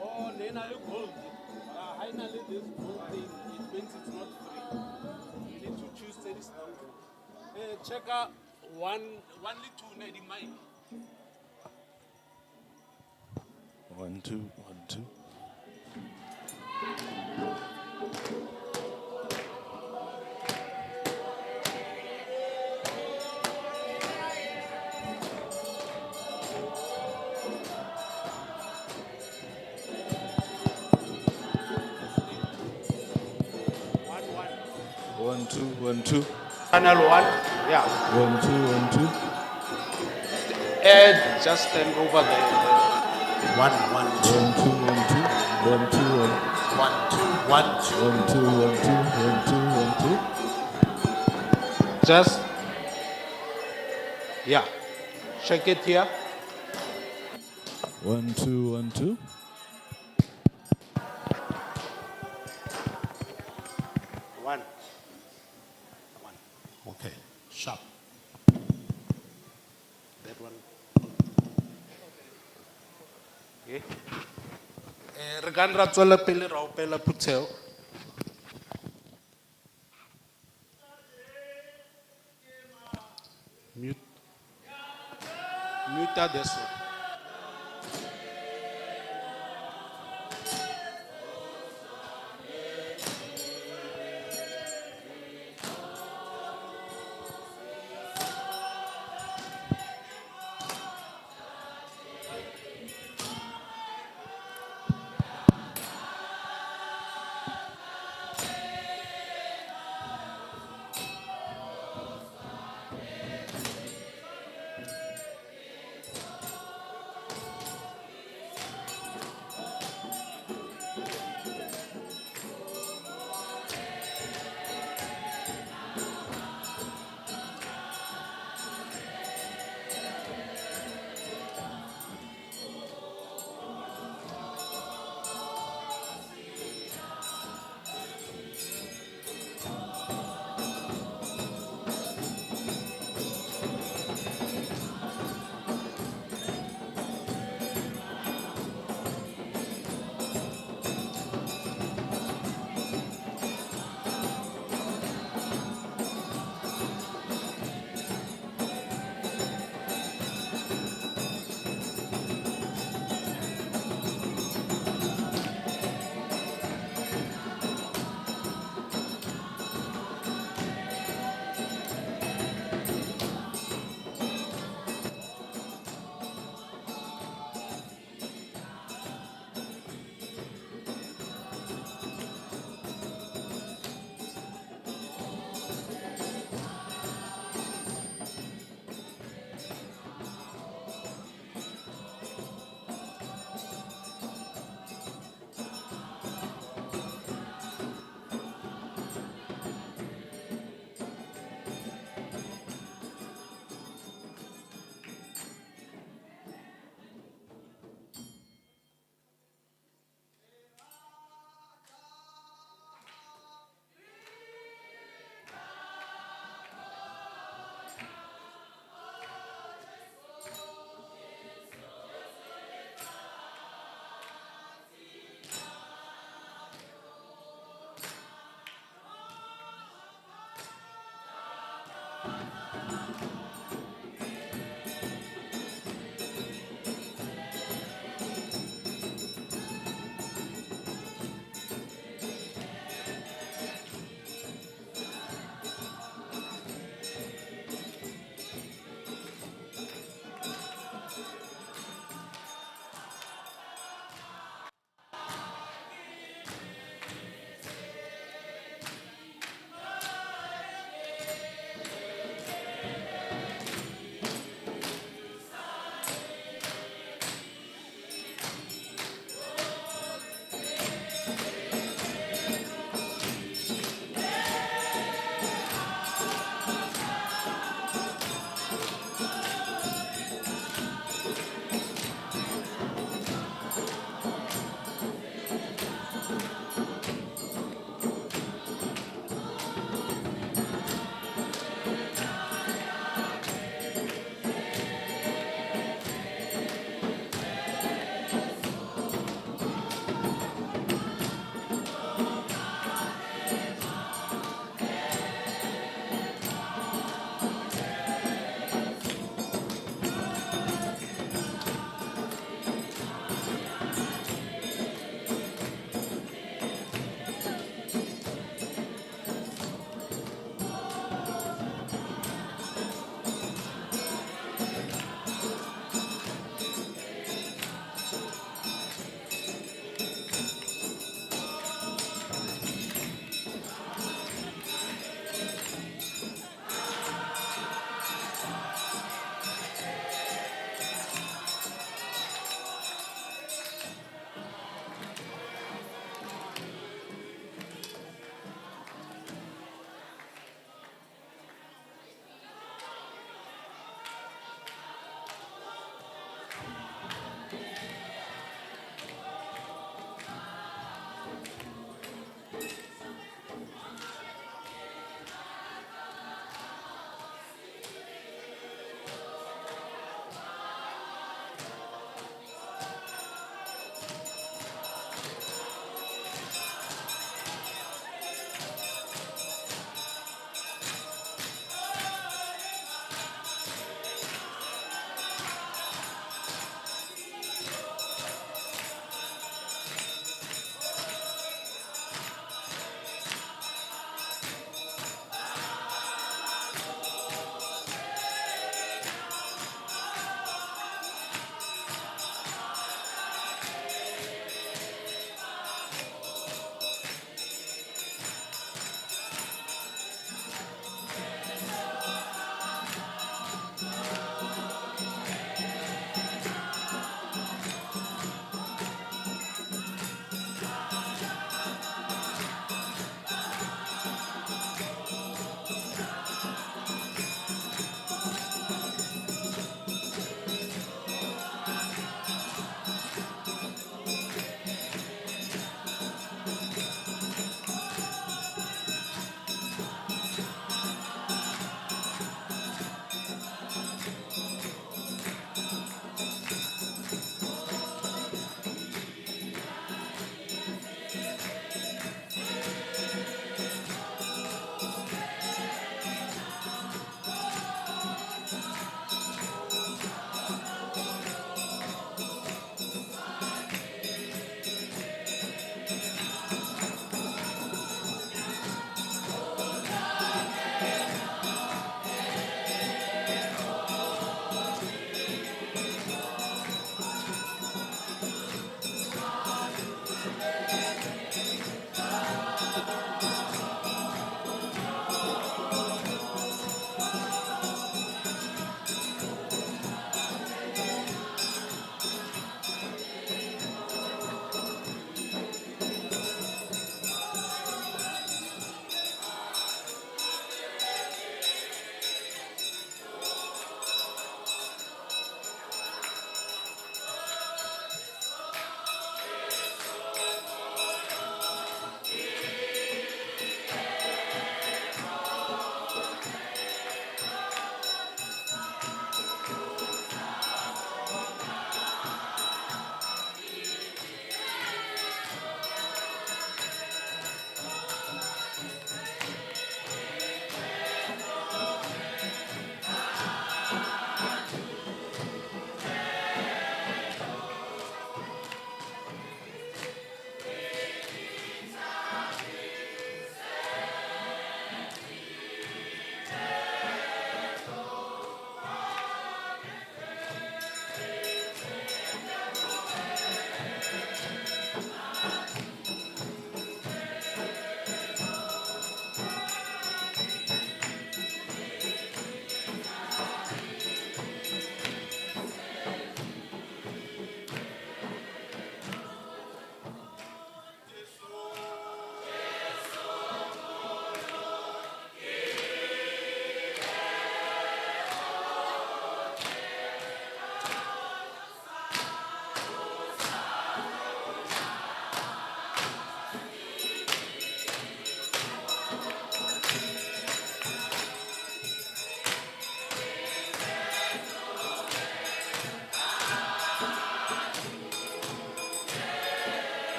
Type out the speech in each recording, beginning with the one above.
Oh, then I look gold. Finally, this gold thing, it means it's not free. You need to choose this number. Check out one little net in mine. 1, 2, 1, 2. One, one. 1, 2, 1, 2. Channel one. Yeah. 1, 2, 1, 2. Ed, just stand over there. One, one, two, 1, 2, 1, 2. 1, 2, 1. one, two, one, two. 1, 2, 1, 2. 1, 2, 1, 2. Just, yeah. Check it here. 1, 2, 1, 2. One. One. Okay, sharp. That one. Okay. Re ka nra tswela pele ra opela phuthego. Mute. Mute this one.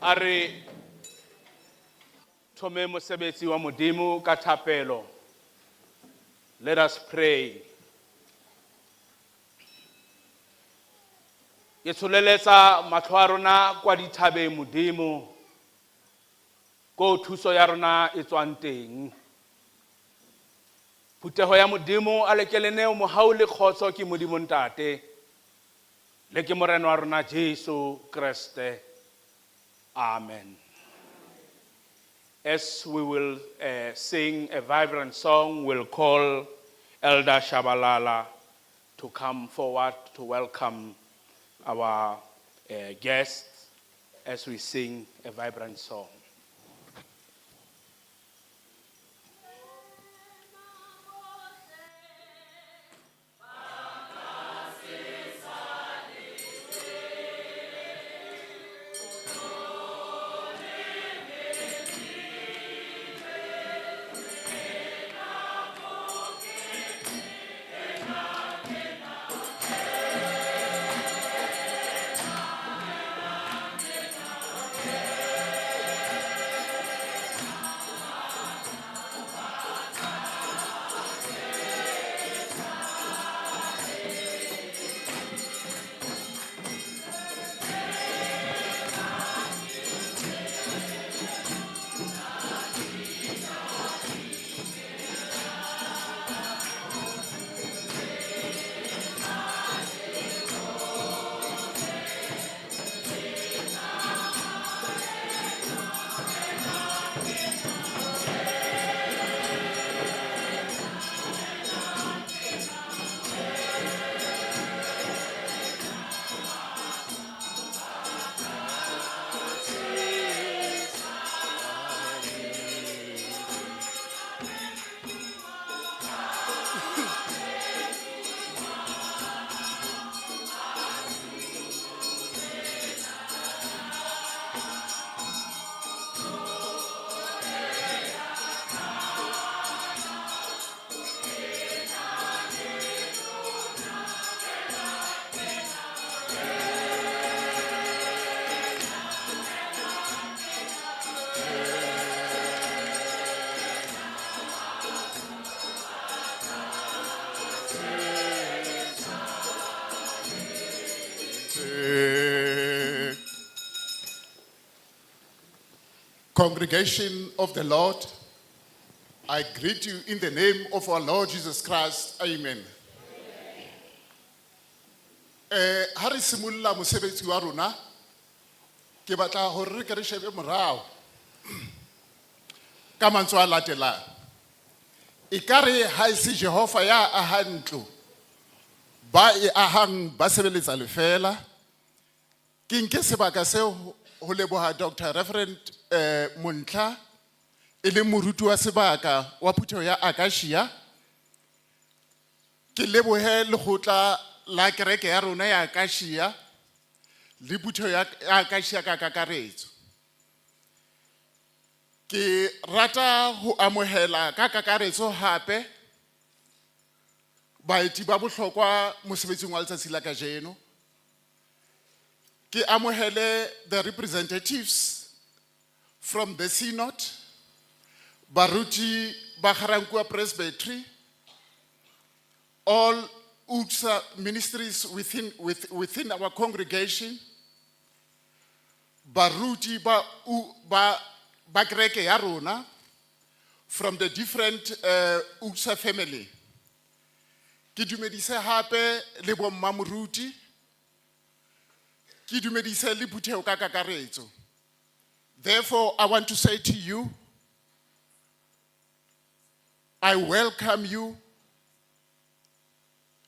a re thome mosebetsi wa modimo ka thapelo. Let us pray. Ke tsholeletsa matlho a rona kwa dithabeng modimo, ko thuso ya rona e tswang teng. Phuteho ya modimo a lekelene o mohau le kgotso ke modimo ntate, le ke morena wa rona Jesu Kriste. Amen. As we will sing a vibrant song, we'll call Elder Shabalala to come forward to welcome our guests as we sing a vibrant song. Congregation of the Lord, I greet you in the name of our Lord Jesus Christ. Amen. Ha re simolla mosebetsi wa rona, ke batla hore re ke re shebe morao ka mantswe a latelang. Ekare ha e se Jehova ya ahang ntlo, ba e ahang ba sebeletsa lefela. Ke nke sebaka seo ho leboha Dr. Reverend Montla e le moruti wa sebaka wa Phutheho ya Acacia. Ke lebohe lekgotla la kereke ya rona ya Acacia le Phutheho ya Acacia ka kakaretso. Ke rata ho amohela ka kakaretso hape baeti ba bohlokwa mosebetsing wa letsatsi la kajeno. Ke amohele the representatives from the synod, baruti ba Ga-Rankuwa Presbytery, all UCSA ministries within our congregation, baruti ba kereke ya rona from the different UCSA family. Ke dumedise hape le bomma moruti, ke dumedise le Phutheho ka kakaretso. Therefore, I want to say to you, I welcome you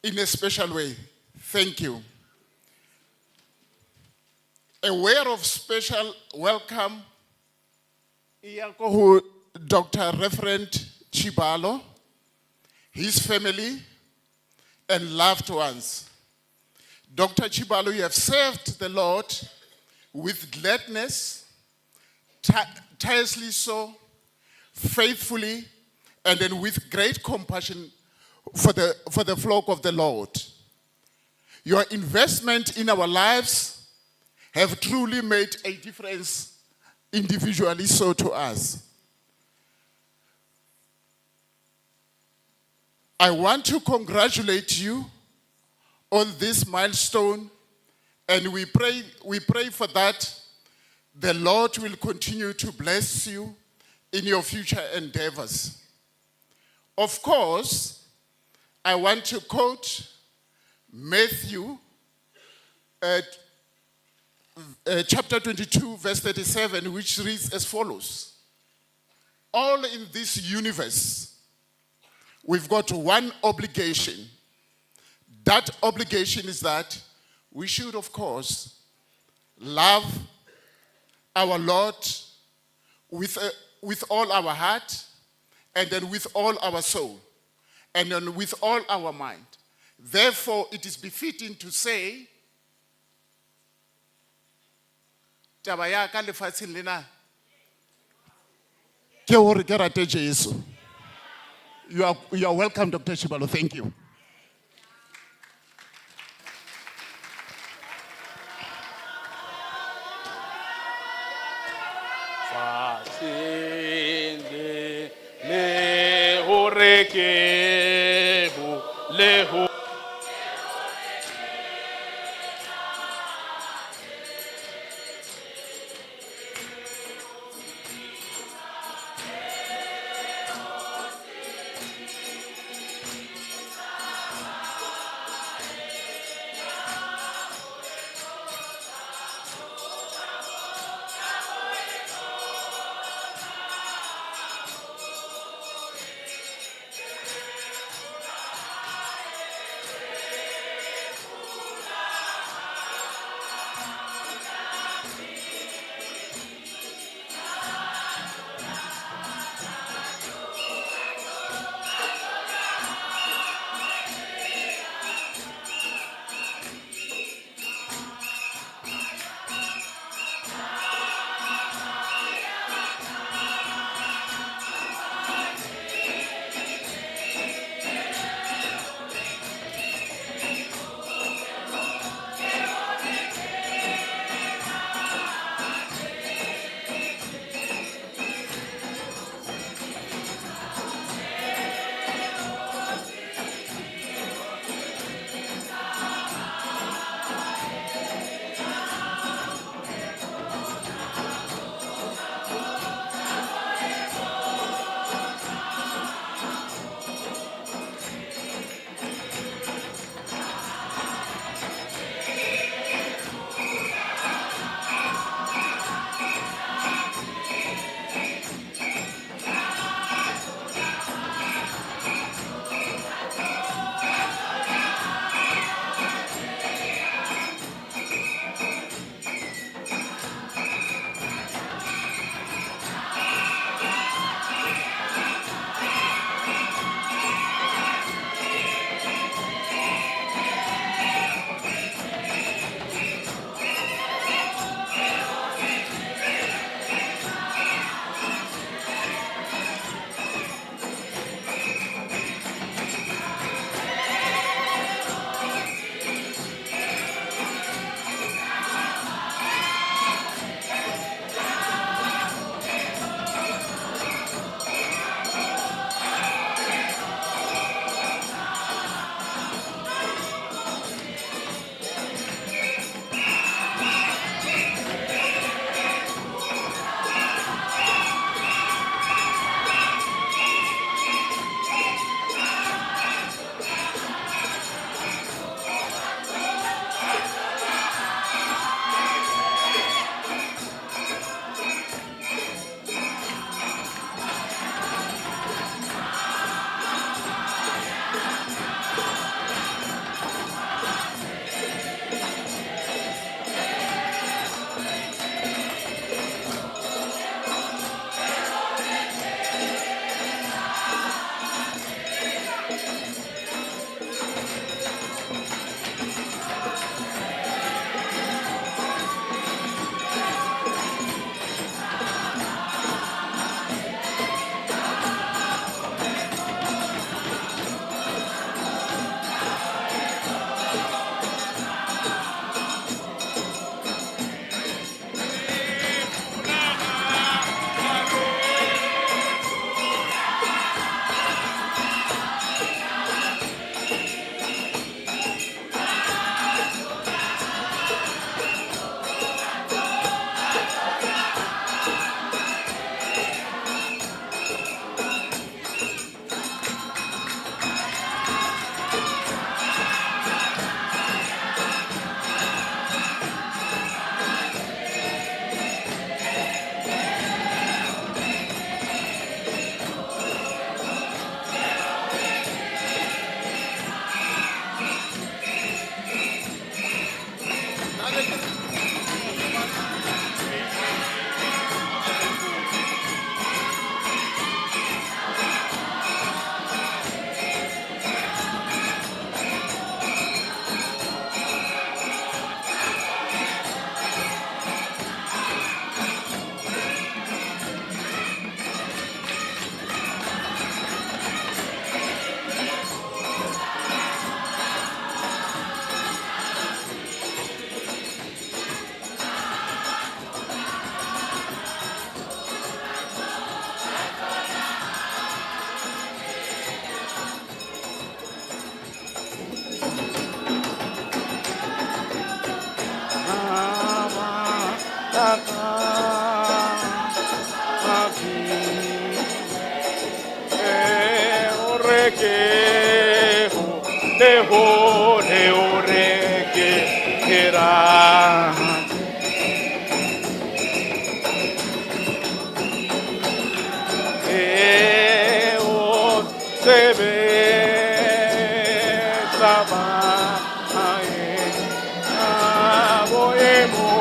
in a special way. Thank you. A word of special welcome, Dr. Reverend Chibalo, his family, and loved ones. Dr. Chibalo, you have served the Lord with gladness, tirelessly so, faithfully, and then with great compassion for the flock of the Lord. Your investment in our lives have truly made a difference individually so to us. I want to congratulate you on this milestone, and we pray for that the Lord will continue to bless you in your future endeavors. Of course, I want to quote Matthew chapter 22, verse 37, which reads as follows. All in this universe, we've got one obligation. That obligation is that we should, of course, love our Lord with all our heart, and then with all our soul, and then with all our mind. Therefore, it is befitting to say, taba ya ka lefatsheng lena ke hore ke rate Jesu. You are welcome, Dr. Shibalo. Thank you. le o re ke rata. O tsebe tsamaya a boemo.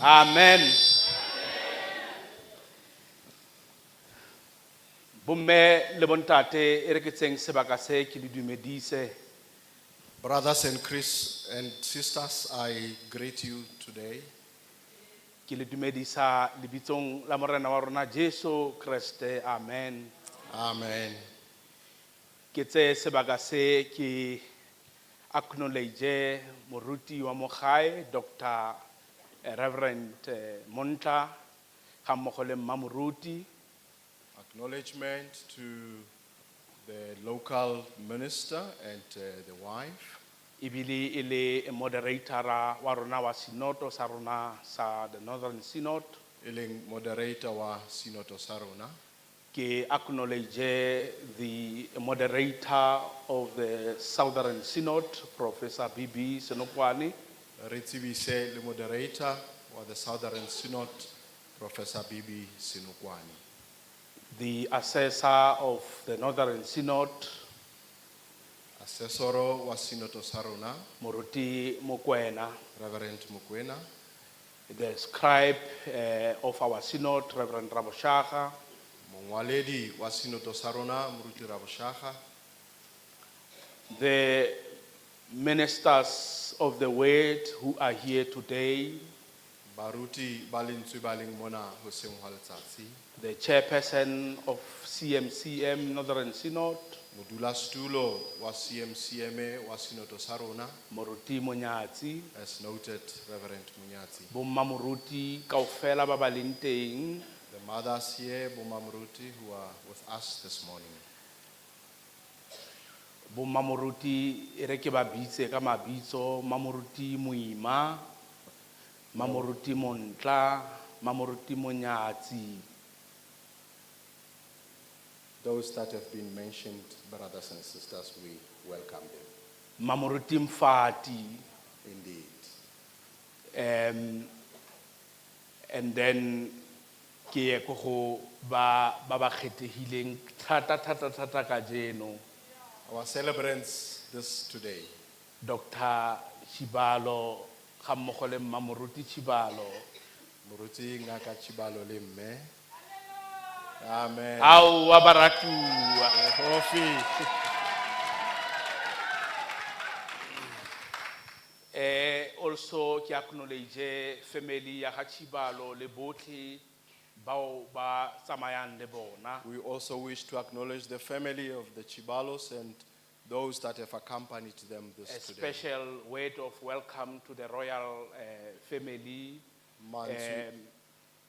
Amen. Bomme le bontate e re ke tseng sebaka se ke le dumedise. Brothers and Chris and sisters, I greet you today. Ke le dumedisa lebitsong la morena wa rona Jesu Kriste. Amen. Amen. Ke tse sebaka se ke acknowledge moruti wa mogae Dr. Reverend Montla ga mmogo le mmamoruti. Acknowledgement to the local minister and the wife, Ibili ile moderatora wa rona wa sinoto sa rona sa the Northern Synod. iling moderator wa Sinoto Sarona. Ke acknowledge the moderator of the Southern Synod, Professor B.B. Senokwani. Ritsibise, the moderator wa the Southern Synod, Professor B.B. Sinukwani. The assessor of the Northern Synod, Assessoro wa Sinoto Sarona, Moruti Mokwena. Reverend Mukwena. The scribe of our synod, Reverend Raboshaga. Mongwaledi wa Sinoto Sarona, Muruti Raboshaga. The ministers of the word who are here today. Baruti balintsu baling mona hoseng hwa letsatsi. The chairperson of CMCM Northern Synod, Modulasetulo wa CMCM wa Sinoto Sarona, Moruti Monyatsi. as noted Reverend Munyati. Bomma moruti kaofela ba ba leng teng. The mothers here, Bomamruti, who are with us this morning. Bomma moruti e re ke ba bitse ka mabitso, Mamoruti Moima, Mamoruti Montla, Mamoruti Monyatsi. Those that have been mentioned, brothers and sisters, we welcome them. Mamoruti Mfati. Indeed. And then ke ye ko go ba kgethegileng thata ka jeno, Our celebrants this today, Dr. Chibalo ga mmogo le Mmamoruti Chibalo. Muruti Ngaka Chibalo le mme. Amen. Au wa barakuwa. Kofi. Also ke acknowledge family ya ga Chibalo le botlhe bao ba tsamayang le bona. We also wish to acknowledge the family of the Chibalos and those that have accompanied them A this today. special word of welcome to the royal family. Mantswe-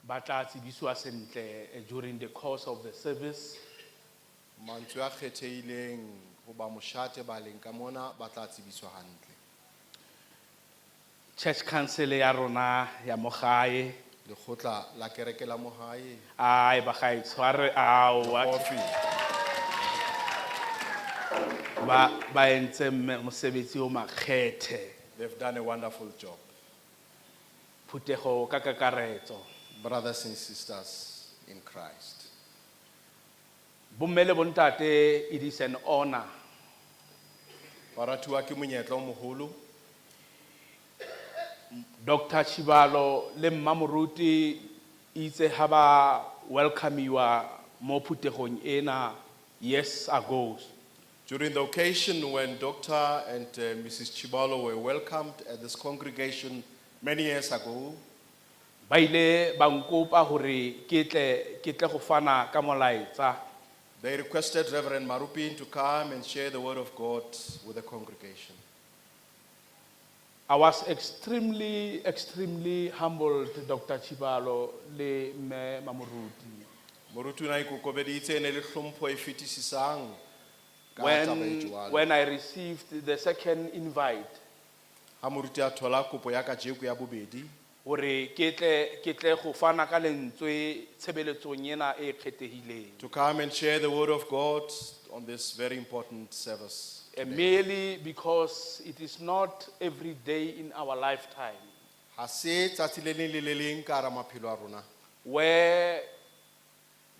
Ba tla tsebisiwa sentle during the course of the service. mantswe a kgethehileng ho ba moshate ba leng ka mona ba tla tsebiswa hantle. Church council ya rona ya mogae Lekgotla la kereke la mohae. ai ba ga itshware aowa Kofi. ba entse mosebetsi o makgethe. They've done a wonderful job. Phutego ka kakaretso. Brothers and sisters in Christ. Bomme le bontate, it is an honor Baratuwa ke monyetla o moholo Dr. Chibalo le Mmamoruti itse ha ba welcomeiwa mo phutegong ena years ago. during the occasion when Dr. and Mrs. Chibalo were welcomed at this congregation many years ago. Ba ile ba nkopa hore ke tle go fana ka molaetsa. They requested Reverend Marupin to come and share the word of God with the congregation. I was extremely humbled, Dr. Chibalo le Mmamoruti. Morutu na ikokobeditse ne le hlompho e fetisisang ka taba e jwalo. When I received the second invite, Ha moruti a thola kopo ya kajeko ya bobedi, hore ke tle go fana ka lentswe tshebeletsong ena e kgethegileng. to come and share the word of God on this very important service. Merely because it is not every day in our lifetime Ha se tsatsi le leng le le leng ka hara maphelo a rona where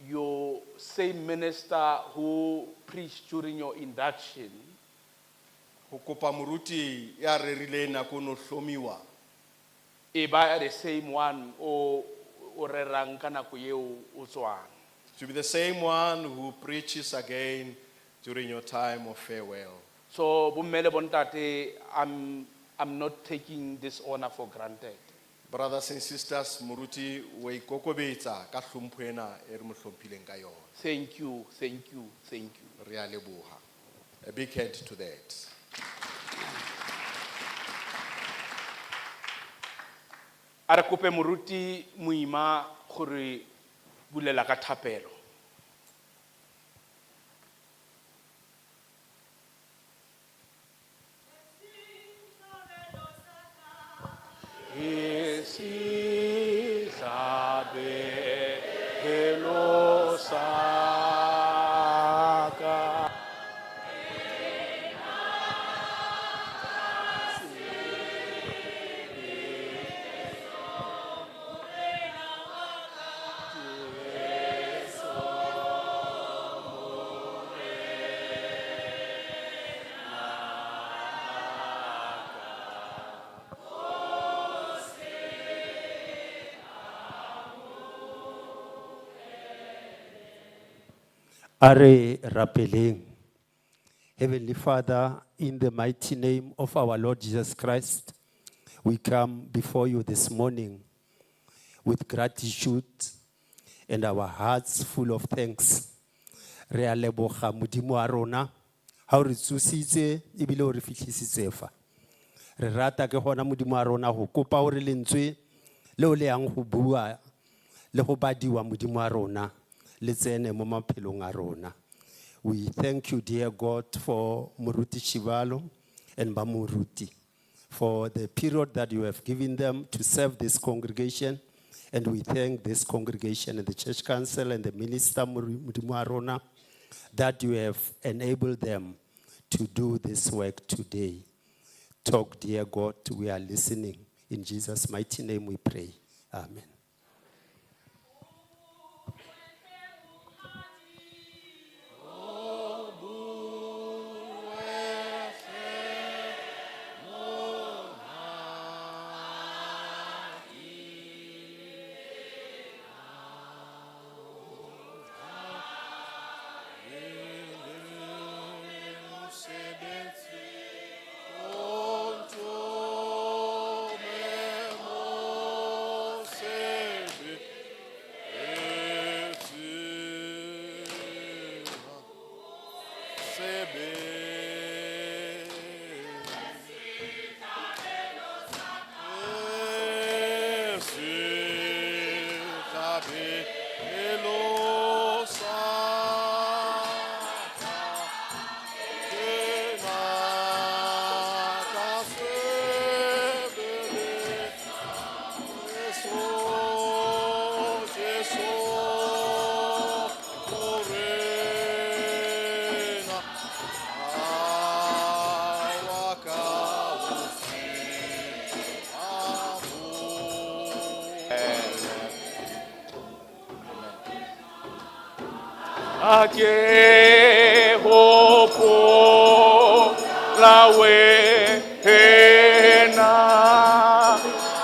your same minister who preached during your induction ho kopa moruti ya rerileng nako no hlomiwa e ba the same one o rerang ka nako eo o tswang. to be the same one who preaches again during your time of farewell. So bomme le bontate, I'm not taking this honor for granted. Brothers and sisters, moruti wa ikokobetsa ka hlompho ena e re mo hlomphileng ka yona. Thank you, thank you, thank you. Re a leboha. A big hand to that. A re kope moruti moima gore bulela ka thapelo. Are rapeleng. Heavenly Father, in the mighty name of our Lord Jesus Christ, we come before you this morning with gratitude and our hearts full of thanks. Re a leboga Modimo wa rona, ha o re tsositse ebile o re fihlisitse fa. Re rata ke gona Modimo wa rona go kopa o re lentswe le o le yang go bua le go badiwa Modimo wa rona. We thank you, dear God, for Muruti Chibalo and Bamuruti, for the period that you have given them to serve this congregation. And we thank this congregation and the church council and the minister Mudimarona that you have enabled them to do this work today. Talk, dear God, we are listening. In Jesus' mighty name we pray. Amen. Ake hopo lawe hena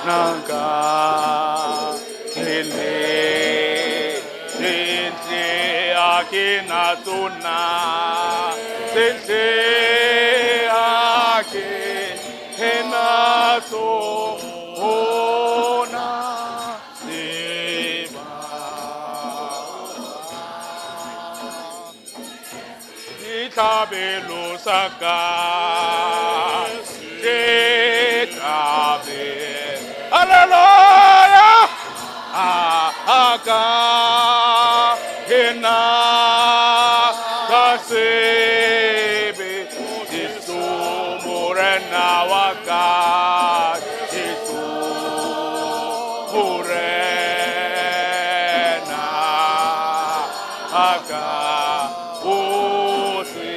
nanga ele sente ake natuna sente ake hena to Tabelo saka, hallelujah, aka hina kase. mabaka ohle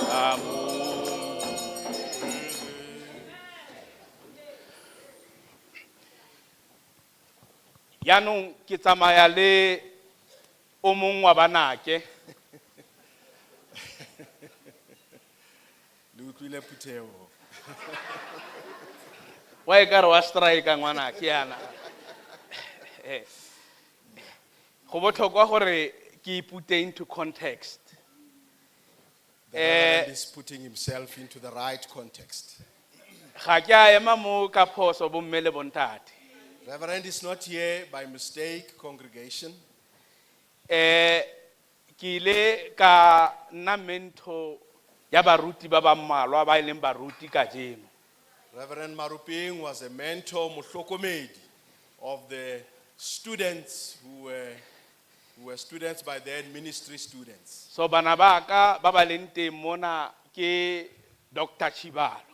a mo. Yaanong ke tsamaya le o mong wa banake. Le utlwile Phuthego. Wa e ka re wa strike ngwanake yana. Go botlhokwa gore ke ipute into context. The Reverend is putting himself into the right context. Ga ke a ema mo ka phoso bomme le bontate. Reverend is not here by mistake, congregation. Ke ile ka nna mentor ya baruti ba ba mmalwa ba ileng baruti ka jeno. Reverend Maruping was a mentor, mohlokomedi of the students who were students by then, ministry students. So bana ba ka ba ba leng teng mona ke Dr. Chibalo.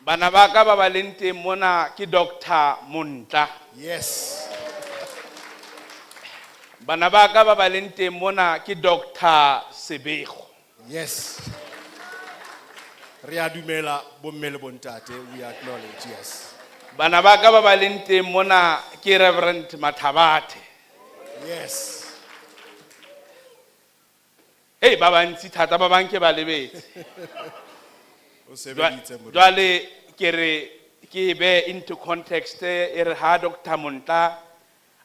Bana ba ka ba ba leng teng mona ke Dr. Montla. Yes. Bana ba ka ba ba leng teng mona ke Dr. Sebego. Yes. Re a dumela bomme le bontate, we acknowledge, yes. Bana ba ka ba ba leng teng mona ke Reverend Mathabate. Yes. Hey, ba bantsi thata ba bang ke ba lebetse. O sebeditse mo. Jwale ke re ke be into context e re ha Dr. Montla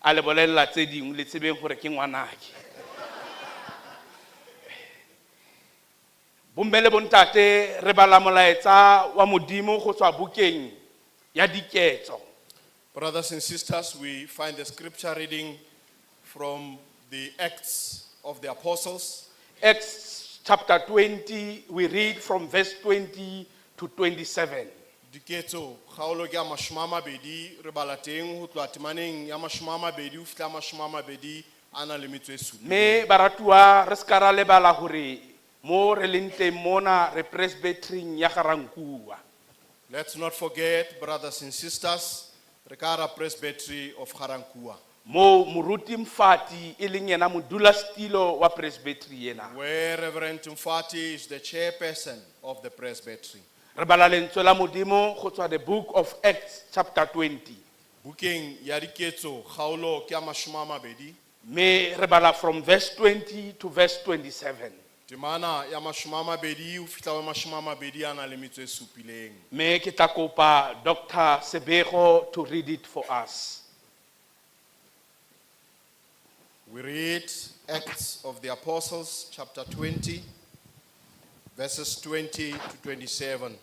a le bolella tse dingwe le tsebeng gore ke ngwanake. Bomme le bontate re bala molaetsa wa modimo go tswa bukeng ya diketso. Brothers and sisters, we find the scripture reading from the Acts of the Apostles. Acts chapter 20, we read from verse 20 to 27. Diketso kgaolo ke ya mashome a mabedi re bala teng ho tloha temaneng ya mashome a mabedi ho fihla mashome a mabedi a nang le metso e supa. Me baratuwa re ska ra lebala hore mo re leng teng mona re presbytering ya Garankuwa. Let's not forget, brothers and sisters, re ka hara presbytery of Garankuwa, Mo moruti Mfati e leng yena modulasetilo wa presbytery ena. where Reverend Mfati is the chairperson of the presbytery. Re bala lentswe la modimo go tswa the book of Acts chapter 20. Bukeng ya diketso kgaolo ke ya mashome a mabedi, Me re bala from verse 20 to verse 27. temana ya mashome a mabedi ho fihla ho mashome a mabedi a nang le metso e supileng. Me ke tla kopa Dr. Sebego to read it for us. We read Acts of the Apostles, chapter 20, verses 20 to 27.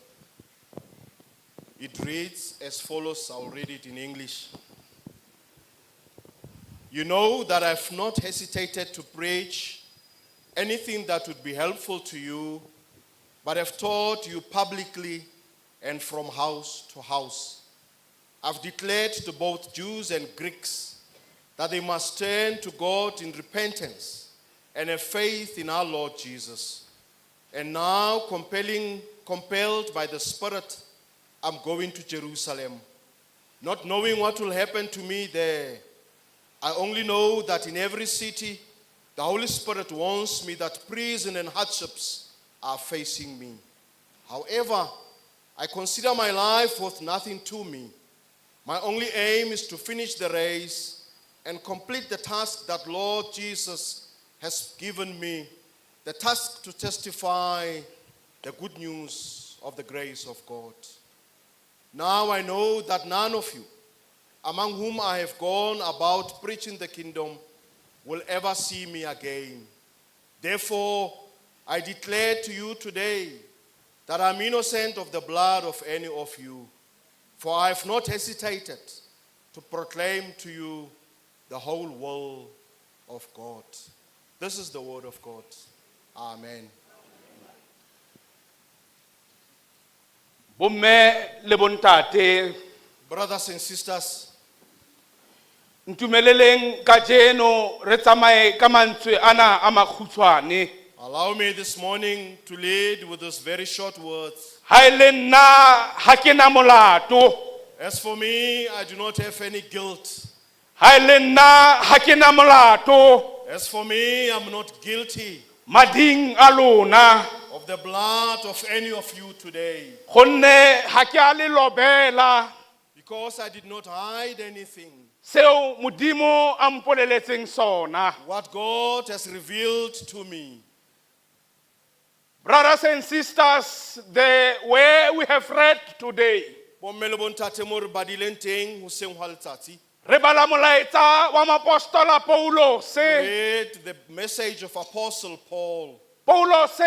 It reads as follows. I'll read it in English. You know that I've not hesitated to preach anything that would be helpful to you, but I've taught you publicly and from house to house. I've declared to both Jews and Greeks that they must turn to God in repentance and have faith in our Lord Jesus. And now, compelled by the Spirit, I'm going to Jerusalem, not knowing what will happen to me there. I only know that in every city, the Holy Spirit warns me that prison and hardships are facing me. However, I consider my life worth nothing to me. My only aim is to finish the race and complete the task that Lord Jesus has given me, the task to testify the good news of the grace of God. Now I know that none of you, among whom I have gone about preaching the kingdom, will ever see me again. Therefore, I declare to you today that I'm innocent of the blood of any of you, for I have not hesitated to proclaim to you the whole will of God. This is the word of God. Amen. Bomme le bontate, Brothers and sisters, ntumeleleng ka jeno re tsamaye ka mantswe ana a makhutshwane. allow me this morning to lead with these very short words. Ha ile nna ha ke na molato. As for me, I do not have any guilt. Ha le nna ha ke na molato As for me, I'm not guilty mading a lona of the blood of any of you today, gonne ha ke a le lobela because I did not hide anything. seo modimo a mpoleletseng sona. What God has revealed to me. Brothers and sisters, the way we have read today, Bomme le bontate mo re badileng teng hoseng hwa letsatsi. re bala molaetsa wa moapostola Paulos. Read the message of Apostle Paul. Paulos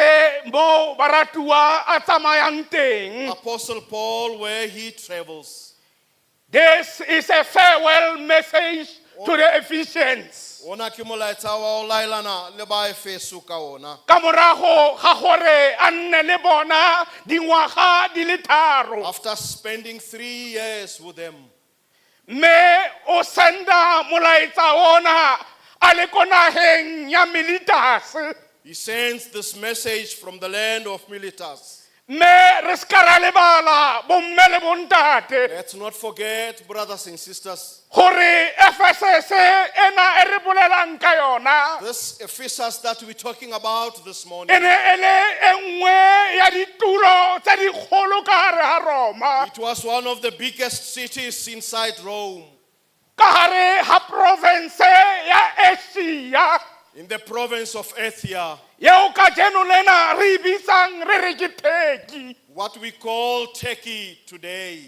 mo baratua a tsamayang teng. Apostle Paul, where he travels. This is a farewell message to the Ephesians. Ona ke molaetsa wa o laelana le ba Efeso ka ona. Ka morago ga gore a nne le bona dingwaga di le tharo. After spending 3 years with them, Me o senda molaetsa ona a le ko nageng ya Miletus. he sends this message from the land of Miletus. Me re ska ra lebala bomme le bontate Let's not forget, brothers and sisters, gore Ephesus ena e re bolelang ka yona this Ephesus that we're talking about this e morning, ne e le e nngwe ya ditulo tse dikgolo ka gare ga Roma, it was one of the biggest cities inside Rome, ka gare ga province ya Asia in the province of Asia, yeo ka jeno lena re e bitsang re re ke Turkey. what we call Turkey today.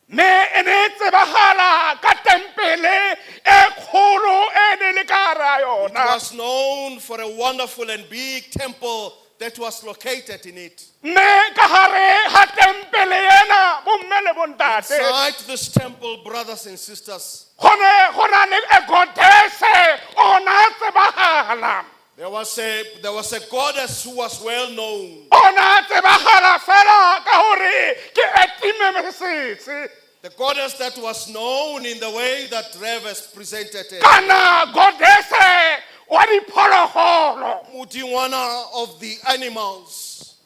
Me e ne e tsebagala ka tempele e kgolo e ne le ka gare ga It yona. was known for a wonderful and big temple that was located in it. Me ka gare ga tempele ena bomme le bontate Inside this temple, brothers and sisters, go na le a goddess ona tsebagala there was a goddess who was well known. ona tsebagala fela ka gore ke Artemis The goddess that was known in the way that Rev has presented it. kana goddess wa diphologolo. Mudingwana of the animals.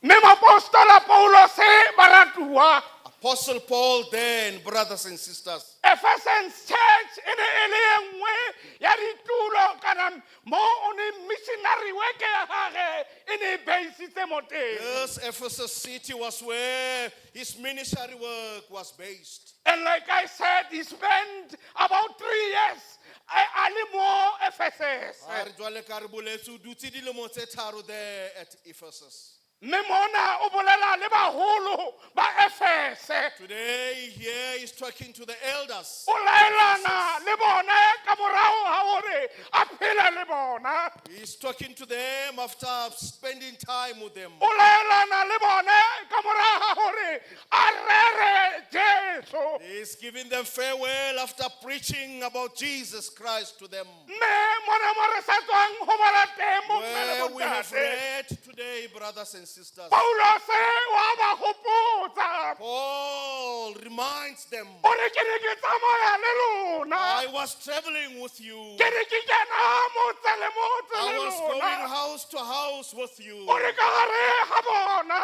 Me moapostola Paulos baratua Apostle Paul then, brothers and sisters, Ephesians church e ne e le e nngwe ya ditulo kana mo o ne missionary work ya gage e ne e basitse mo teng. this Ephesus city was where his ministry work was based. And like I said, he spent about 3 years a le mo Ephesus. A re jwale ka re boletse o dutse dilemo tse tharo there at Ephesus. Me mona o bolela le bagolo ba Ephesus. Today, here he's talking to the elders. O laelana le bone ka morago ga gore a phele le bona. He's talking to them after spending time with them. O laelana le bone ka morago ga gore a rere Jesu. He's giving them farewell after preaching about Jesus Christ to them. Me mona mo re sa tswang go bala teng mo Where pele we have bontate. read today, brothers and sisters, Paulos wa ba gopotsa. Paul reminds them, O re ke ne ke tsamaya le lona. I was traveling with you. Ke re ke kena motse le motse I le was going lona. house to house with you. O re ka gare ga bona.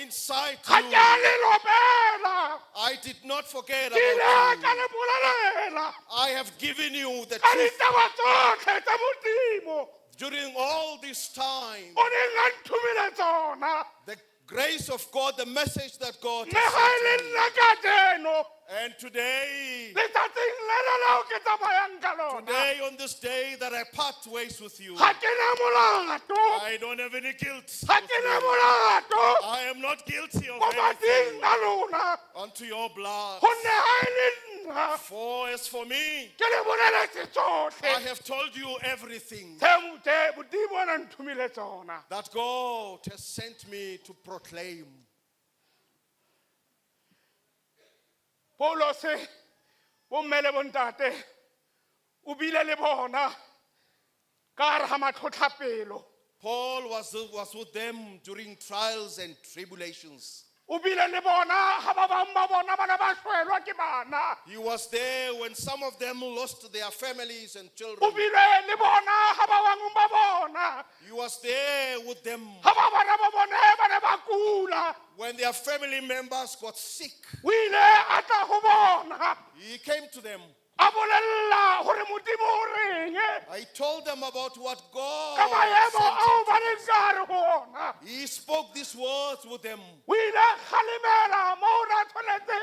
Inside Ga you. ke a le lobela. I did not forget Ke ile about ka you. le bolelela. I have given you the Ka truth ditaba tsotlhe tsa modimo. during all this time. O ne nga nthumile tsona. The grace of God, the message that God Mme has ga e sent le me. nna ka jeno. And today, Letsatsing lena leo ke tsamayang ka lona. today on this day that I part ways with you, Ga ke na molato. I don't have any guilt. Ga ke na molato. I am not guilty of Mo anything mading a lona. unto your blood. Gonne ga e le nna. For as for me, Ke le boleletse tsotlhe. I have told you everything tse modimo a na nthumile tsona. that God has sent me to proclaim. Paulos bomme le bontate o bile le bona ka gare ga matlhotlhapelo. Paul was with them during trials and tribulations. o bile le bona ga ba bang ba bona bana ba swelwa ke bana He was there when some of them lost their families and o children. bile le bona ga ba bang ba bona He was there with them ga ba bana ba bone ba ne ba kula when their family members got sick. o ile a tla go bona He came to them. a bolelela gore modimo o reng I told them about what ka God maemo sent ao ba leng ka gare go ona him. He spoke these words with them. o ile a galemela mo o ne a tshwanetse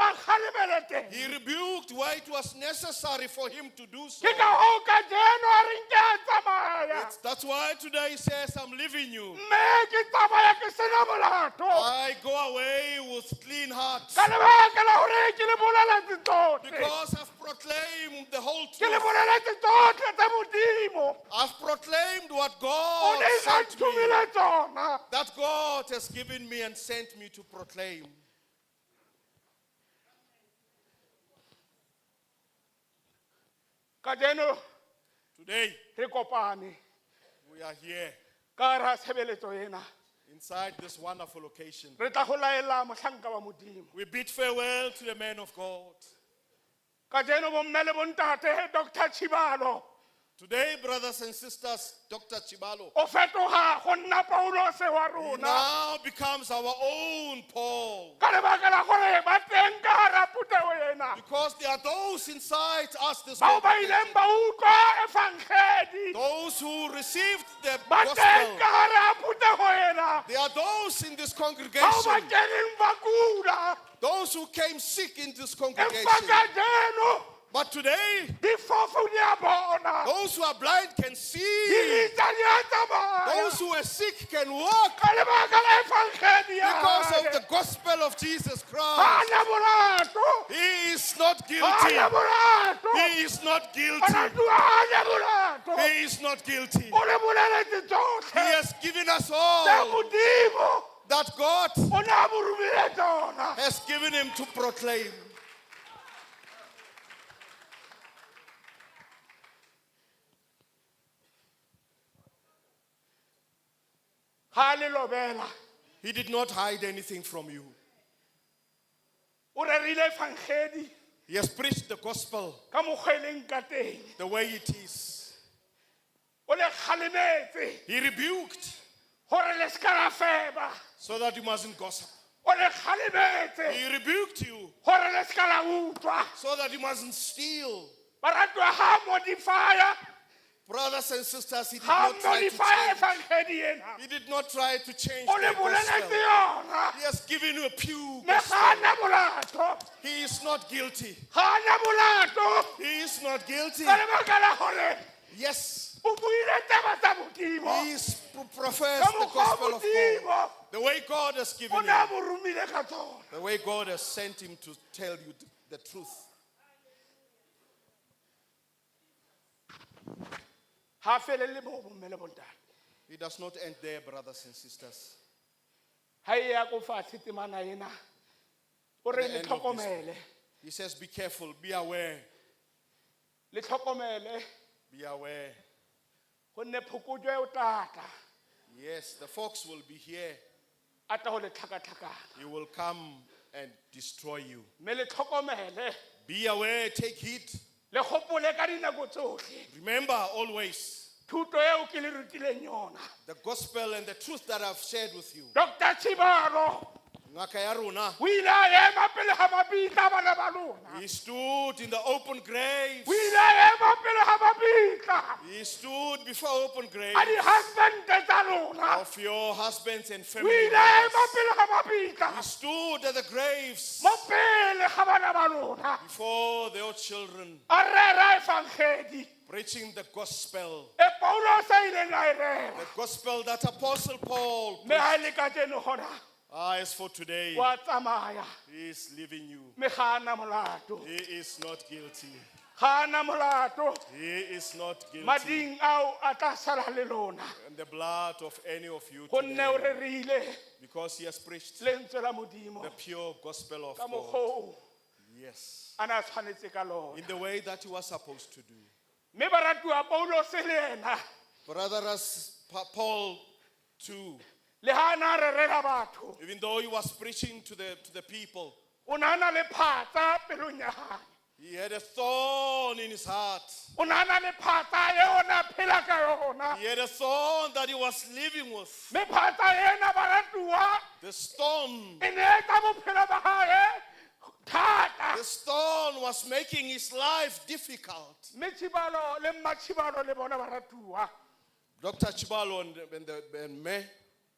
a galemele teng He rebuked why it was necessary for him to do so. ke ka goo ka jeno a reng ke a tsamaya That's why today he says, I'm leaving you. mme ke tsamaya ke sena molato I go away with clean hearts ka lebaka la gore ke le boleletse tsotlhe because I've proclaimed the whole ke le truth. boleletse tsotlhe tsa modimo I've proclaimed what o God ne sa sent me, nthomile tsona that God has given me and sent me to proclaim. ka jeno Today, re kopane we are here ka ra tshebeletso ena inside this wonderful occasion. re tla go laela mohlanka wa modimo We bid farewell to the man of God. ka jeno bomme le bontate Dr. Chibalo Today, brothers and sisters, Dr. Chibalo o fetoga go nna Paulose wa he rona now becomes our own Paul. ka lebaka la gore ba teng ka gara puteo ena Because there are those inside us this bao ba congregation, ileng ba utlwa evangeli those who received the ba teng gospel. ka gara putego ena There are those in this bao ba congregation, keneng ba kula those who came sick in this empa congregation. ka jeno But today, difofu di a bona those who are blind can see. dilitsa di a tsamaya Those who are sick can walk ka lebaka la evangeli ya because of hae. the gospel of Jesus ga Christ. ana molato He is not ga guilty. ana molato He is not guilty. banatua ga ana molato He is not guilty. o le boleletse He tsotlhe has given us tse all modimo that God o ne a mo romile tsona has given him to proclaim. ga le lobela He did not hide anything from you. o rerile evangeli He has preached the gospel ka mokgweleng ka teng the way it is. o le galemetse He rebuked gore le seka la feba so that you mustn't gossip. o le galemetse He rebuked you gore le seka la utlwa so that you mustn't steal. baratiwa ga modifier Brothers and sisters, he did ga not try to modifier change. evangeli ena He did not try to change o le the boleletse gospel. yona He has given you a pure me ga gospel. ana molato He is not guilty. ga ana molato He is not guilty. ka lebaka la gore Yes, o buile taba tsa modimo he is professed ka the mokgwa gospel wa of God. modimo The way God has o given ne a him. mo romile ka tsona The way God has sent him to tell you the truth. ga felele mo bomme le bontate He does not end there, brothers and sisters. ga e ya ko fatshe temana ena o re The le end of this. tlhokomele He says, be careful, be aware, le tlhokomele be aware. gonne phokojwe o tlatla Yes, the fox will be here. a tla go le tlhakatlhakana He will come and destroy you. mme le tlhokomele Be aware, take heed. le gopole ka dinako tsotlhe Remember always thuto eo ke le rutileng yona the gospel and the truth that I've shared with you. Dr. Chibalo Ngaka ya rona, o ile a ema pele ga mabitla bana ba lona he stood in the open grave. o ile a ema pele ga mabitla He stood before open grave a di-husbande tsa lona of your husbands and o family ile a ema members. pele ga mabitla He stood at the graves mo pele ga bana ba lona before their children, a rera evangeli preaching the gospel. e paulos a ileng a e rera The gospel that Apostle Paul, mme ga e le ka jeno gona as for today, wa tsamaya he is leaving you. mme ga ana molato He is not guilty. ga ana molato He is not guilty. mading ao a tla sala le lona And the blood of any of you gonne o today, rerile because he has preached lentswe la modimo the pure gospel of ka God. mokgwa Yes. a ne a tshwanetse ka lona In the way that he was supposed to do. mme baratiwa paulos le ena Brother, as Paul too, le ha na rerela batho Even though he was preaching to the people, o na na le phatsa pelong ya hae he had a thorn in his heart. o na na le phatsa e ona phela ka yona He had a thorn that he was living with. me phatsa ena baratuwa The stone, e ne etsa bophelo ba hae thata the stone was making his life difficult. mme tshibalo le mmatshibalo le bona baratuwa Dr. Chibalo and me,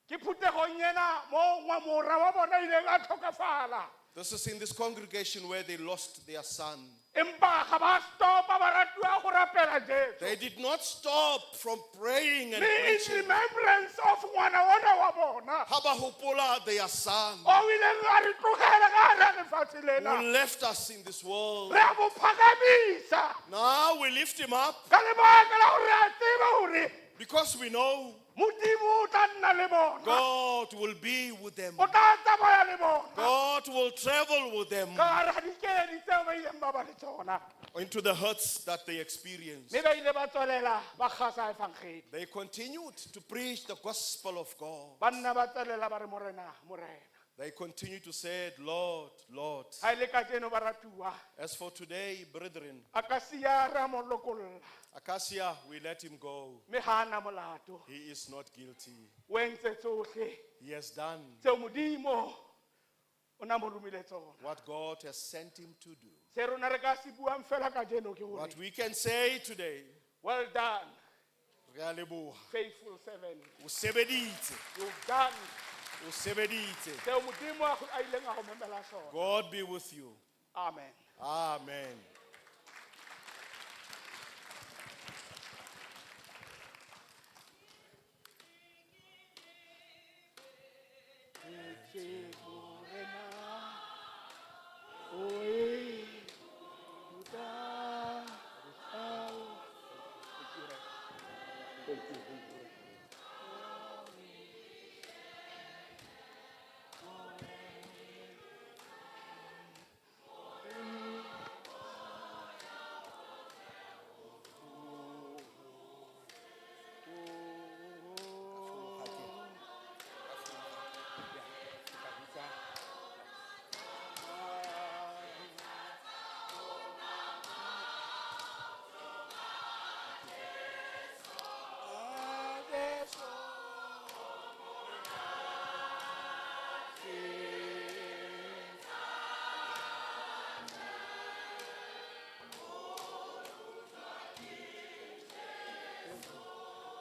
ke phutegong ena mo ngwamora wa bona ileng a tlhokafala this is in this congregation where they lost their son. empa ga ba stopa baratuwa go rapela Jesu They did not stop from praying and me in preaching. remembrance of ngwana ona wa bona Habahopola, their son, o ileng a re tlogela ka hara lefatshe who lena left us in this world. re a mo phakamisa Now we lift him up ka lebaka la gore a tseba gore because we know modimo o tla nna le bona God will be with them. o tla tsamaya le bona God will travel with them ka gare ga dikedi tseo ba ileng ba ba le tsona into the hurts that they experience. mme ba ile ba tswelela ba gasa evangeli They continued to preach the gospel of God. ba nna ba tswelela ba re morena They continue to say, Lord, Lord. ga e le ka tseno ba ratuwa As for today, brethren, a ka sia re a mo lokolola Acacia, we let him go. mme ga a na molato He is not guilty. o entse tsotlhe He has done tseo modimo o na mo romile tsona what God has sent him to do. se rona re ka se buang fela ka jeno ke gore What we can say today, well done re a leboha. faithful servant O sebeditse, you've done o sebeditse. tseo modimo a ileng a go memela sona God be with you. amen Amen.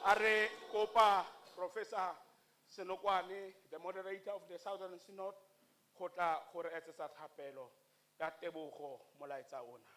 Are kopa Professor Senokwane, the moderator of the Southern Synod, go tla gore etsetsa thapelo ya tebogo molaetsa ona.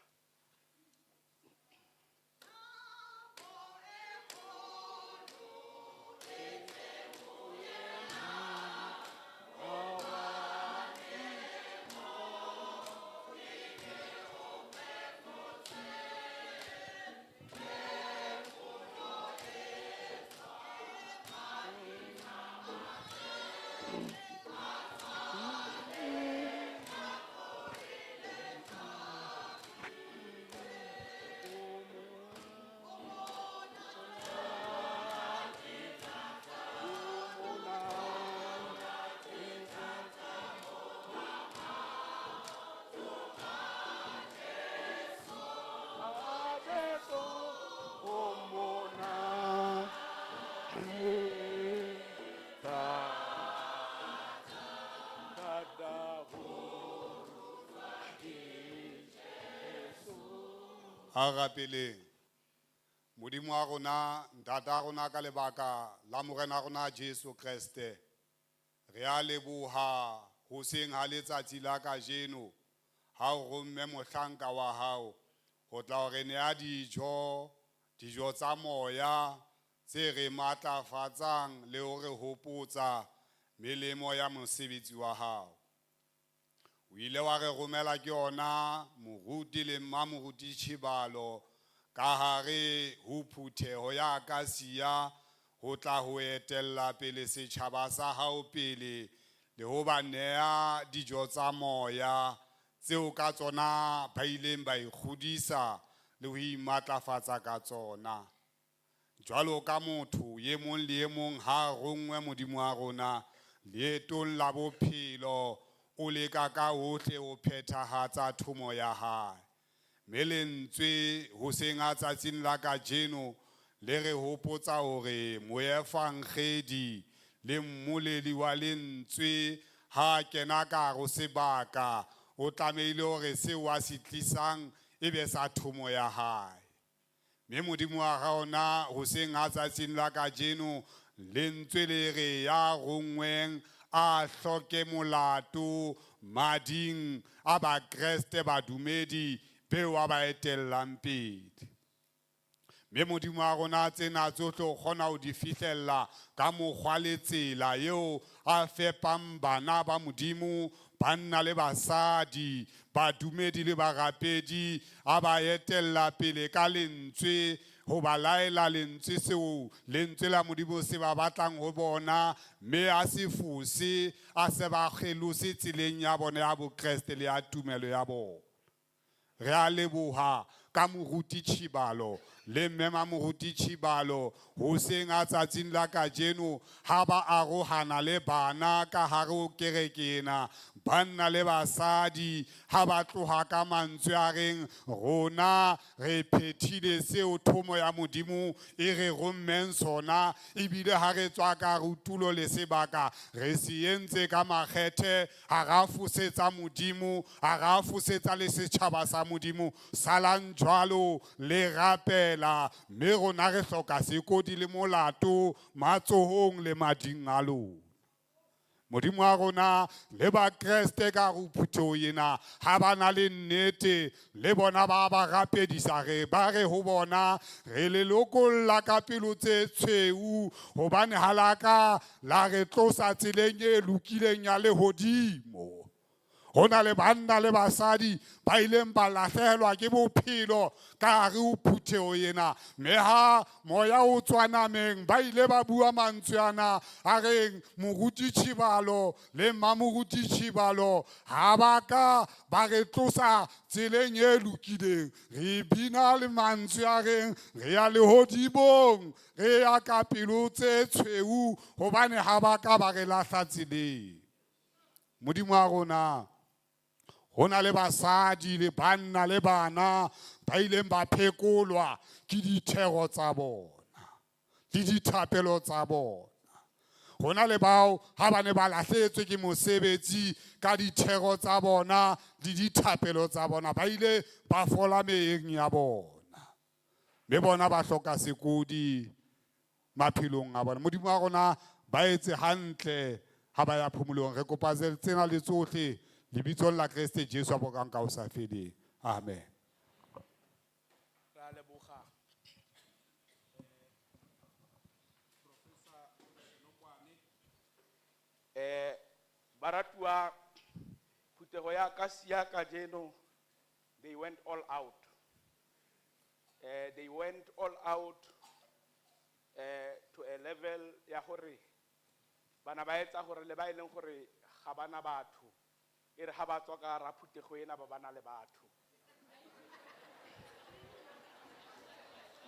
a rapeleng modimo wa rona ntata wa rona ka lebaka la morena wa rona Jesu Kriste re a leboha hoseng ha letsatsi la kajeno ha o romme mohlanka wa hao ho tla o re nea dijo tsa moya tse re matlafatsang le ho re hopotsa melemo ya mosebetsi wa hao o ile wa re romela ke ona moruti le mmamoruti Chibalo ka hare ho phutheho ya Acacia ho tla ho etella pele setjhaba sa hao pele le ho ba nea dijo tsa moya tseo ka tsona ba ileng ba ikgodisa le ho imatlafatsa ka tsona jwalo ka motho ye mong le ye mong ha rongwe modimo wa rona leetong la bophelo o leka ka hohle ho phethahatsa thomo ya hae. Mme lentswe hoseng a tsatsing la kajeno le re hopotsa hore moefangedi le mmoledi wa lentswe ha kena ka go sebaka o tlamehile hore seo a se tlisang ebe sa thomo ya hae. Mme modimo wa gaona hoseng a tsatsing la kajeno lentswe le re ya rongweng a hloke molato mading a bakreste badumedi beo a ba etellang pele. Mme modimo wa rona tsena tsohle o kgona ho di fihlella ka mokgwa le tsela eo a fepang bana ba modimo, banna le basadi, badumedi le barapedi, a ba etella pele ka lentswe ho ba laela lentswe seo lentswe la modimo se ba batlang ho bona, mme a se fose a se ba kgelose tseleng ya bona ya bokreste le ya tumelo ya bona. Re a leboha ka moruti Tshibalo le mmema moruti Tshibalo hoseng a tsatsing la kajeno ha ba arohana le bana ka hare ho kereke ena, banna le basadi ha ba tloha ka mantswe a reng rona re phethile seo thomo ya modimo e re rommeng sona, ebile ha re tswa ka rutulo le sebaka re se entse ka makgethe, ha ra fosetsa modimo, ha ra fosetsa le setjhaba sa modimo. Salang jwalo le rapela, mme rona re hloka sekodi le molato matsohong le mading a lona. Modimo wa rona le bakreste ka ruputheo ena ha ba na le nnete le bona ba ba rapedisa re ba re ho bona re le lokolla ka pelo tse tshweu hobane halaka la re tlosa tseleng e lokileng ya lehodimo. Hona le banna le basadi ba ileng ba lahlehelwa ke bophelo ka hare ho phutheo ena, mme ha moya o tswa nameng ba ile ba bua mantswe ana a reng moruti Tshibalo le mmamoruti Tshibalo ha ba ka ba re tlosa tseleng e lokileng. Re bina le mantswe a reng re ya lehodimong re ya ka pelo tse tshweu hobane ha ba ka ba re lahla tseleng. Modimo wa rona hona le basadi le banna le bana ba ileng ba phekolwa ke dithero tsa bona le dithapelo tsa bona. Hona le bao ha ba ne ba lahlehetswe ke mosebetsi ka dithero tsa bona le dithapelo tsa bona ba ile ba fola meyeng ya bona, mme bona ba hloka sekodi maphelong a bona. Modimo wa rona ba etse hantle ha ba ya phomolong. Re kopa tsena le tsohle lebitsong la Kriste Jesu a bokang ka o sa feleng. Amen. Ra leboga Professor Senokwane. Baratuwa phutego ya ka sia kajeno, they went all out. They went all out to a level ya hore bana ba etsa hore le ba ileng hore ga bana batho e re ha ba tswa ka ra phutego ena ba bana le batho.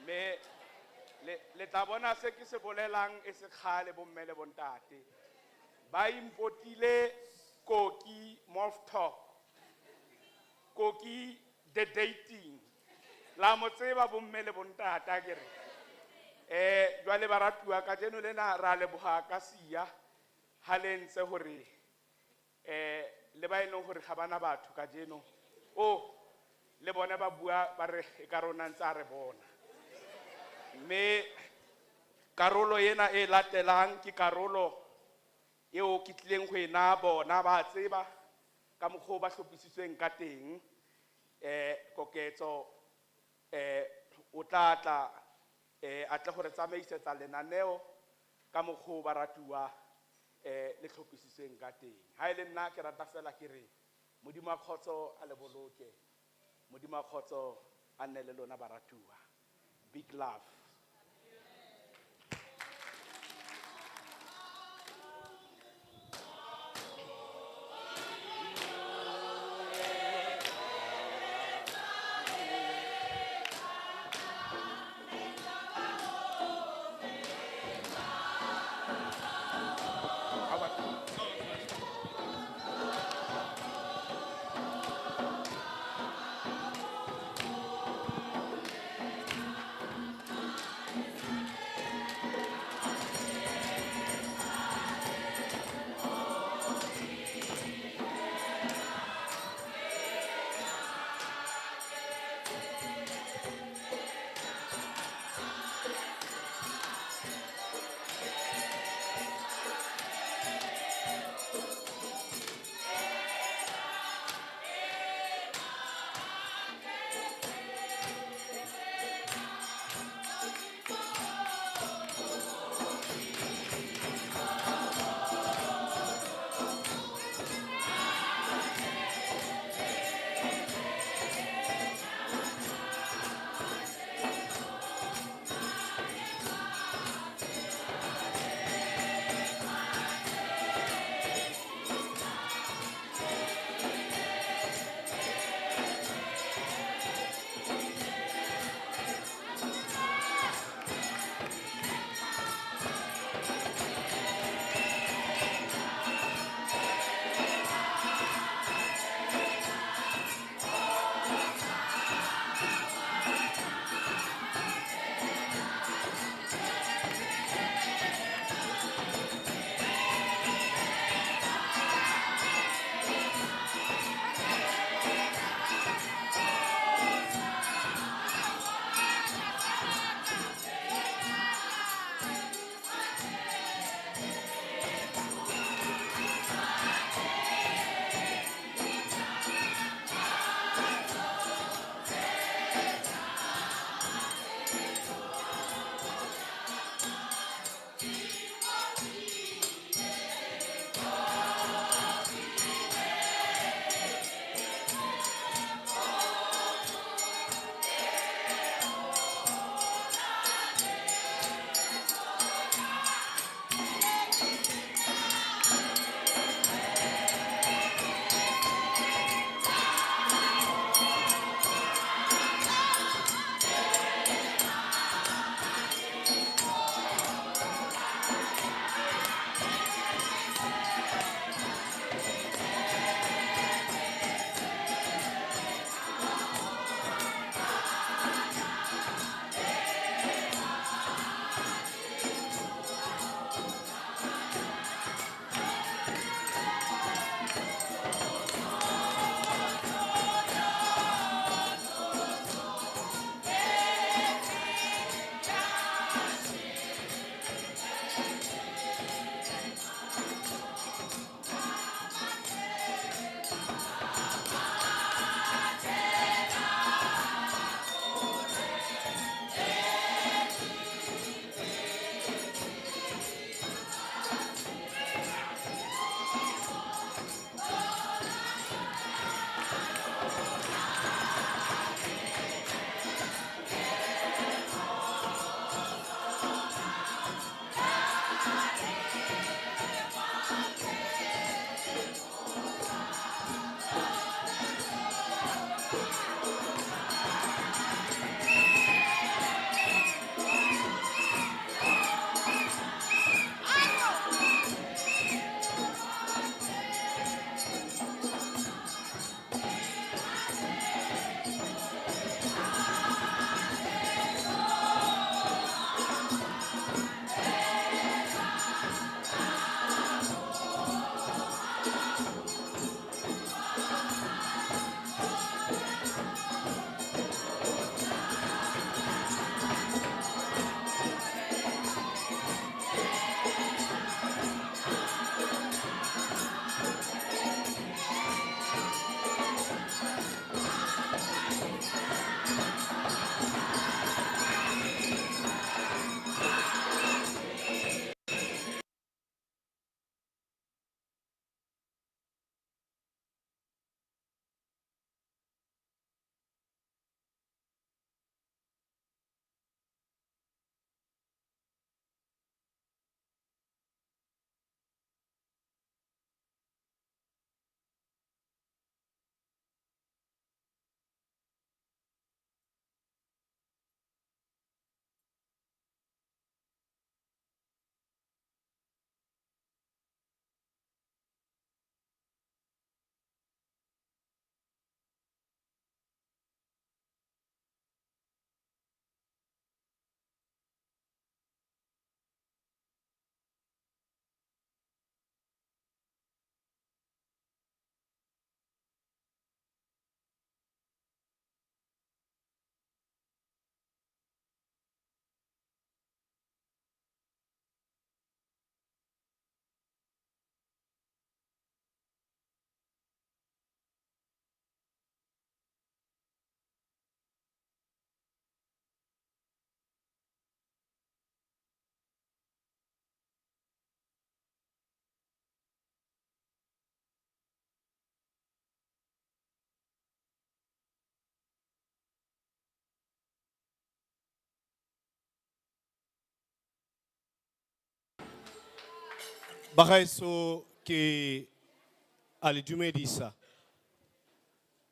Me le tla bona se ke se bolelang e se kgale bomme le bontate ba impotile Koki Mofto, Koki the dating la mo tseba bomme le bontate a kere jwale baratuwa ka jeno lena ra leboga ka sia ha le ntse hore le ba ileng hore ga bana batho ka jeno le bona ba bua ba re ka rona ntse a re bona, mme karolo ena e latelang ke karolo eo ke tlileng go ena bona ba tseba ka mokgwa ba hlophisitsweng ka teng. Koketso o tla a tle gore tsamaisetsa lenaneo ka mokgwa baratuwa le hlophisitsweng ka teng. Ha ile nna ke rata fela ke re modimo a khotso a le boloke, modimo a khotso a nne le lona baratuwa. Big love. Bagaimana ke alidumedisa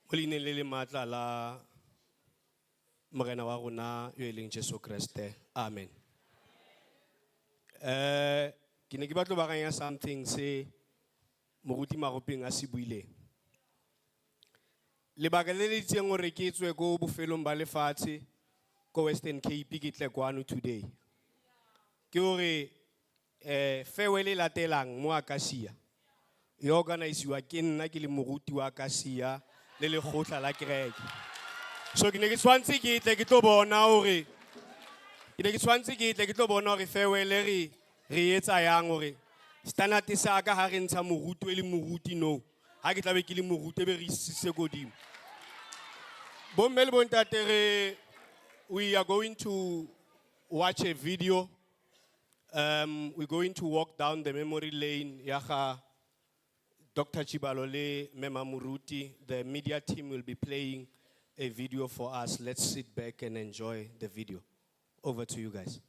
molineng le matla la morena wa rona yo e leng Jesu Kriste. Amen. Ke ne ke batla ba ganya something se moruti magopeng a se buileng. Lebaka le le itseng gore ke tswe go bofelong ba lefatshe ko Western Cape ke tle kwano today. Ke gore farewell e latelang mo Akasia e organize-wa ke nna ke le moruti wa Akasia le lekgotla la kereke. So ke ne ke tshwantse ke tle ke tlo bona gore farewell re etsa yang gore standard sa ka ha re ntsha moruti le moruti no ha ke tlabe ke le moruti be re sise godimo. Bomme le bontate we are going to watch a video. We're going to walk down the memory lane. Yaha Dr. Chibalole, Mema Muruti, the media team will be playing a video for us. Let's sit back and enjoy the video. Over to you guys.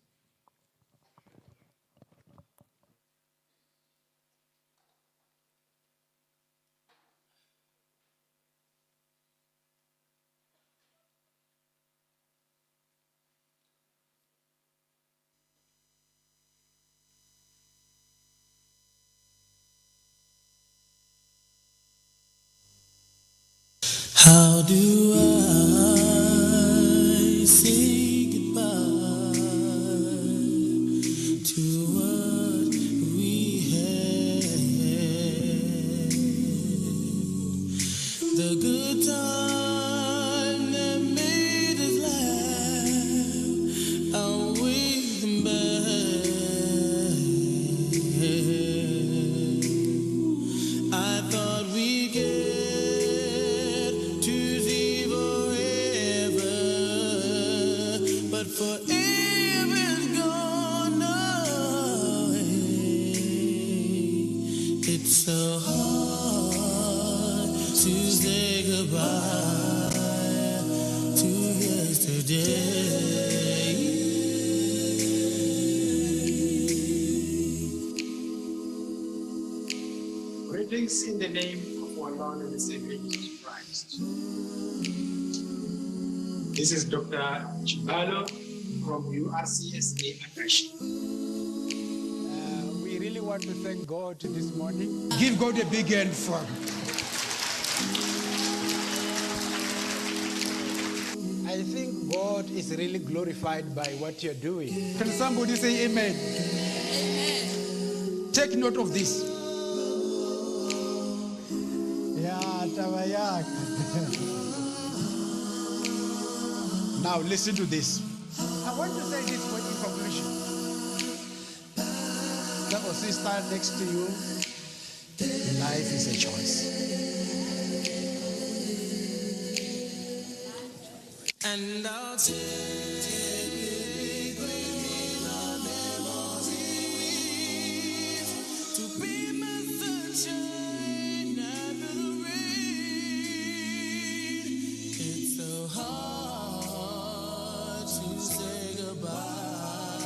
How do I say goodbye to what we had? The good time that made us laugh, outweigh the bad. I thought we'd get forever's gone away. It's so hard to say goodbye to yesterday. Greetings in the name of our Lord and Savior Jesus Christ. This is Dr. Chibalo from URCSA Akashi. We really want to thank God this morning. Give God a big hand for. I think God is really glorified by what you're doing. Can somebody say amen? Take note of this. Yeah, Tabayak. Now listen to this. I want to say this for in conclusion. That was sister next to you. Life is a choice. And I'll take with me the memories to be my sunshine after the rain. It's so hard to say goodbye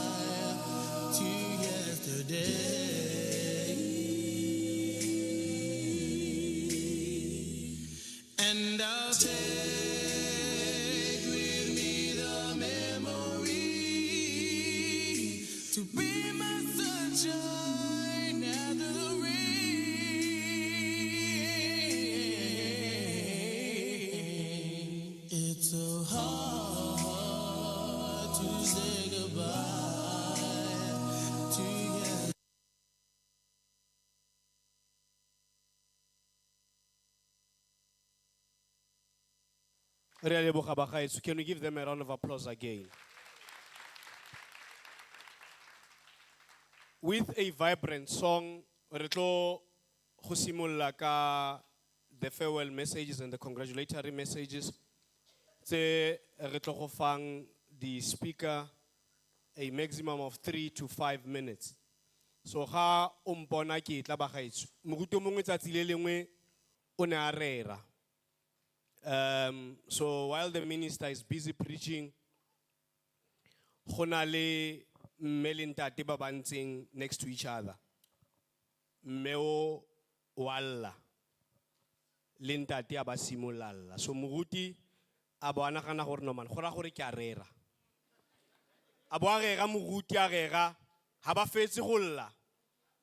to yesterday. And I'll take with me the memory to be my sunshine after the rain. It's so hard to say goodbye to yesterday. Can we give them a round of applause again? With a vibrant song, re tlo go simolla ka the farewell messages and the congratulatory messages. Tse re tlo go fang the speaker a maximum of 3 to 5 minutes. So ha o mpona ke tla ba gaetso. Moruti o mongwe tsatsi le lengwe o ne a rera. So while the minister is busy preaching, go na le mme le ntate ba bantseng next to each other. mmeo walla le ntate a ba simolalla. So moruti a bo a nagana gore no man go ra gore ke a rera. A bo a rera moruti a rera ha ba fetse go lla.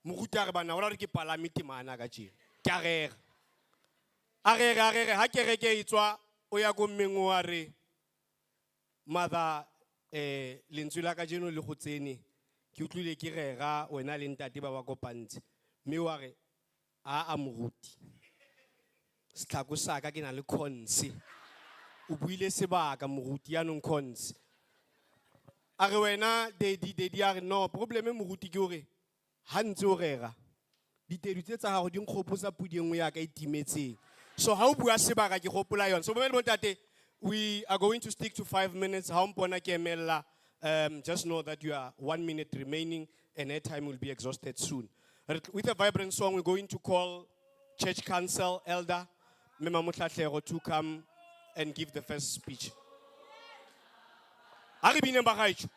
Moruti a re bana o ra re ke palame temana ka tjena. Ke a rera. A rera ha ke reke e tswa o ya go mmengo a re mother lentswe la ka jeno le go tsene ke utlwile ke rera wena le ntate ba ba kopantse mme wa re a moruti setlhako sa ka ke na le khonse o buile sebaka moruti ya nong khonse a re wena dedi a re no probleme moruti ke hore ha ntse o rera ditedu tse tsa gago di nkgopotsa pudi engwe ya ka itimetseng so ha o bua sebaka ke gopola yona so bo ntate we are going to stick to 5 minutes. Just know that you are 1 minute remaining and airtime will be exhausted soon. With a vibrant song, we're going to call Church Council Elder Mema Mutlatlego to come and give the first speech. Aribine Bagaich.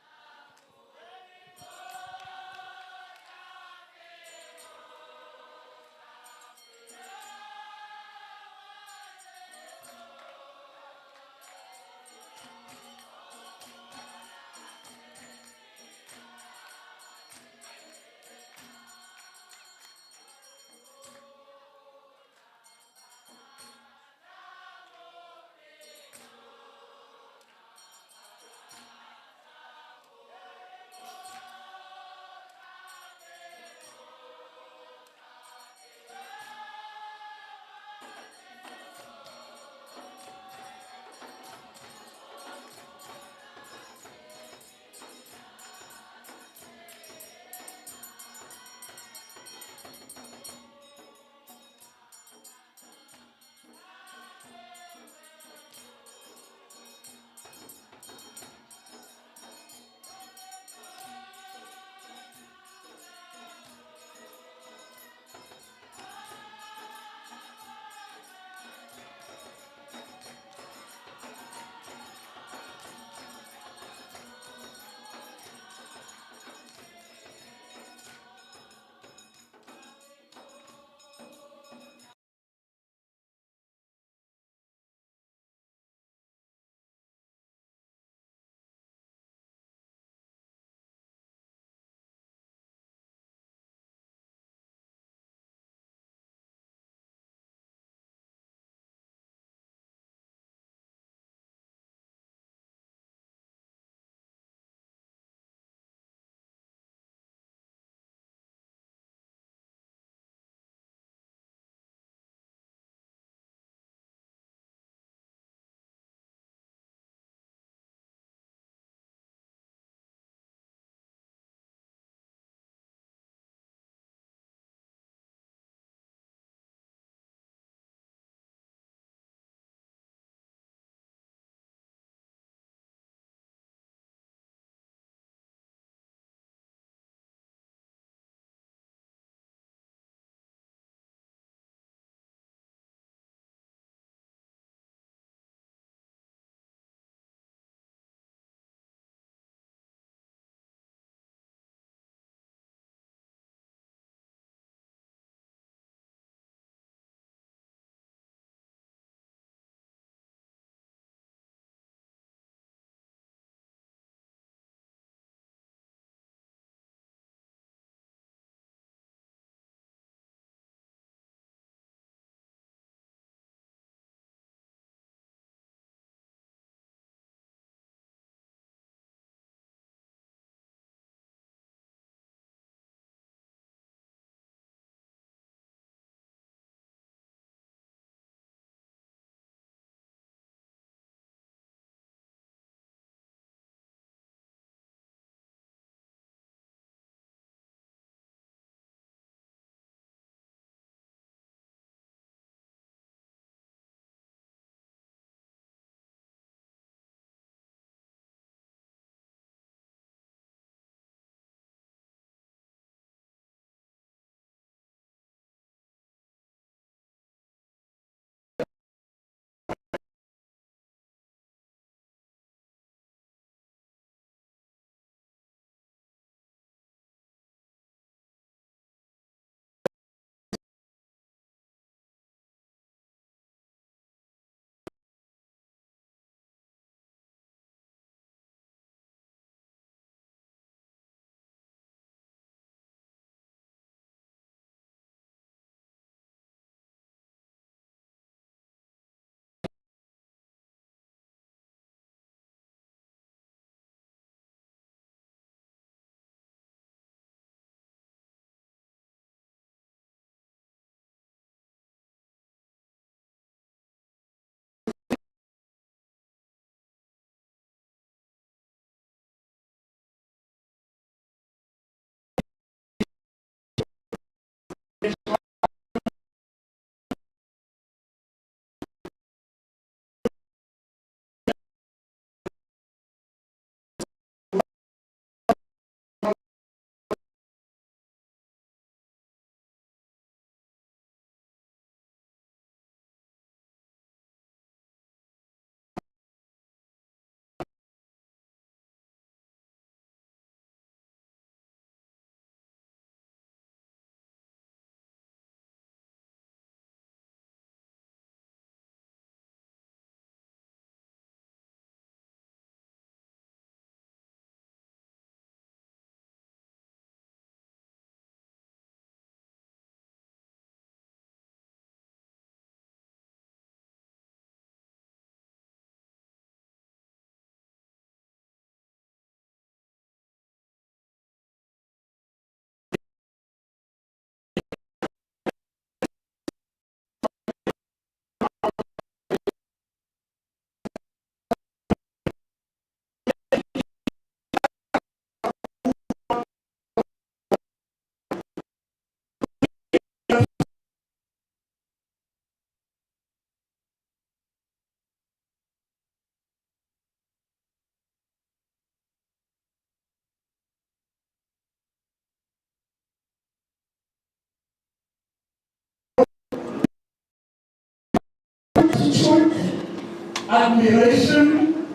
admiration,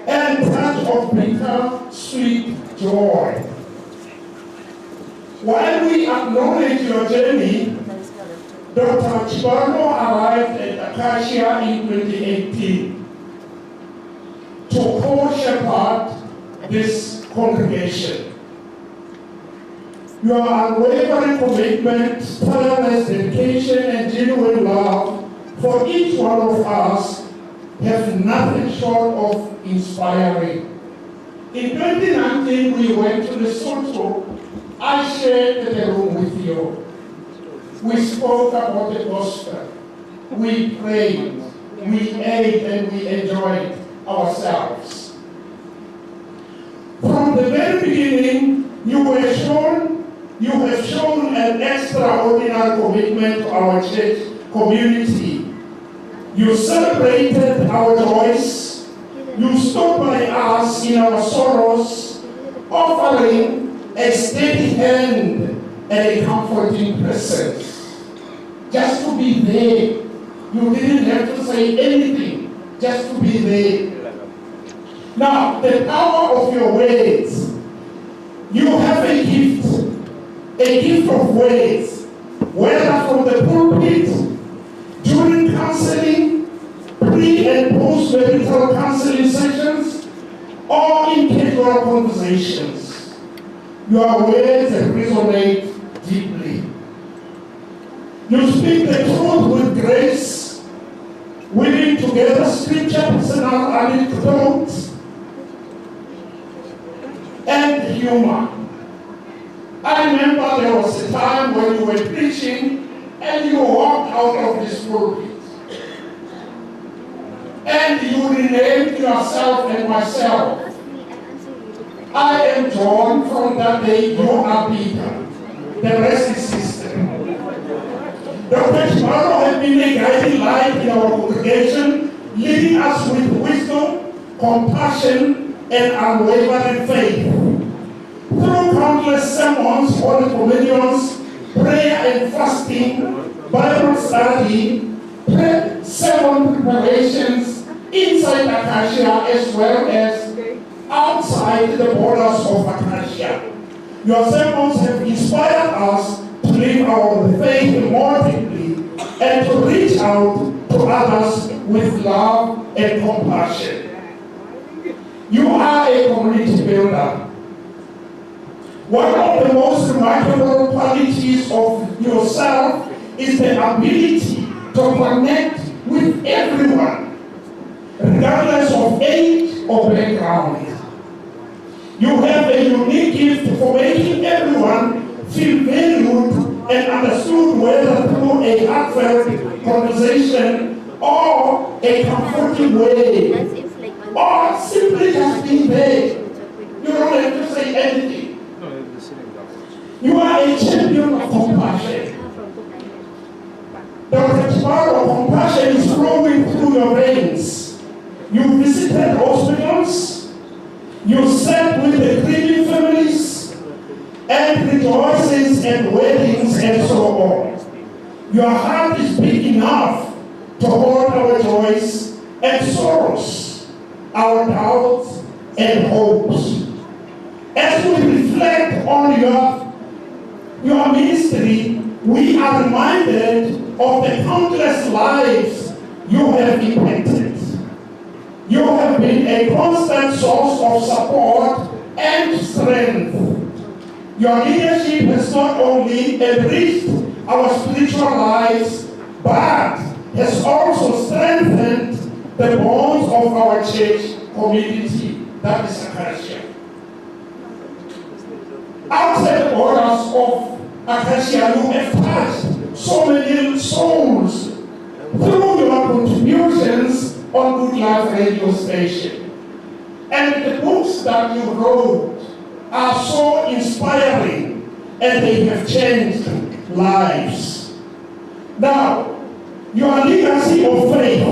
and touch of bitter, sweet joy. While we acknowledge your journey, Dr. Chibano arrived at Acacia in 2018 to co-shepherd this congregation. Your unwavering commitment, tireless dedication, and genuine love for each one of us have nothing short of inspiring. In 2019, we went to Lesotho. I shared the room with you. We spoke about the gospel. We prayed, we ate, and we enjoyed ourselves. From the very beginning, you have shown an extraordinary commitment to our church community. You celebrated our joys. You stood by us in our sorrows, offering a steady hand and a comforting presence. Just to be there. You didn't have to say anything, just to be there. Now, the power of your words. You have a gift of words, whether from the pulpit, during counseling, pre- and post-marital counseling sessions, or in casual conversations. Your words resonate deeply. You speak the truth with grace, weaving together scripture, personal anecdotes, and humor. I remember there was a time when you were preaching and you walked out of this pulpit. And you renamed yourself and myself. I am John. From that day, you are Peter. The rest is history. Dr. Chibano has been a guiding light in our congregation, leading us with wisdom, compassion, and unwavering faith. Through countless sermons, holy communions, prayer and fasting, Bible study, sermon preparations inside Acacia as well as outside the borders of Acacia. Your sermons have inspired us to live our faith more deeply and to reach out to others with love and compassion. You are a community builder. One of the most remarkable qualities of yourself is the ability to connect with everyone, regardless of age or background. You have a unique gift for making everyone feel valued and understood, whether through a heartfelt conversation or a comforting way, or simply just being there. You don't have to say anything. You are a champion of compassion. Dr. Chibano, compassion is flowing through your veins. You visited hospitals. You sat with the grieving families and rejoices and weddings and so on. Your heart is big enough to hold our joys and sorrows, our doubts and hopes. As we reflect on your ministry, we are reminded of the countless lives you have impacted. You have been a constant source of support and strength. Your leadership has not only enriched our spiritual lives, but has also strengthened the bonds of our church community, that is Acacia. Outside the borders of Acacia, you have touched so many souls through your contributions on Good Life radio station. And the books that you wrote are so inspiring and they have changed lives. Now, your legacy of faith,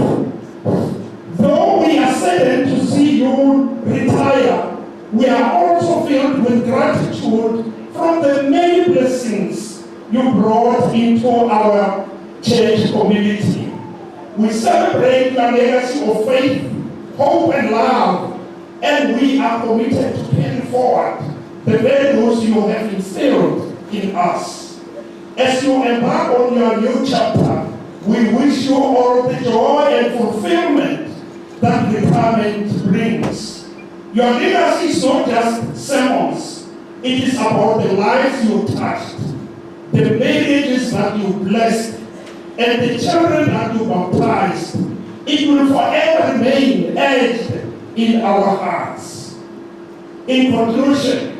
though we are saddened to see you retire, we are also filled with gratitude from the many blessings you brought into our church community. We celebrate your legacy of faith, hope, and love, and we are committed to carry forward the values you have instilled in us. As you embark on your new chapter, we wish you all the joy and fulfillment that retirement brings. Your legacy is not just sermons. It is about the lives you touched, the marriages that you blessed, and the children that you baptized. It will forever remain etched in our hearts. In conclusion,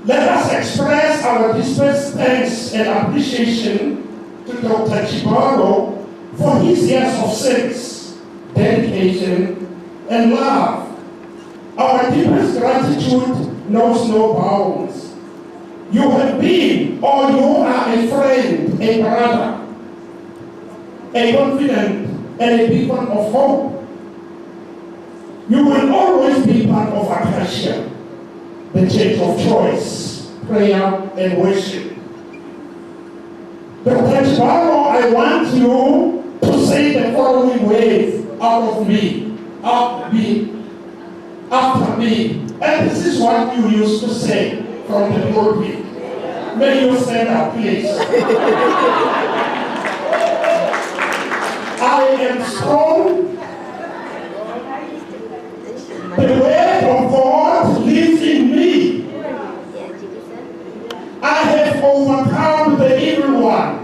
let us express our deepest thanks and appreciation to Dr. Chibaro for his years of service, dedication, and love. Our deepest gratitude knows no bounds. You have been, or you are a friend, a brother, a confidant, and a beacon of hope. You will always be part of Acacia, the church of choice, prayer, and worship. Dr. Chibaro, I want you to say the following words out of me, after me. And this is what you used to say from the pulpit. May you stand up, please. I am strong. The word of God lives in me. I have overcome the evil one.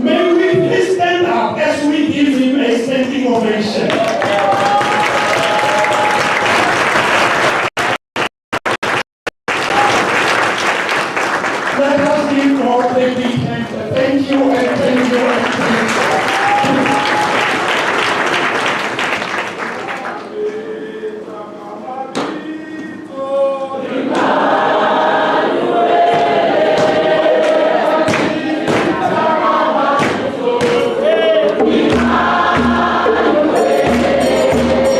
May we please stand up as we give him a standing ovation. Let us give God a big hand. Thank you and thank you and thank you. Thank you.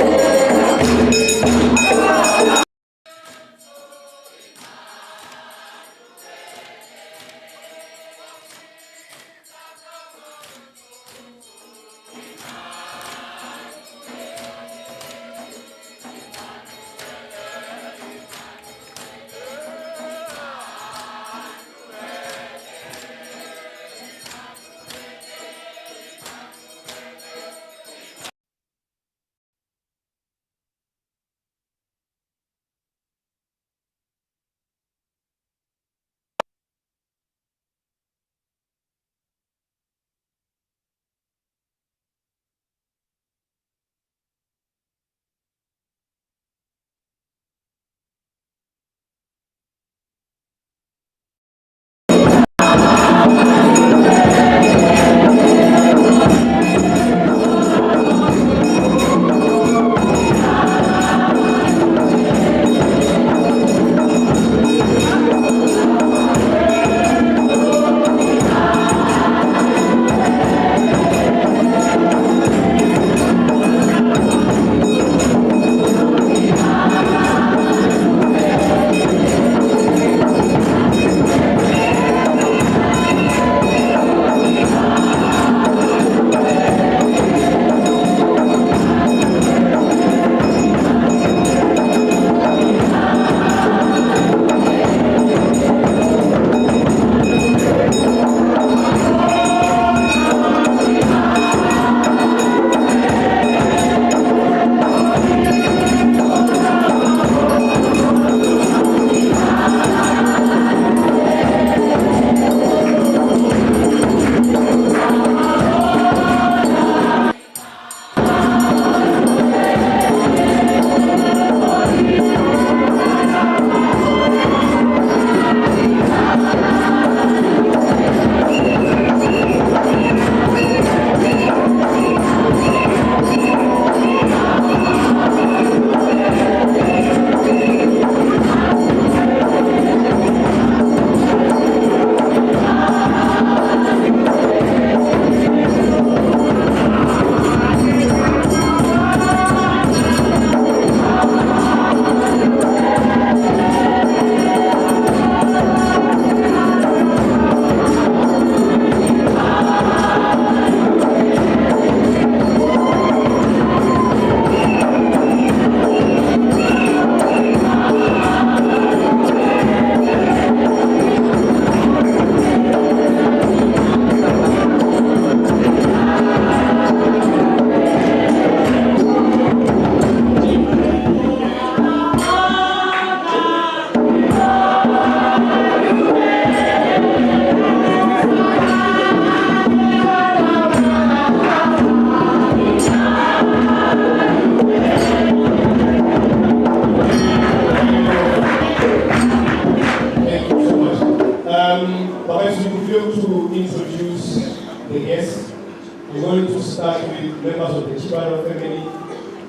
start with members of the Chibaro family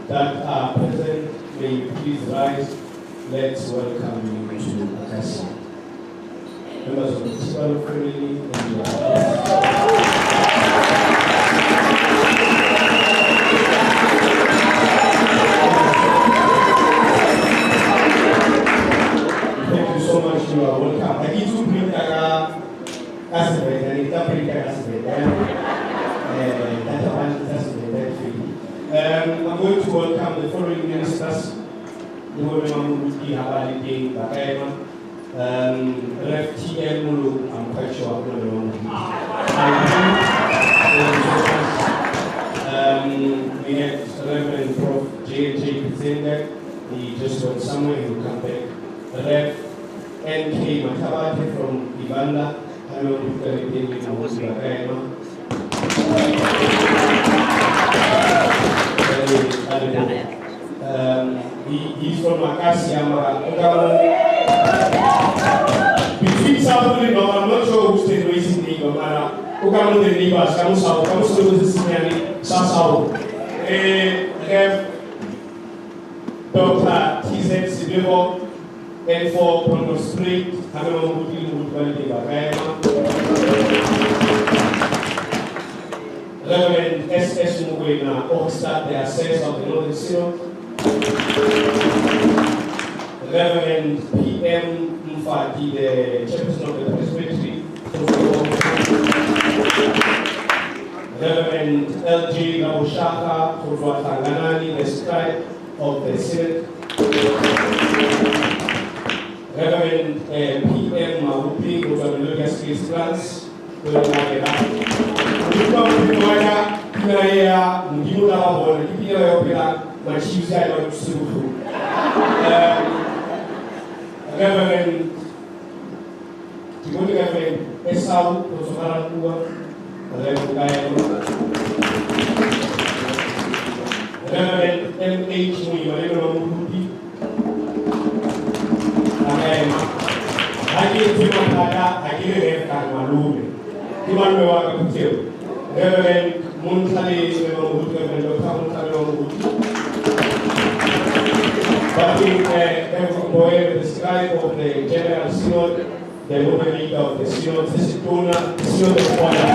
that are present. May you please rise. Let's welcome you to Acacia. Members of the Chibaro family, and you Thank you so much. You are welcome. I need to bring Casabet and interpret Casabet. I'm going to welcome the following ministers. I'm quite sure we had Reverend Prof. J.J. Pizenga. He just went somewhere, he will come back. Rev. N.K. Matabate from Uganda. Hello, he's from Acacia. Between South and North, I'm not sure who's the raising the Gomara. Ukamo the neighbors, Kamusa, Sassau. Dr. T.Z. Sibibo, and for Congo Street, Reverend S.S. Mugwena, Oxford, the assessor of the Northern Synod. Reverend P.M. Mufati, the chairperson of the Presbytery. Reverend L.G. Gabushaka, Kurwa Tanganani, the scribe of the Synod. Reverend P.M. Mahupi, who was the Lucas Case Class. Reverend Esau, Reverend M.H. Muyi, Reverend Muntali, the scribe of the General Synod, the woman leader of the Synod, Synod of Honor.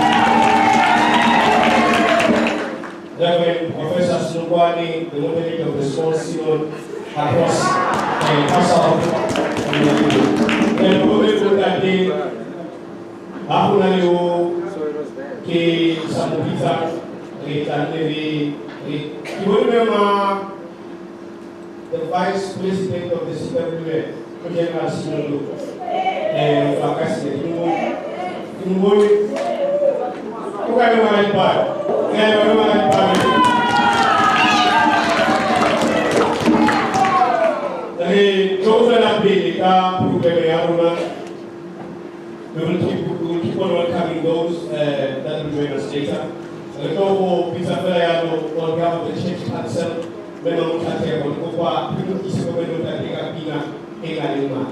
Reverend Professor Snugwani, the woman leader of the Small Synod across Passau. And que Samudiza, the Vice President of the CWA, General Synod, and Acacia, we will keep on welcoming those that will join us later. Retovo Peter Ferrayano, on behalf of the Church Council, Meno Mutatia, on Kopa, Pimu Kisiko Meno Tatika Pina, Egalima.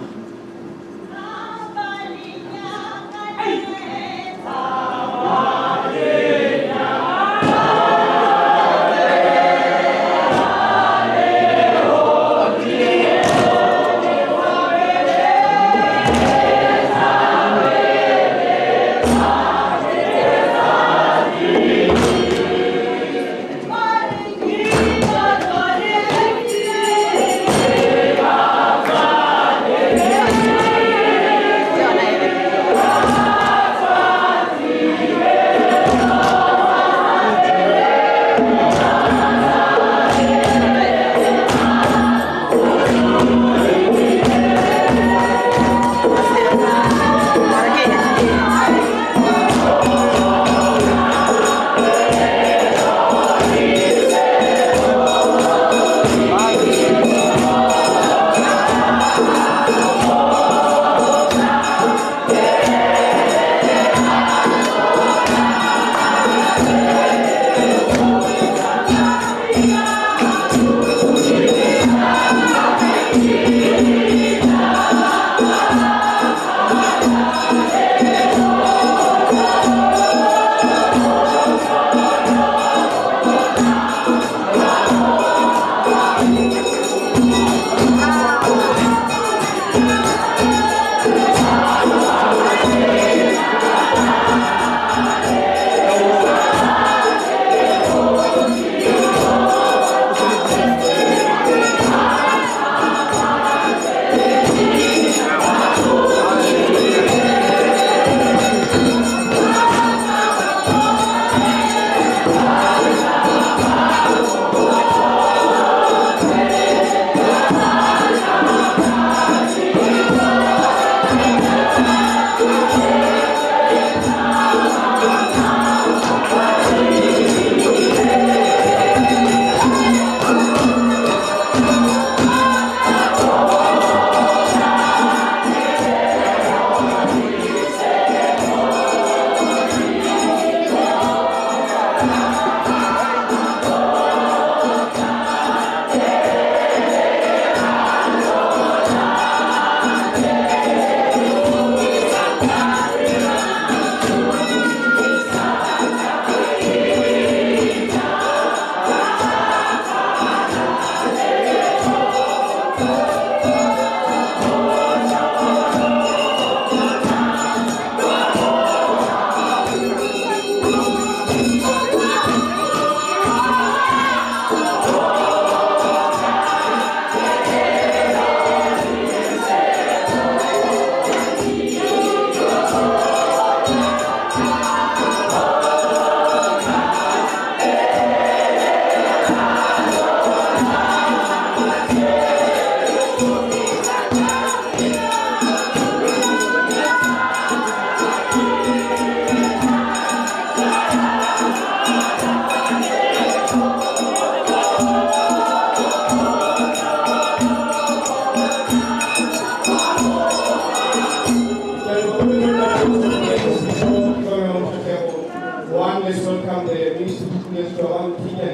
Yeah.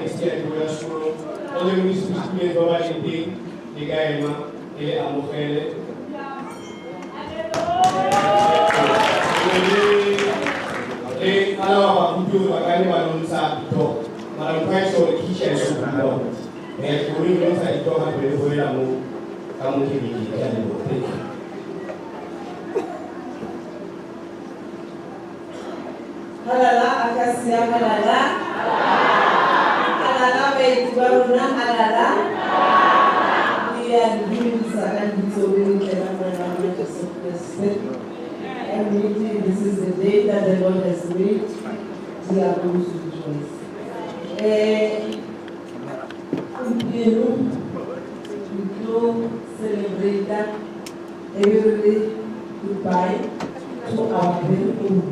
next year to go school. Only we speak to the body the guy ma ele amogele. Alawa kutu bakani balonsa to. Mara mkaisho kisha sukulo. Kuri balonsa ito ha pele la mo kamu kibiki kani mo. Thank you. Halala akasia halala. Halala baiti baruna halala. We are doing second disobeying the commandment of respect. And indeed, this is the day that the Lord has made. We are going to rejoice. We do celebrate that every goodbye to our very own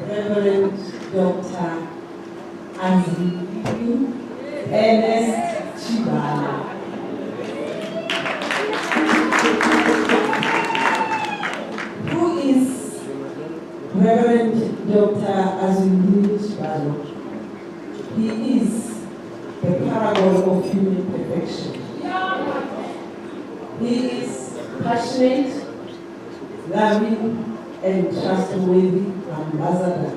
Reverend Dr. Azri Ernest Chibalo. Who is Reverend Dr. Azri Chibalo? He is the parable of human perfection. He is passionate, loving, and trustworthy ambassador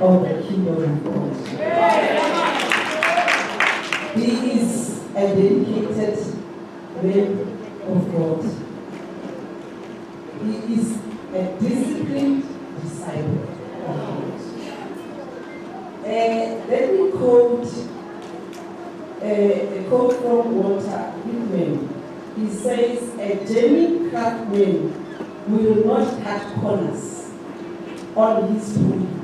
of the kingdom of God. He is a dedicated man of God. He is a disciplined disciple of God. Let me quote a quote from Walter Whitman. He says, "A genuine craftsman will not cut corners on his project.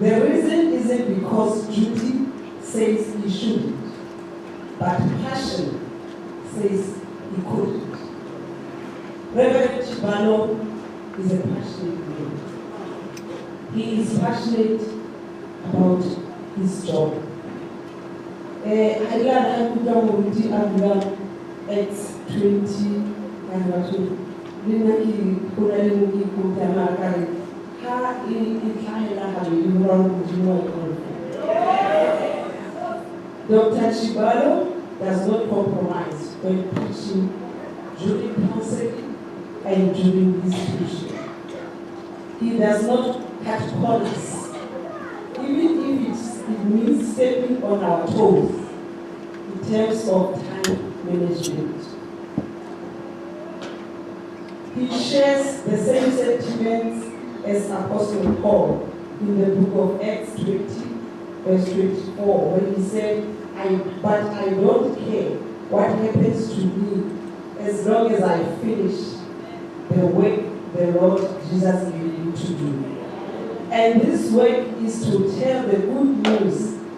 The reason isn't because duty says he shouldn't, but passion says he couldn't." Reverend Chibalo is a passionate man. He is passionate about his job. I learned at 20 and Dr. Chibalo does not compromise when preaching, during counseling, and during his preaching. He does not cut corners, even if it means stepping on our toes in terms of time management. He shares the same sentiments as Apostle Paul in the book of Acts 20, verse 24, when he said, "But I don't care what happens to me as long as I finish the work the Lord Jesus gave me to do." And this work is to tell the good news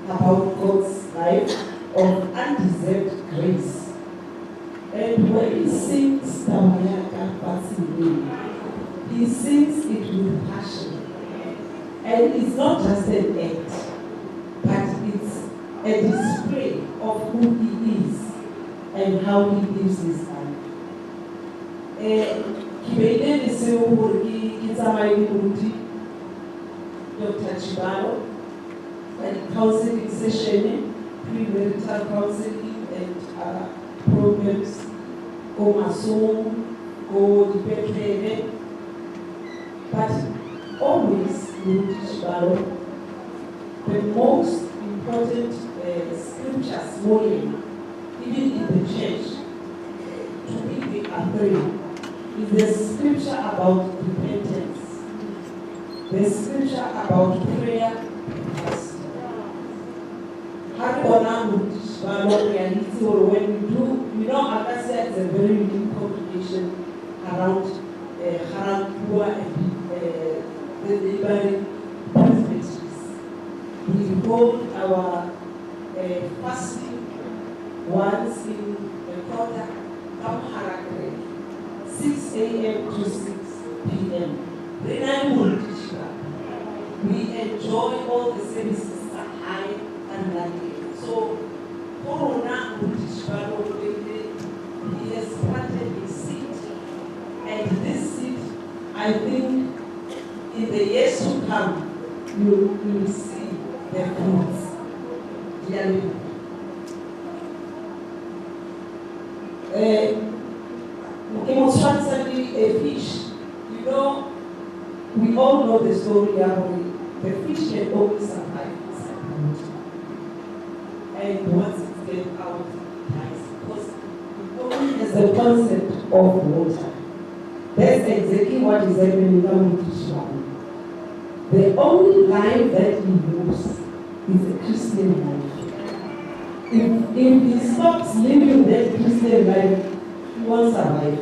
about God's life of undeserved grace. And when he sings Tawayaka Fasile, he sings it with passion. And it's not just an act, but it's a display of who he is and how he lives his life. Dr. Chibalo, and counseling session, premarital counseling and programs, go Masoom, go Dipetene, but always Chibalo, the most important scriptures morning, even in the church, to me they are three, is the scripture about repentance, the scripture about prayer and fasting. When we do, Acacia is a very unique congregation around Harampua and the neighboring presbyteries. We hold our fasting once in a quarter, 6 a.m. to 6 p.m. We enjoy all the services at high and London. So, Corona he has planted a seed, and this seed, I think, in the years to come, you will see the fruits. A fish, you know, we all know the story about the fish can only survive inside the water. And once it gets out, it dies because it only has the concept of water. That's exactly what is happening now with Ishmael. The only life that he lives is a Christian life. If he stops living that Christian life, he won't survive.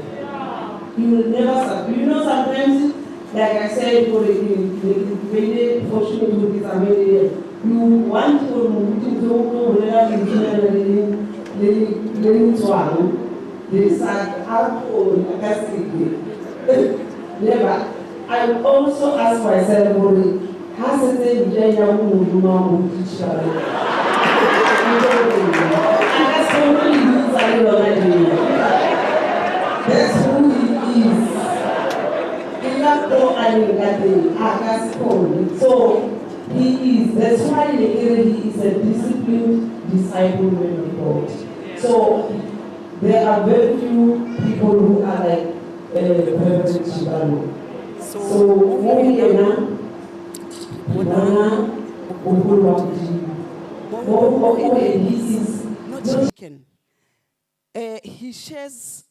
He will never survive. You know, sometimes, like I said, for the very fortunate with this American, you want to know never. I also ask myself, has it been that's who he is. So he is. That's why he is a disciplined disciple of God. So there are very few people who are like Reverend Chibalo. So he shares,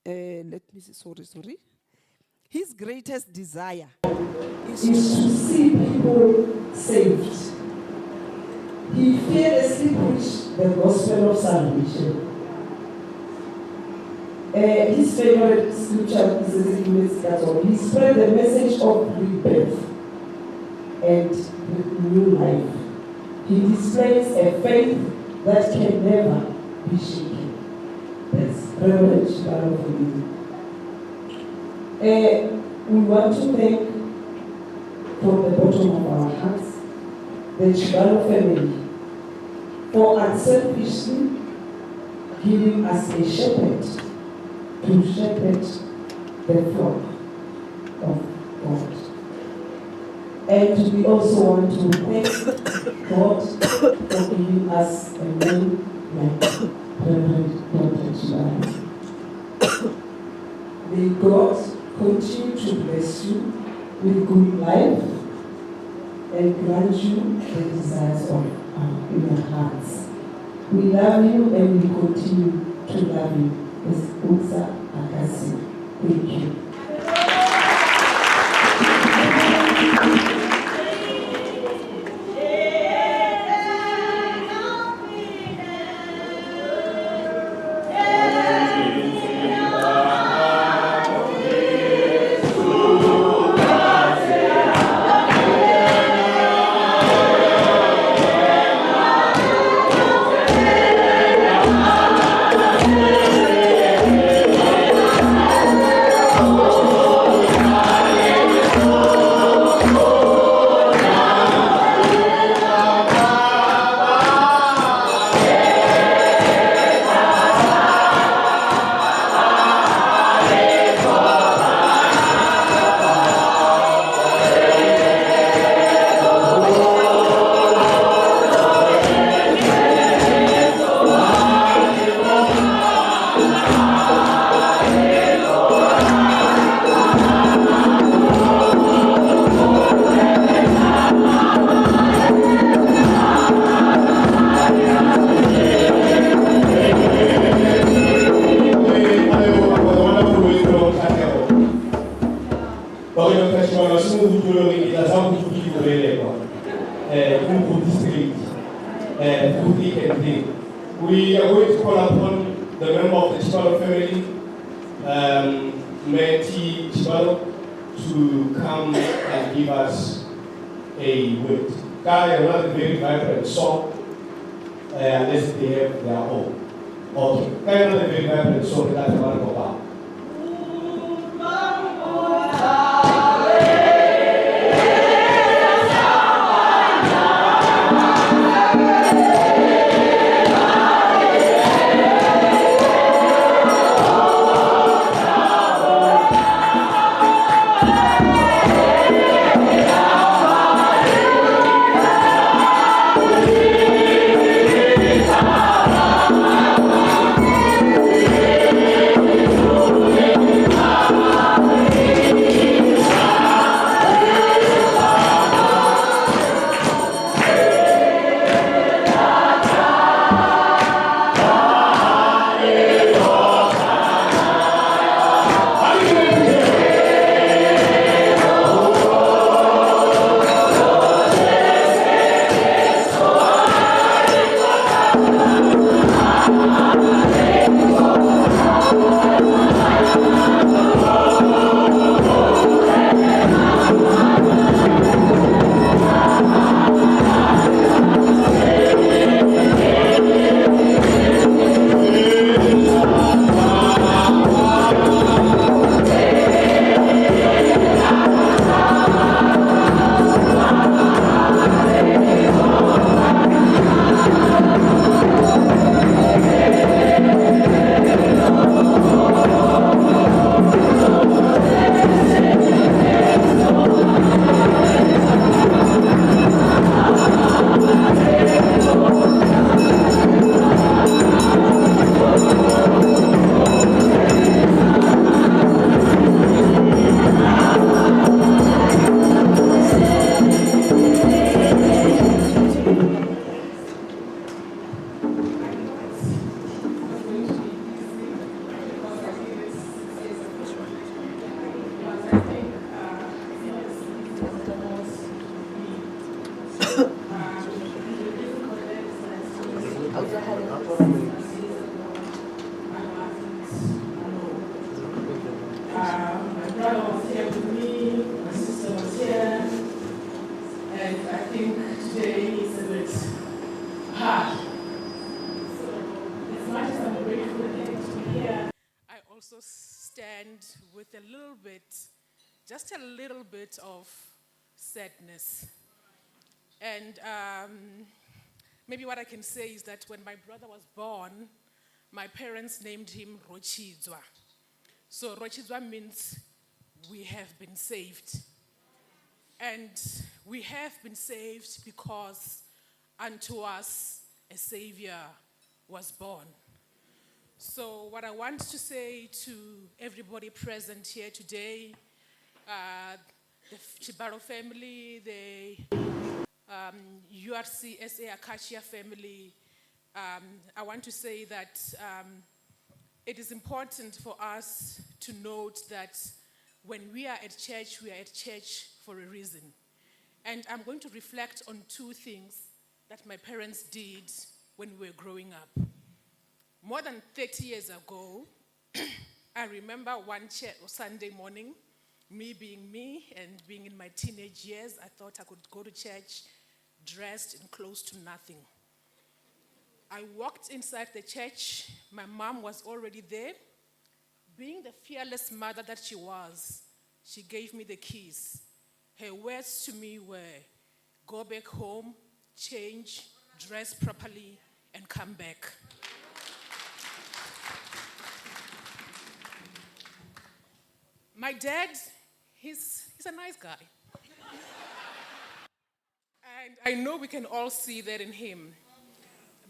let me see, sorry. His greatest desire is to see people saved. He fearlessly preached the gospel of salvation. His favorite scripture is Ezekiel. He spread the message of rebirth and new life. He displays a faith that can never be shaken. That's Reverend Chibalo for you. We want to thank from the bottom of our hearts the Chibalo family for unselfishly giving us a shepherd to shepherd the flock of God. And we also want to thank God for giving us a man like Reverend Dr. Chibalo. May God continue to bless you with good life and grant you the desires of your hearts. We love you and we continue to love you. As Utsa Akasi. Thank you. We are going to call upon the member of the Chibalo family, Meti Chibalo, to come and give us a word. Guy, another very vibrant song, unless they have their own. Okay, Guy, another very vibrant song that I want to go about. Yeah. My brother was here with me, my sister was here, and I think today is a bit hard. So, as much as I'm grateful again to be here, I also stand with a little bit, just a little bit of sadness. And maybe what I can say is that when my brother was born, my parents named him Rochizwa. So Rochizwa means we have been saved. And we have been saved because unto us a Savior was born. So what I want to say to everybody present here today, the Chibaro family, the URCSA Acacia family, I want to say that it is important for us to note that when we are at church for a reason. And I'm going to reflect on two things that my parents did when we were growing up. More than 30 years ago, I remember one Sunday morning, me being me and being in my teenage years, I thought I could go to church dressed in close to nothing. I walked inside the church. My mom was already there. Being the fearless mother that she was, she gave me the keys. Her words to me were, go back home, change, dress properly, and come back. My dad, he's a nice guy. And I know we can all see that in him.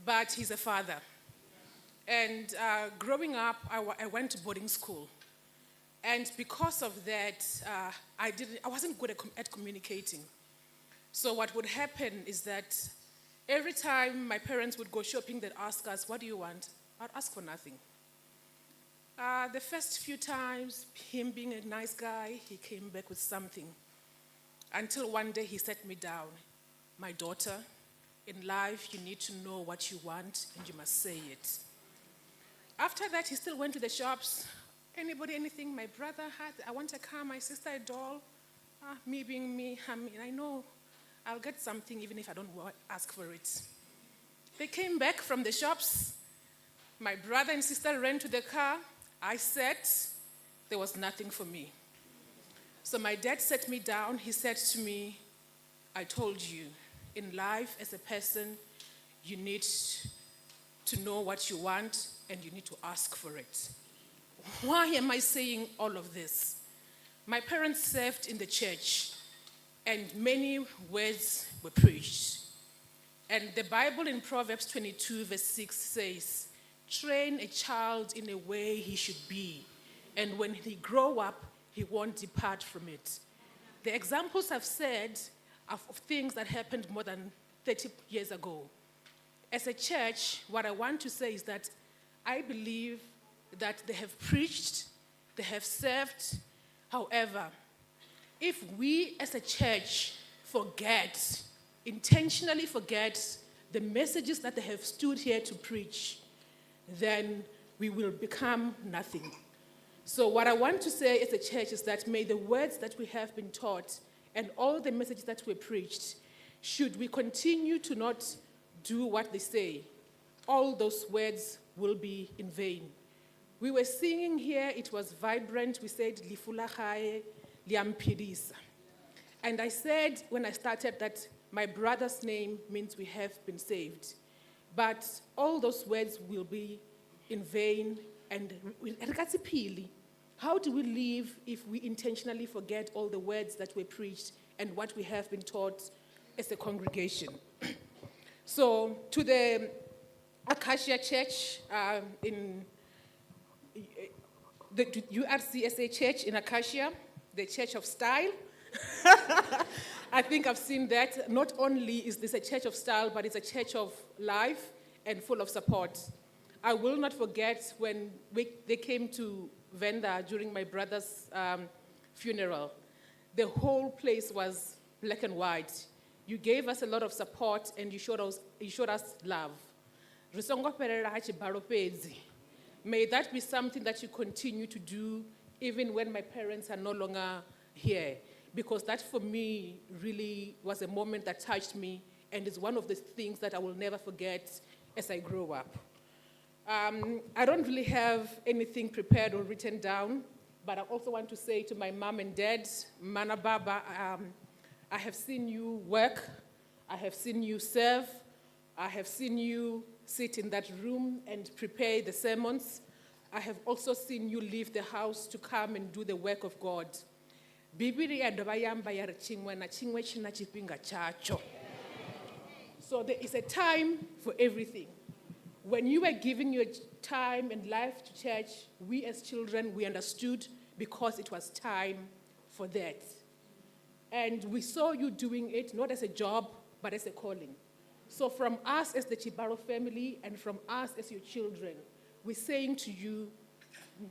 But he's a father. And growing up, I went to boarding school. And because of that, I wasn't good at communicating. So what would happen is that every time my parents would go shopping, they'd ask us, what do you want? I'd ask for nothing. The first few times, him being a nice guy, he came back with something. Until one day he sat me down. My daughter, in life, you need to know what you want and you must say it. After that, he still went to the shops. Anybody, anything? My brother had, I want a car, my sister a doll. Me being me, I know I'll get something even if I don't ask for it. They came back from the shops. My brother and sister ran to the car. I sat. There was nothing for me. So my dad sat me down. He said to me, I told you, in life, as a person, you need to know what you want and you need to ask for it. Why am I saying all of this? My parents served in the church and many words were preached. And the Bible in Proverbs 22 verse 6 says, train a child in a way he should be, and when he grow up, he won't depart from it. The examples I've said of things that happened more than 30 years ago. As a church, what I want to say is that I believe that they have preached, they have served. However, if we as a church intentionally forget the messages that they have stood here to preach, then we will become nothing. So what I want to say as a church is that may the words that we have been taught and all the messages that were preached, should we continue to not do what they say, all those words will be in vain. We were singing here, it was vibrant, we said, Lifulahae liampirisa. And I said when I started that my brother's name means we have been saved. But all those words will be in vain. And how do we live if we intentionally forget all the words that were preached and what we have been taught as a congregation? So to the Acacia Church in the URCSA Church in Acacia, the Church of Style. I think I've seen that. Not only is this a church of style, but it's a church of life and full of support. I will not forget when they came to Venda during my brother's funeral. The whole place was black and white. You gave us a lot of support and you showed us love. Re songo fhelela ha tshibalo fhedzi. May that be something that you continue to do even when my parents are no longer here. Because that for me really was a moment that touched me and is one of the things that I will never forget as I grow up. I don't really have anything prepared or written down, but I also want to say to my mom and dad, Mana Baba, I have seen you work, I have seen you serve, I have seen you sit in that room and prepare the sermons. I have also seen you leave the house to come and do the work of God. Bibiri ya dovha ya amba ya ri tshiṅwe na tshiṅwe tshi na tshifhinga tshatsho. So there is a time for everything. When you were giving your time and life to church, we as children, we understood because it was time for that. And we saw you doing it not as a job, but as a calling. So from us as the Chibaro family and from us as your children, we're saying to you,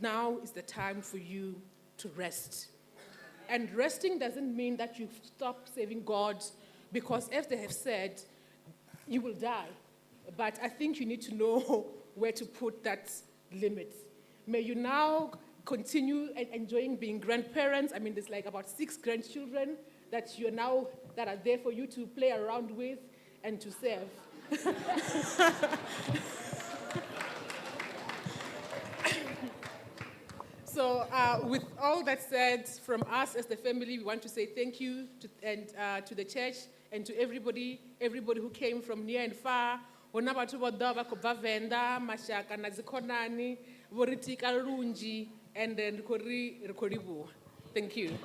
now is the time for you to rest. And resting doesn't mean that you stop serving God, because as they have said, you will die. But I think you need to know where to put that limit. May you now continue enjoying being grandparents. I mean, there's like about 6 grandchildren that that are there for you to play around with and to serve. So with all that said, from us as the family, we want to say thank you to the church and to everybody who came from near and far. Hona batho vho ḓa vha khou bva Venḓa, mashaka na dzikhonani, vho ri tika lunzhi, and then ri khou livhuwa. Thank you.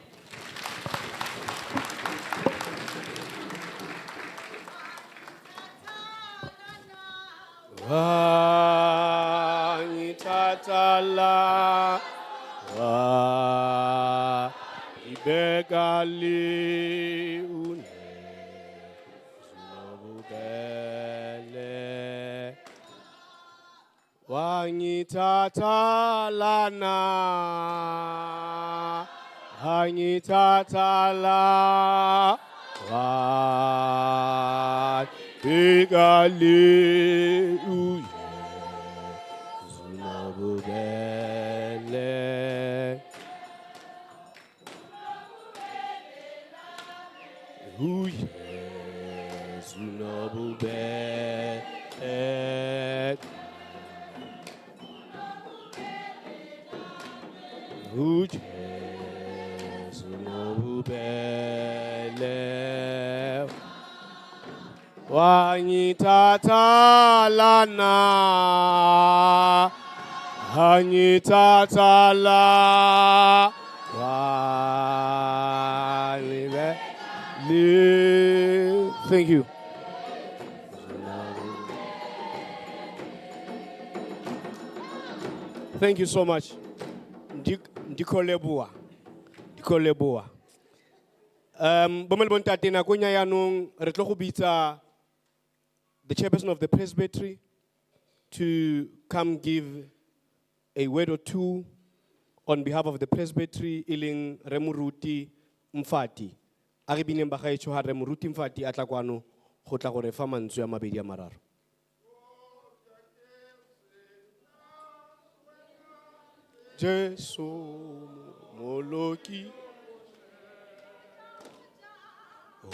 Tatala wa ibegali une zunobubele wangitatalana hangitatala wa ibegali une Bubele. Ooh, yes, Bubele. Ooh, yes, Bubele. Wangitatalana. Hanyitatala Thank you. Thank you so much. Ndikolebua. Bomel bontate na konya yanong re tlo go bitsa the chairperson of the presbytery to come give a word or two on behalf of the presbytery, iling Remuruti Mfati. Ari bineng ba gaetsho ha Remuruti Mfati a tla kwano go tla go re fa mantswe a mabedi a mararo. Jesu moloki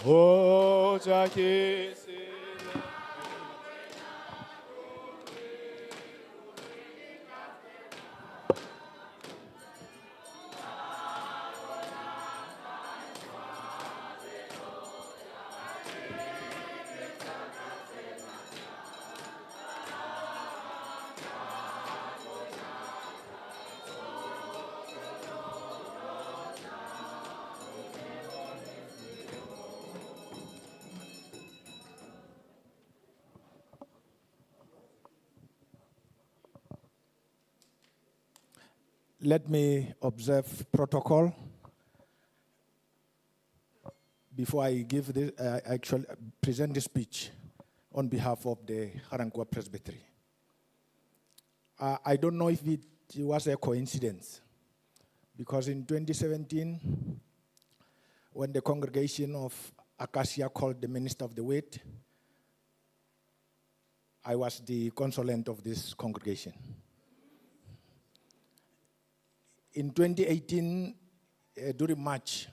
o jakese Let me observe protocol before I give this, actually present this speech on behalf of the Harankwa Presbytery. I don't know if it was a coincidence, because in 2017, when the congregation of Acacia called the Minister of the Word, I was the consultant of this congregation. In 2018, during March,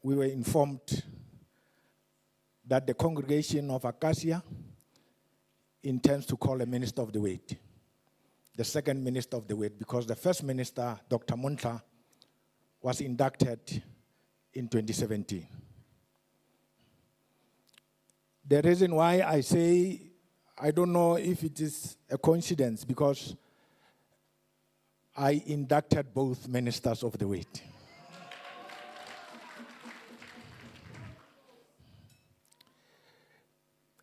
we were informed that the congregation of Acacia intends to call a minister of the word, the second minister of the word, because the first minister, Dr. Muntla, was inducted in 2017. The reason why I say, I don't know if it is a coincidence, because I inducted both ministers of the word.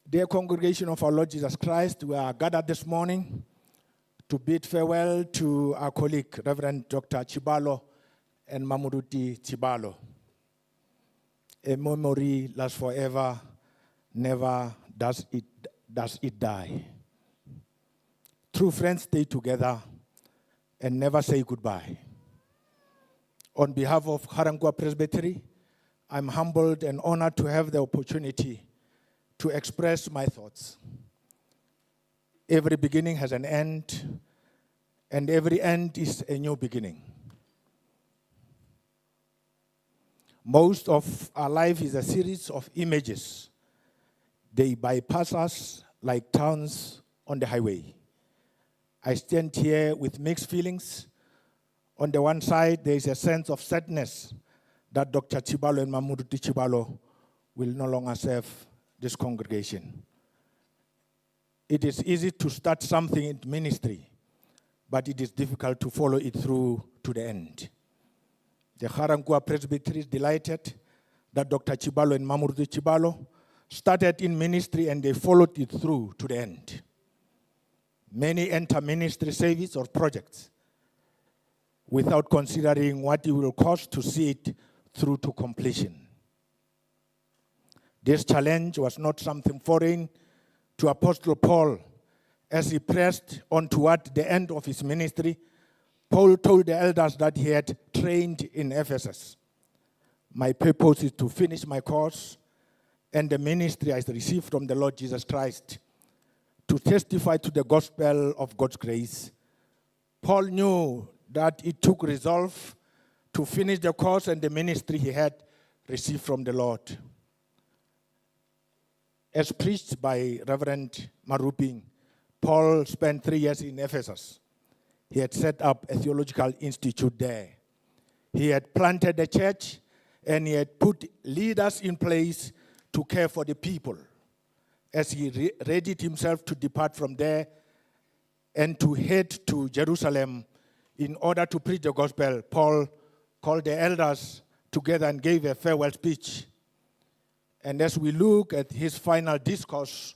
Dear congregation of our Lord Jesus Christ, we are gathered this morning to bid farewell to our colleague, Reverend Dr. Chibalo and Mamuruti Chibalo. A memory lasts forever, never does it die. True friends stay together and never say goodbye. On behalf of Harangwa Presbytery, I'm humbled and honored to have the opportunity to express my thoughts. Every beginning has an end, and every end is a new beginning. Most of our life is a series of images. They bypass us like towns on the highway. I stand here with mixed feelings. On the one side, there is a sense of sadness that Dr. Chibalo and Mamuruti Chibalo will no longer serve this congregation. It is easy to start something in ministry, but it is difficult to follow it through to the end. The Harangwa Presbytery is delighted that Dr. Chibalo and Mamuruti Chibalo started in ministry and they followed it through to the end. Many enter ministry service or projects without considering what it will cost to see it through to completion. This challenge was not something foreign to Apostle Paul. As he pressed on toward the end of his ministry, Paul told the elders that he had trained in Ephesus. My purpose is to finish my course and the ministry I received from the Lord Jesus Christ to testify to the gospel of God's grace. Paul knew that it took resolve to finish the course and the ministry he had received from the Lord. As preached by Reverend Maruping, Paul spent 3 years in Ephesus. He had set up a theological institute there. He had planted a church and he had put leaders in place to care for the people. As he readied himself to depart from there and to head to Jerusalem in order to preach the gospel, Paul called the elders together and gave a farewell speech. And as we look at his final discourse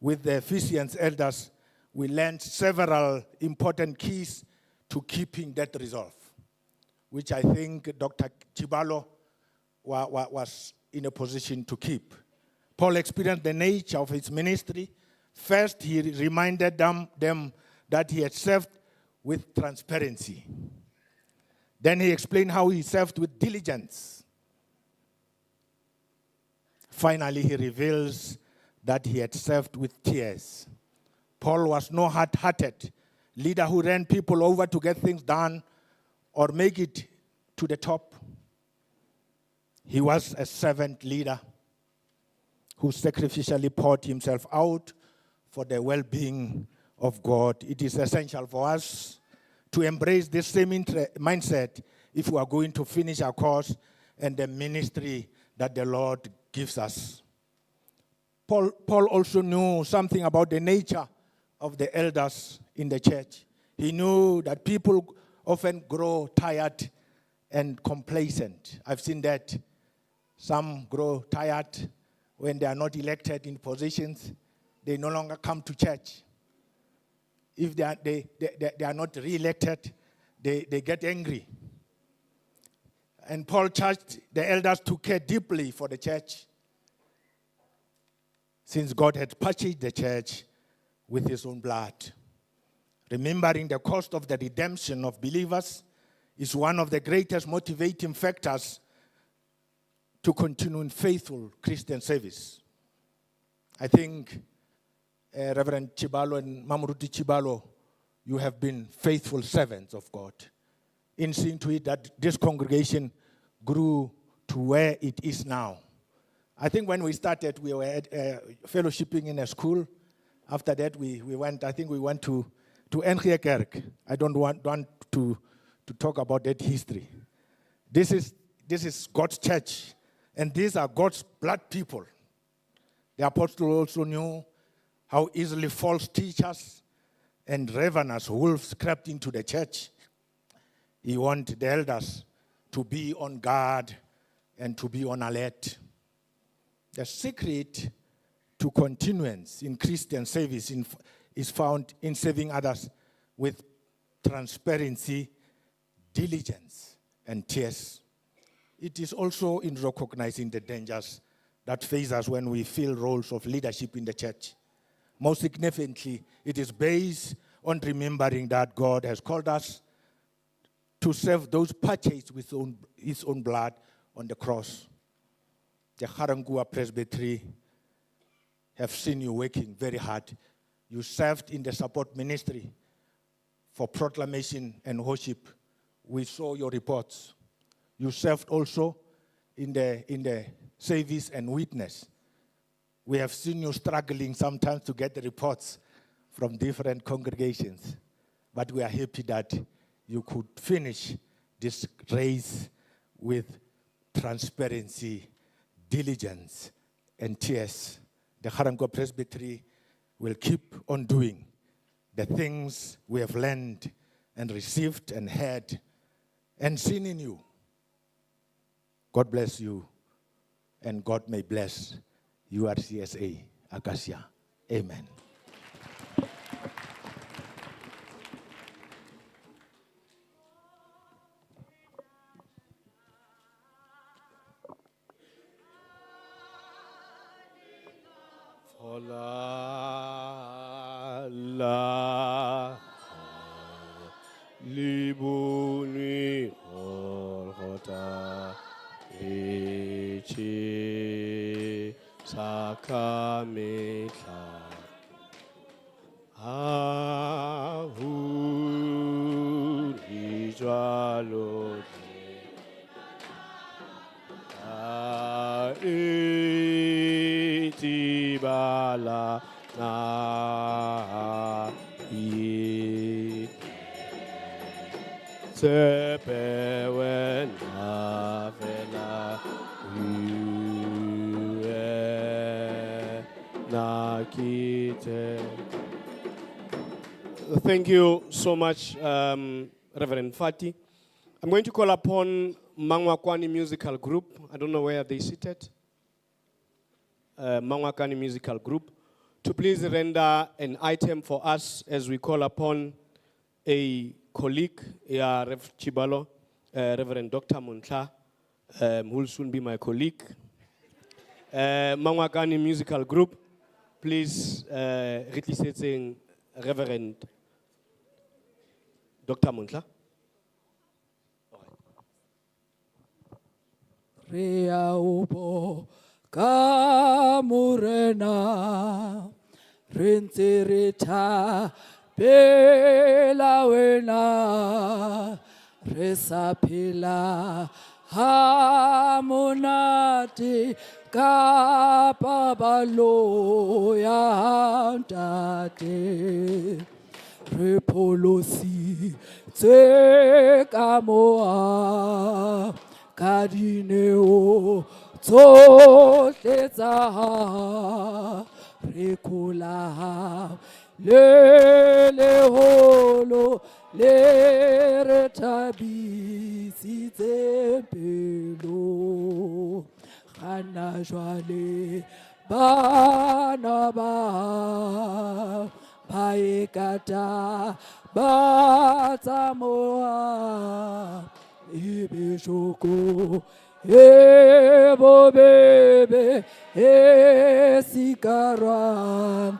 with the Ephesians elders, we learned several important keys to keeping that resolve, which I think Dr. Chibalo was in a position to keep. Paul experienced the nature of his ministry. First, he reminded them that he had served with transparency. Then he explained how he served with diligence. Finally, he reveals that he had served with tears. Paul was no hard-hearted leader who ran people over to get things done or make it to the top. He was a servant leader who sacrificially poured himself out for the well-being of God. It is essential for us to embrace this same mindset if we are going to finish our course and the ministry that the Lord gives us. Paul also knew something about the nature of the elders in the church. He knew that people often grow tired and complacent. I've seen that. Some grow tired when they are not elected in positions. They no longer come to church. If they are not re-elected, they get angry. And Paul charged the elders to care deeply for the church, since God had purchased the church with his own blood. Remembering the cost of the redemption of believers is one of the greatest motivating factors to continue in faithful Christian service. I think Reverend Chibalo and Mamuruti Chibalo, you have been faithful servants of God in seeing to it that this congregation grew to where it is now. I think when we started, we were fellowshipping in a school. After that, we went to NG Kerk. I don't want to talk about that history. This is God's church, and these are God's blood people. The apostle also knew how easily false teachers and ravenous wolves crept into the church. He wanted the elders to be on guard and to be on alert. The secret to continuance in Christian service is found in serving others with transparency, diligence, and tears. It is also in recognizing the dangers that face us when we fill roles of leadership in the church. Most significantly, it is based on remembering that God has called us to serve those purchased with his own blood on the cross. The Harangua Presbytery have seen you working very hard. You served in the support ministry for proclamation and worship. We saw your reports. You served also in the service and witness. We have seen you struggling sometimes to get the reports from different congregations. But we are happy that you could finish this race with transparency, diligence, and tears. The Harangua Presbytery will keep on doing the things we have learned and received and heard and seen in you. God bless you, and God may bless URCSA Acacia. Amen. La libuni orota echi sakameta ahu ijalo itibala na i sepewe na vela na kite. Thank you so much, Reverend Fati. I'm going to call upon Mangwakwani Musical Group. I don't know where they seated. Mangwakwani Musical Group, to please render an item for us as we call upon a colleague, Rev Chibalo, Reverend Dr. Muntla, who will soon be my colleague. Mangwakwani Musical Group, please replicating Reverend Dr. Muntla. Rea upo kamurena rintirita pela wena resapila hamonati kapabalo ya tate repolosi tsekamoa kadineo tsotetsa rekula le holo le retabisitse pelo gana jwale bana ba baekata ba tsamoa ibishoko ebo bebe esikarwa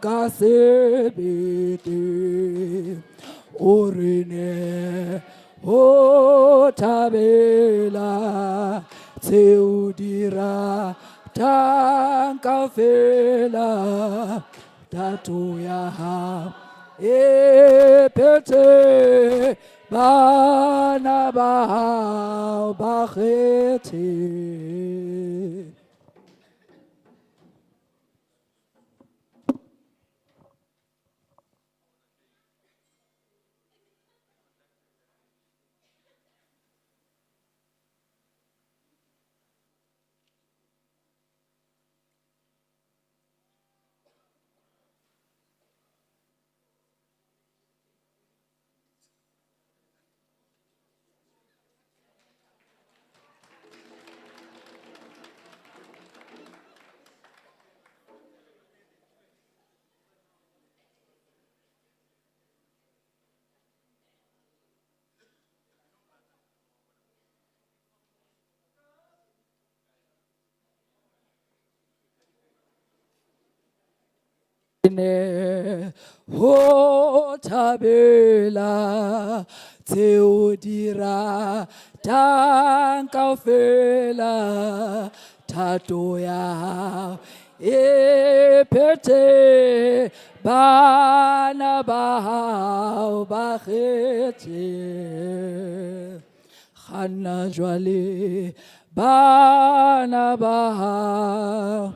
kasebete orine otabela teudira tankafela tato ya hao e pete bana ba hao ba kgethe. Ne ho thabela tseo di ratang kaofela thato ya hao e phethe bana ba hao ba kgethe. Kganna jwale bana ba hao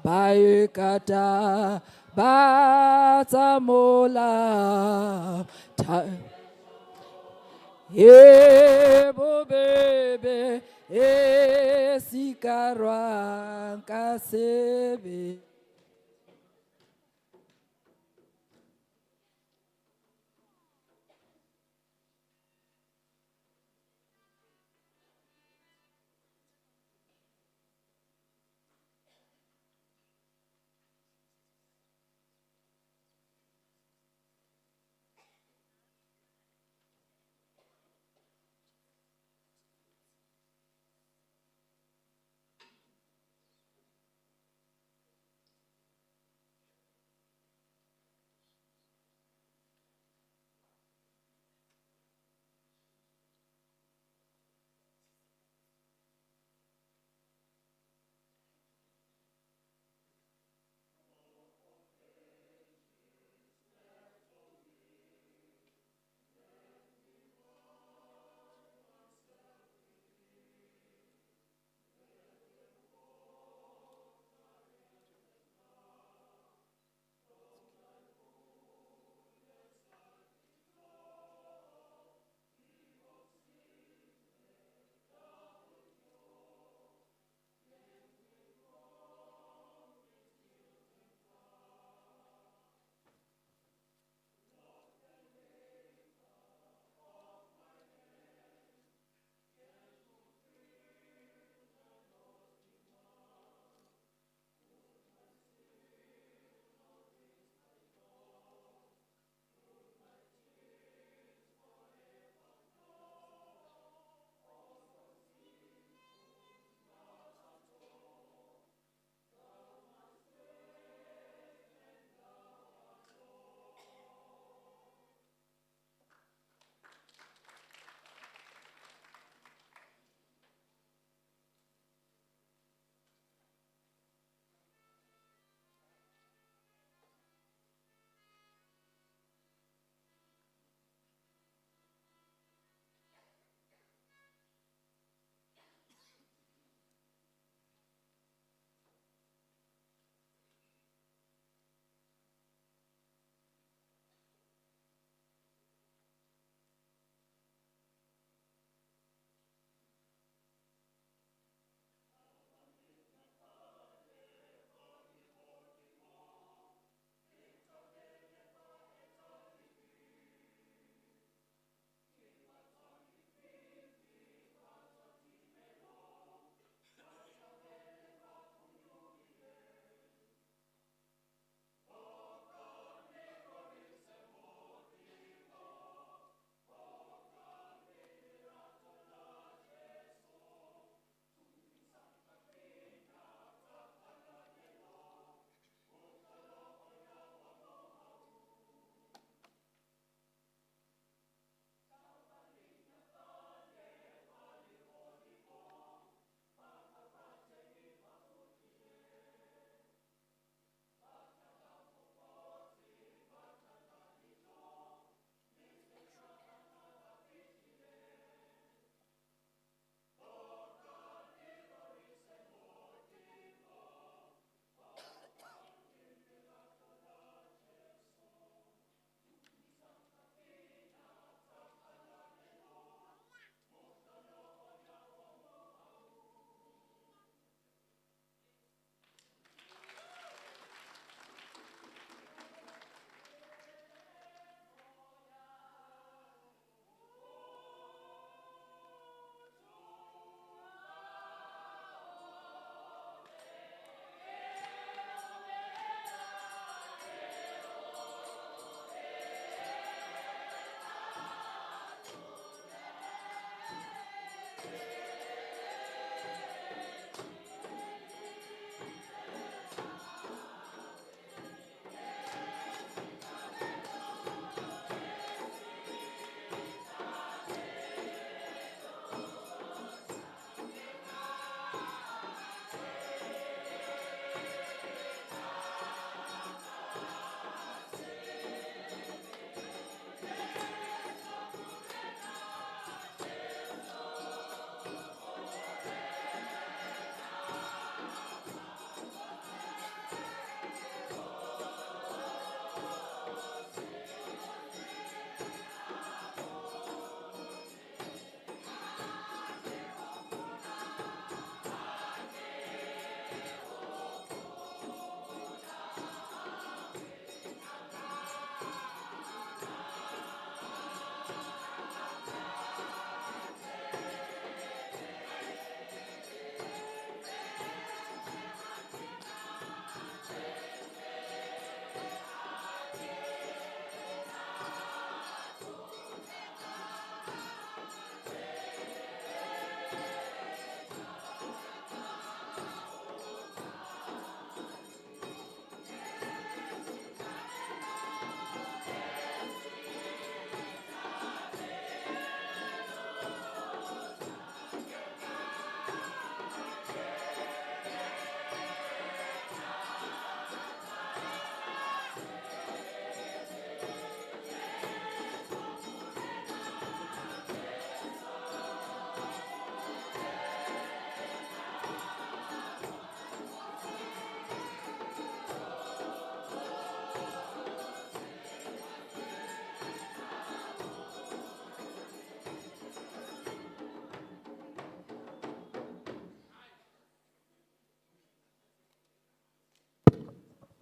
ba ekata ba tsamola e bobebe e sikarwang ka sebe.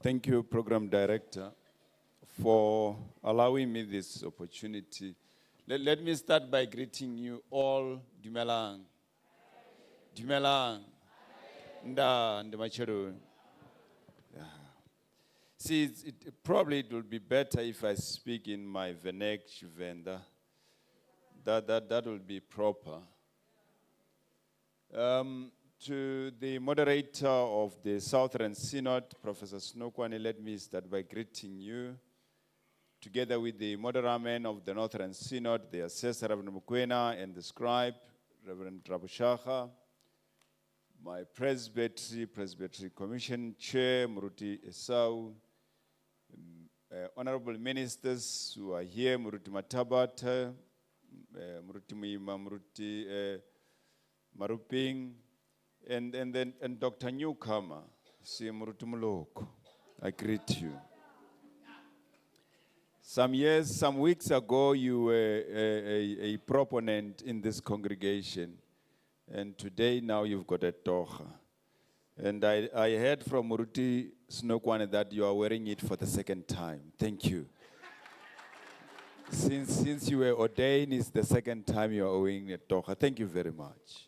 Thank you, Program Director, for allowing me this opportunity. Let me start by greeting you all. Dumelang. Dumelang. Nda, ndemachero. See, probably it would be better if I speak in my Venek Shivenda. That will be proper. To the moderator of the Southern Synod, Professor Snokwane, let me start by greeting you. Together with the moderamen of the Northern Synod, the assessor, Reverend Mukwena, and the scribe, Reverend Rabushaha, my Presbytery Commission Chair, Muruti Esau, honorable ministers who are here, Muruti Matabata, Muruti Muima, Muruti Maruping, and Dr. Newcomer, Muruti Muloko. I greet you. Some weeks ago, you were a proponent in this congregation. And today, now you've got a tocha. And I heard from Muruti Snokwane that you are wearing it for the second time. Thank you. Since you were ordained, it's the second time you are wearing a tocha. Thank you very much.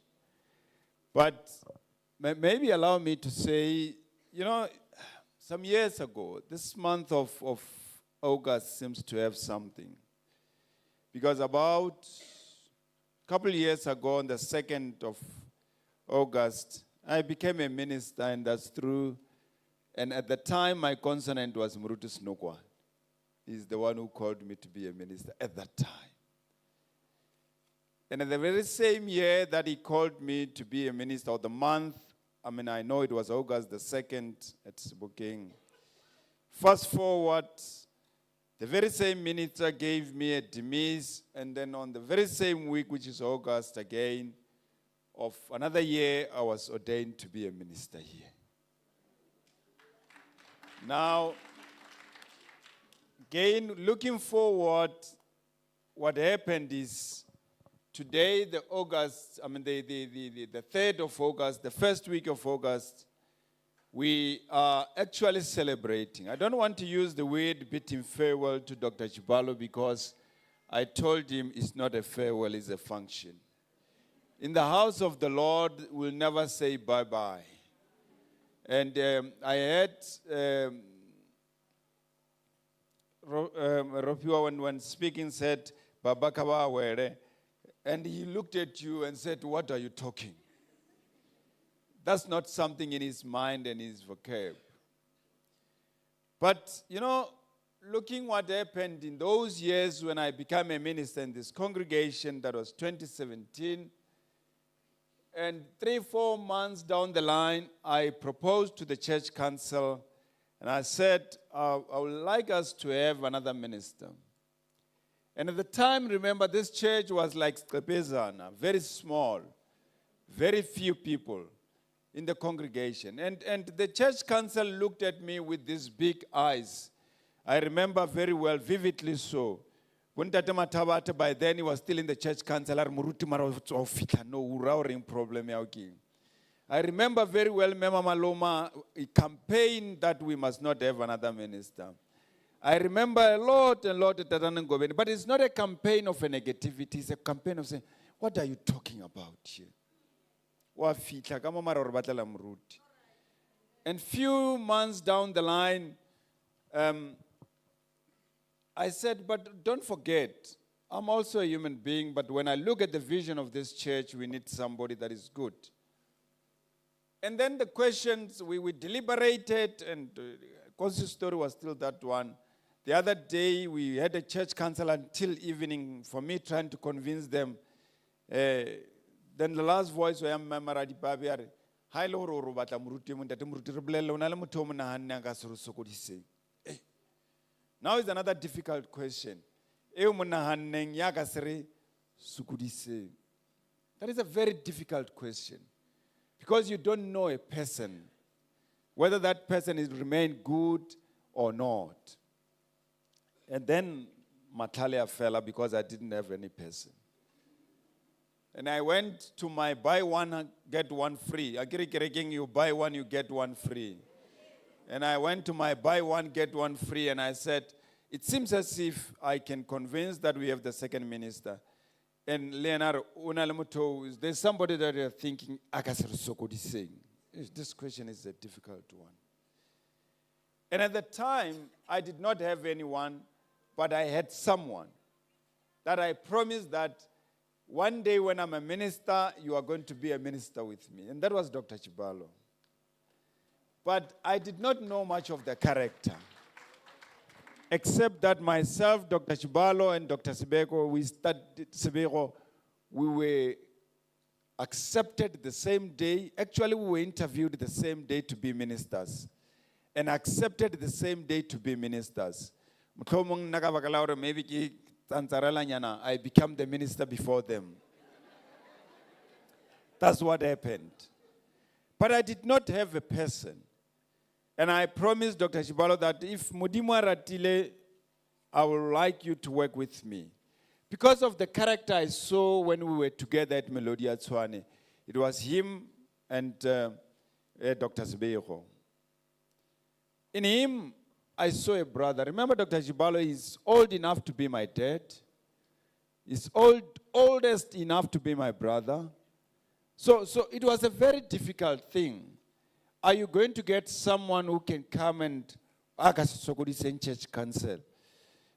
But maybe allow me to say, you know, some years ago, this month of August seems to have something. Because about a couple years ago, on the 2nd of August, I became a minister, and that's true. And at the time, my consonant was Muruti Snokwane. He's the one who called me to be a minister at that time. And in the very same year that he called me to be a minister, or the month, I know it was August the 2nd at Sebokeng. Fast forward, the very same minister gave me a demise, and then on the very same week, which is August again, of another year, I was ordained to be a minister here. Now, again, looking forward, what happened is today, the 3rd of August, the first week of August, we are actually celebrating. I don't want to use the word bidding farewell to Dr. Chibalo because I told him it's not a farewell, it's a function. In the house of the Lord, we'll never say bye-bye. And I heard Ropiwa when speaking said, Baba Kawa Were, and he looked at you and said, what are you talking? That's not something in his mind and his vocab. But, you know, looking what happened in those years when I became a minister in this congregation, that was 2017, and 3-4 months down the line, I proposed to the church council, and I said, I would like us to have another minister. And at the time, remember, this church was like Skepezana, very small, very few people in the congregation. And the church council looked at me with these big eyes. I remember very well, vividly so. When Tate Matabata, by then he was still in the church council, no problem. I remember very well, Mema Maloma campaigned that we must not have another minister. I remember a lot, but it's not a campaign of a negativity, it's a campaign of saying, what are you talking about here? And few months down the line, I said, but don't forget, I'm also a human being, but when I look at the vision of this church, we need somebody that is good. And then the questions, we deliberated, and consistory was still that one. The other day, we had a church council until evening for me trying to convince them. Then the last voice was Maradi Babiari. Hi, Lord, Robata Murutim, that Murutirblelo, Nalamutomana, Gasuru. Now is another difficult question. That is a very difficult question. Because you don't know a person, whether that person is remain good or not. And then Matalia fell because I didn't have any person. And I went to my buy one, get one free. You buy one, you get one free. And I went to my buy one, get one free, and I said, it seems as if I can convince that we have the second minister. And Leonardo, there's somebody that you're thinking, this question is a difficult one. And at the time, I did not have anyone, but I had someone that I promised that one day when I'm a minister, you are going to be a minister with me. And that was Dr. Chibalo. But I did not know much of the character, except that myself, Dr. Chibalo, and Dr. Sibeko, we were accepted the same day. Actually, we were interviewed the same day to be ministers, and accepted the same day to be ministers. Maybe I became the minister before them. That's what happened. But I did not have a person. And I promised Dr. Chibalo that if Mudimu Aratile, I would like you to work with me. Because of the character I saw when we were together at Melodia Tswane, it was him and Dr. Sibeko. In him, I saw a brother. Remember, Dr. Chibalo is old enough to be my dad. He's oldest enough to be my brother. So it was a very difficult thing. Are you going to get someone who can come and in church council?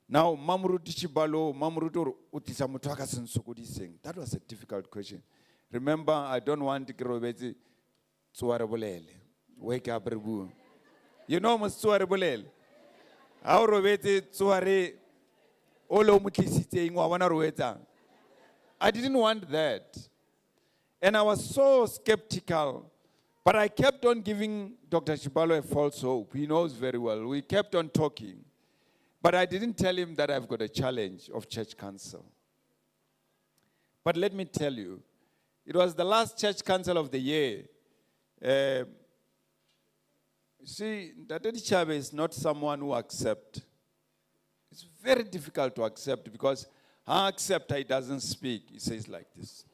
Now, Mamruti Chibalo, Mamruto Utisamutakasensokudising. That was a difficult question. Remember, I don't want to grow Tsuarabolele. Wake up, Rebu. You know, Tsuarabolele. How Robeti Tsuare Olo Mutisite in Wawana. I didn't want that. And I was so skeptical. But I kept on giving Dr. Chibalo a false hope. He knows very well. We kept on talking. But I didn't tell him that I've got a challenge of church council. But let me tell you, it was the last church council of the year. See, Daddy Chabe is not someone who accepts. It's very difficult to accept because I accept he doesn't speak. He says like this.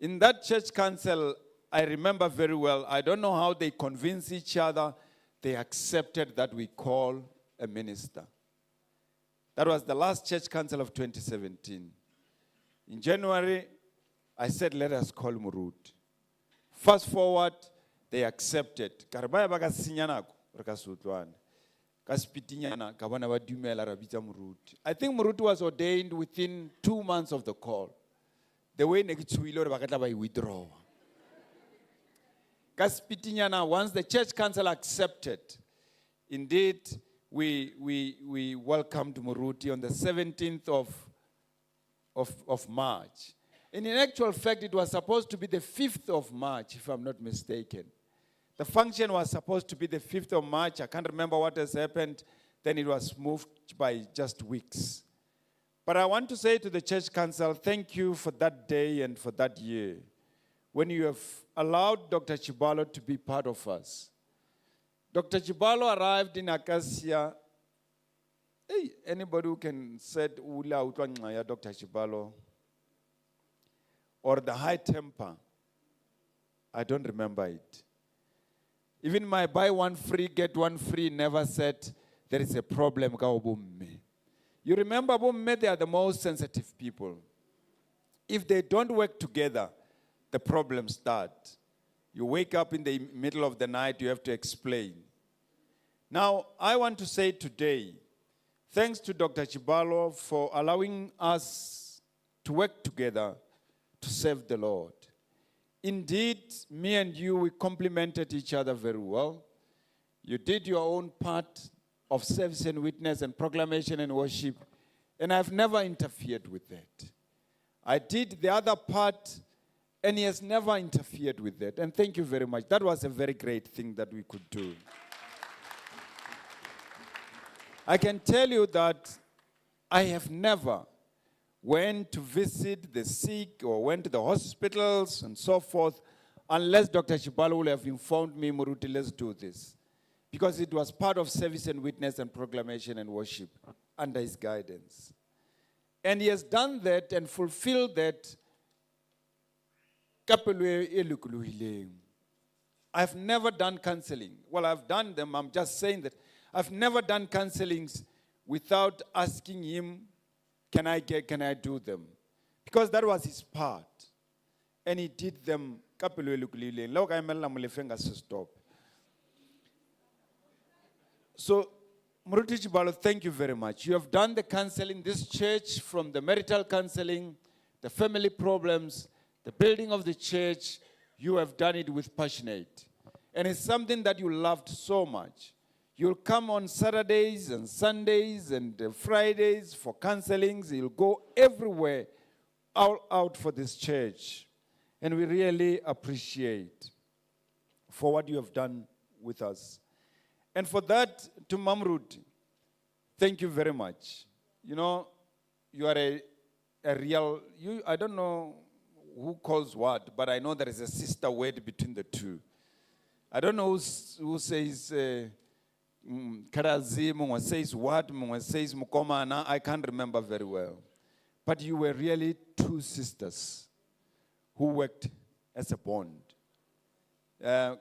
In that church council, I remember very well, I don't know how they convinced each other, they accepted that we call a minister. That was the last church council of 2017. In January, I said, let us call Murut. Fast forward, they accepted. I think Murut was ordained within 2 months of the call. The way we withdraw. Once the church council accepted, indeed, we welcomed Muruti on the 17th of March. And in actual fact, it was supposed to be the 5th of March, if I'm not mistaken. The function was supposed to be the 5th of March. I can't remember what has happened. Then it was moved by just weeks. But I want to say to the church council, thank you for that day and for that year, when you have allowed Dr. Chibalo to be part of us. Dr. Chibalo arrived in Acacia. Hey, anybody who can say Ula Utwangaya, Dr. Chibalo, or the high temper, I don't remember it. Even my buy one free, get one free never said there is a problem. You remember, they are the most sensitive people. If they don't work together, the problems start. You wake up in the middle of the night, you have to explain. Now, I want to say today, thanks to Dr. Chibalo for allowing us to work together to serve the Lord. Indeed, me and you, we complemented each other very well. You did your own part of service and witness and proclamation and worship, and I've never interfered with that. I did the other part, and he has never interfered with that. And thank you very much. That was a very great thing that we could do. I can tell you that I have never went to visit the sick or went to the hospitals and so forth unless Dr. Chibalo would have informed me, Muruti, let's do this. Because it was part of service and witness and proclamation and worship under his guidance. And he has done that and fulfilled that. I've never done counseling. Well, I've done them. I'm just saying that I've never done counselings without asking him, can I do them? Because that was his part. And he did them. So, Muruti Chibalo, thank you very much. You have done the counseling, this church, from the marital counseling, the family problems, the building of the church. You have done it with passionate. And it's something that you loved so much. You'll come on Saturdays and Sundays and Fridays for counselings. You'll go everywhere all out for this church. And we really appreciate for what you have done with us. And for that, to Mamrut, thank you very much. You know, you are a real, I don't know who calls what, but I know there is a sister word between the two. I don't know who says Karazi, Mungwa says what, Mungwa says Mukomana, I can't remember very well. But you were really two sisters who worked as a bond. If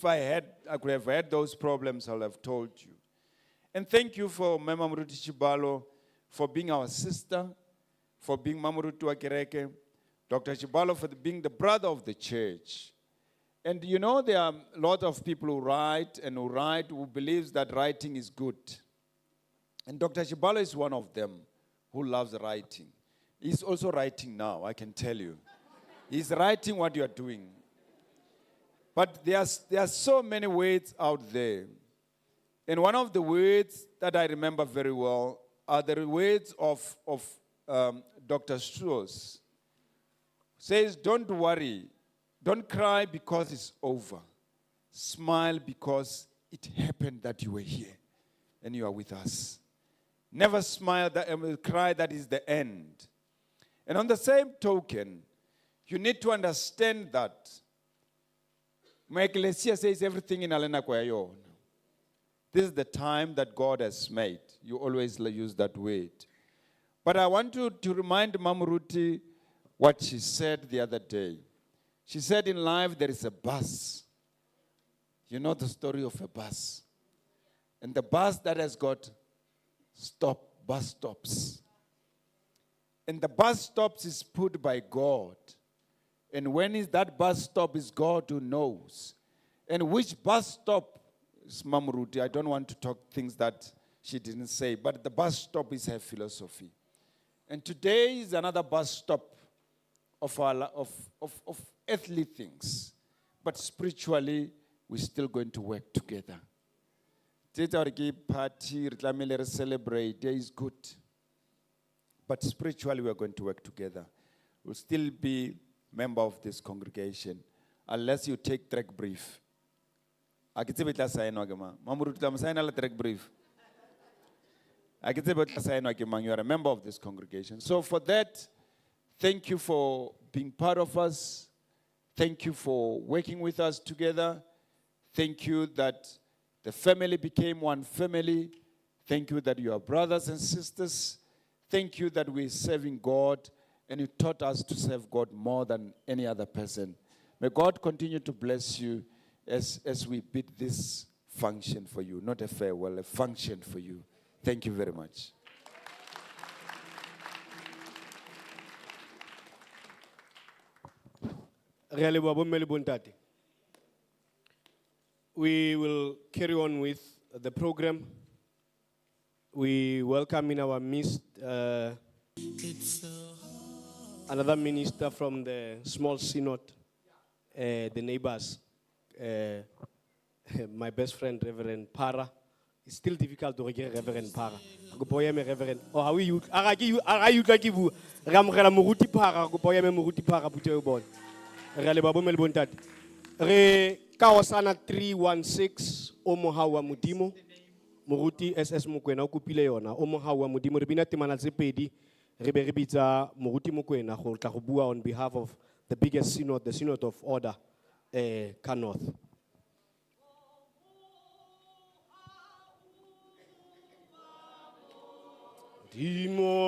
I could have had those problems, I would have told you. And thank you for Mama Muruti Chibalo for being our sister, for being Mamurutu Akireke, Dr. Chibalo for being the brother of the church. And you know, there are a lot of people who write who believes that writing is good. And Dr. Chibalo is one of them who loves writing. He's also writing now, I can tell you. He's writing what you are doing. But there are so many words out there. And one of the words that I remember very well are the words of Dr. Strauss. Says, don't worry, don't cry because it's over. Smile because it happened that you were here and you are with us. Never smile and cry that is the end. And on the same token, you need to understand that my ecclesia says everything in Alena Kwayon. This is the time that God has made. You always use that word. But I want to remind Mamuruti what she said the other day. She said in life there is a bus. You know the story of a bus. And the bus that has got bus stops. And the bus stops is put by God. And when is that bus stop is God who knows. And which bus stop is Mamuruti? I don't want to talk things that she didn't say, but the bus stop is her philosophy. And today is another bus stop of earthly things. But spiritually, we're still going to work together. Party, celebrate, there is good. But spiritually, we are going to work together. We'll still be member of this congregation, unless you take track brief. You are a member of this congregation. So for that, thank you for being part of us. Thank you for working with us together. Thank you that the family became one family. Thank you that you are brothers and sisters. Thank you that we're serving God, and you taught us to serve God more than any other person. May God continue to bless you as we bid this function for you. Not a farewell, a function for you. Thank you very much. We will carry on with the program. We welcome in our midst another minister from the small synod, the neighbors. My best friend, Reverend Para. It's still difficult to get Reverend Para. Reverend. Oh, how you? Are you like you? Ramrela Muruti Para. Gopoyame Muruti Para. Puteo bon. Rale Babu Melbontat. Re Kawasana 316 Omohawa Mudimo. Muruti SS Mukwena Kupileona. Omohawa Mudimo. Rebina Timana Zepedi. Reberibita Muruti Mukwena. Holkabua on behalf of the biggest synod, the Synod of Order, Kanoth. Dimo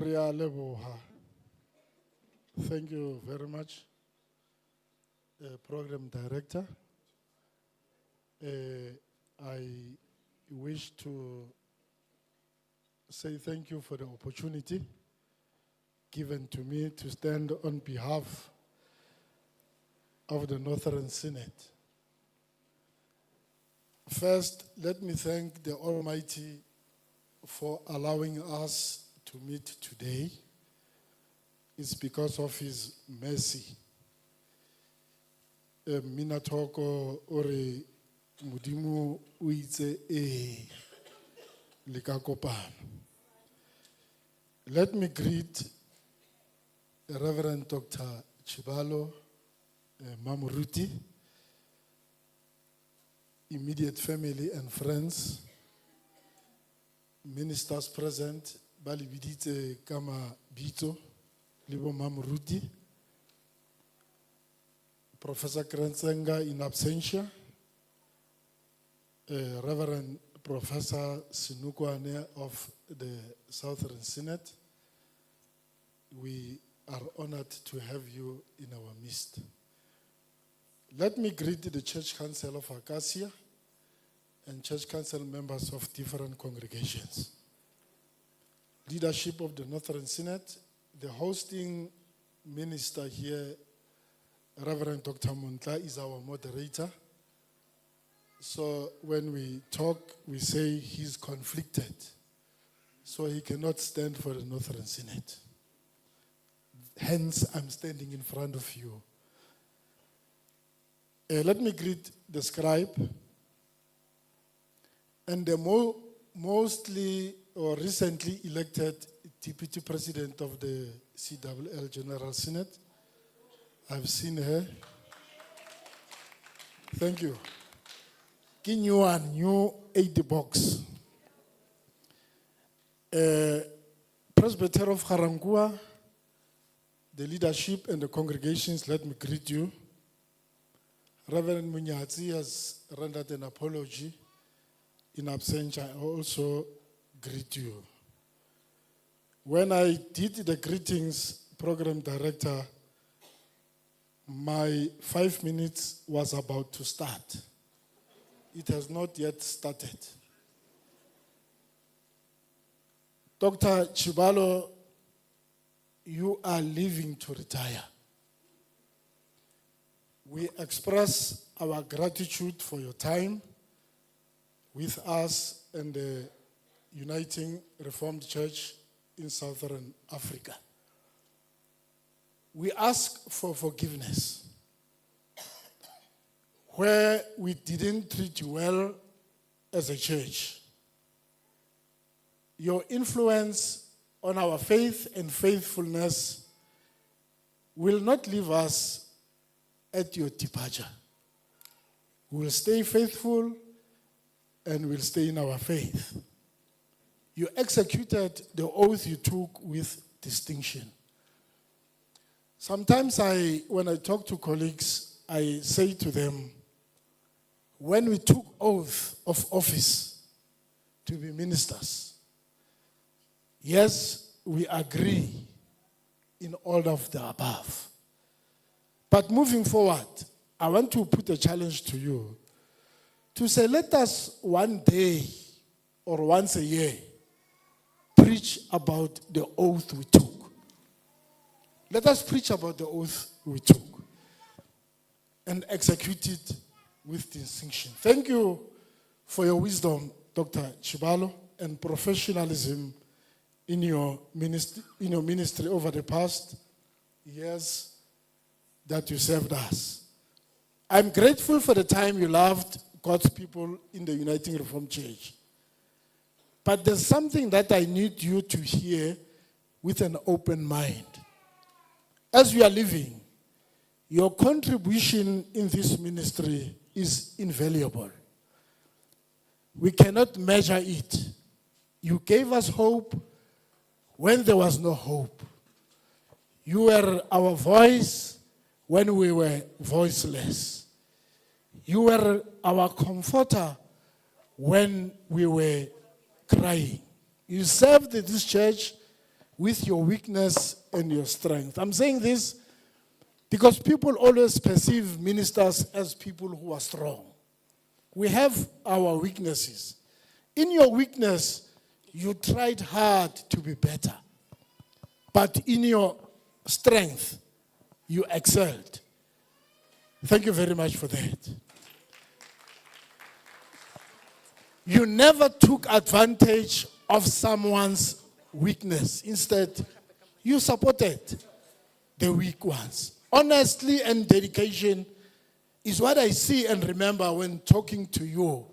Ria Leboha. Thank you very much, Program Director. I wish to say thank you for the opportunity given to me to stand on behalf of the Northern Synod. First, let me thank the Almighty for allowing us to meet today. It's because of His mercy. Minatoko ore mudimu uite likakopan. Let me greet Reverend Dr. Chibalo Mamuruti, immediate family and friends, ministers present, Balibidite Kama Bito, Libo Mamuruti, Professor Krenzenga in absentia, Reverend Professor Sinukwane of the Southern Synod. We are honored to have you in our midst. Let me greet the Church Council of Acacia and Church Council members of different congregations. Leadership of the Northern Synod, the hosting minister here, Reverend Dr. Muntla, is our moderator. So when we talk, we say he's conflicted, so he cannot stand for the Northern Synod. Hence, I'm standing in front of you. Let me greet the scribe and the mostly or recently elected Deputy President of the CWL General Synod. I've seen her. Thank you. New 80 box. Presbyter of Harangua, the leadership and the congregations, let me greet you. Reverend Munyati has rendered an apology. In absentia, I also greet you. When I did the greetings, Program Director, my 5 minutes was about to start. It has not yet started. Dr. Chibalo, you are leaving to retire. We express our gratitude for your time with us and the Uniting Reformed Church in Southern Africa. We ask for forgiveness where we didn't treat you well as a church. Your influence on our faith and faithfulness will not leave us at your departure. We will stay faithful and will stay in our faith. You executed the oath you took with distinction. Sometimes when I talk to colleagues, I say to them, when we took oath of office to be ministers, yes, we agree in all of the above. But moving forward, I want to put a challenge to you to say, let us one day or once a year preach about the oath we took. Let us preach about the oath we took and execute it with distinction. Thank you for your wisdom, Dr. Chibalo, and professionalism in your ministry over the past years that you served us. I'm grateful for the time you loved God's people in the Uniting Reformed Church. But there's something that I need you to hear with an open mind. As we are living, your contribution in this ministry is invaluable. We cannot measure it. You gave us hope when there was no hope. You were our voice when we were voiceless. You were our comforter when we were crying. You served this church with your weakness and your strength. I'm saying this because people always perceive ministers as people who are strong. We have our weaknesses. In your weakness, you tried hard to be better. But in your strength, you excelled. Thank you very much for that. You never took advantage of someone's weakness. Instead, you supported the weak ones. Honesty and dedication is what I see and remember when talking to you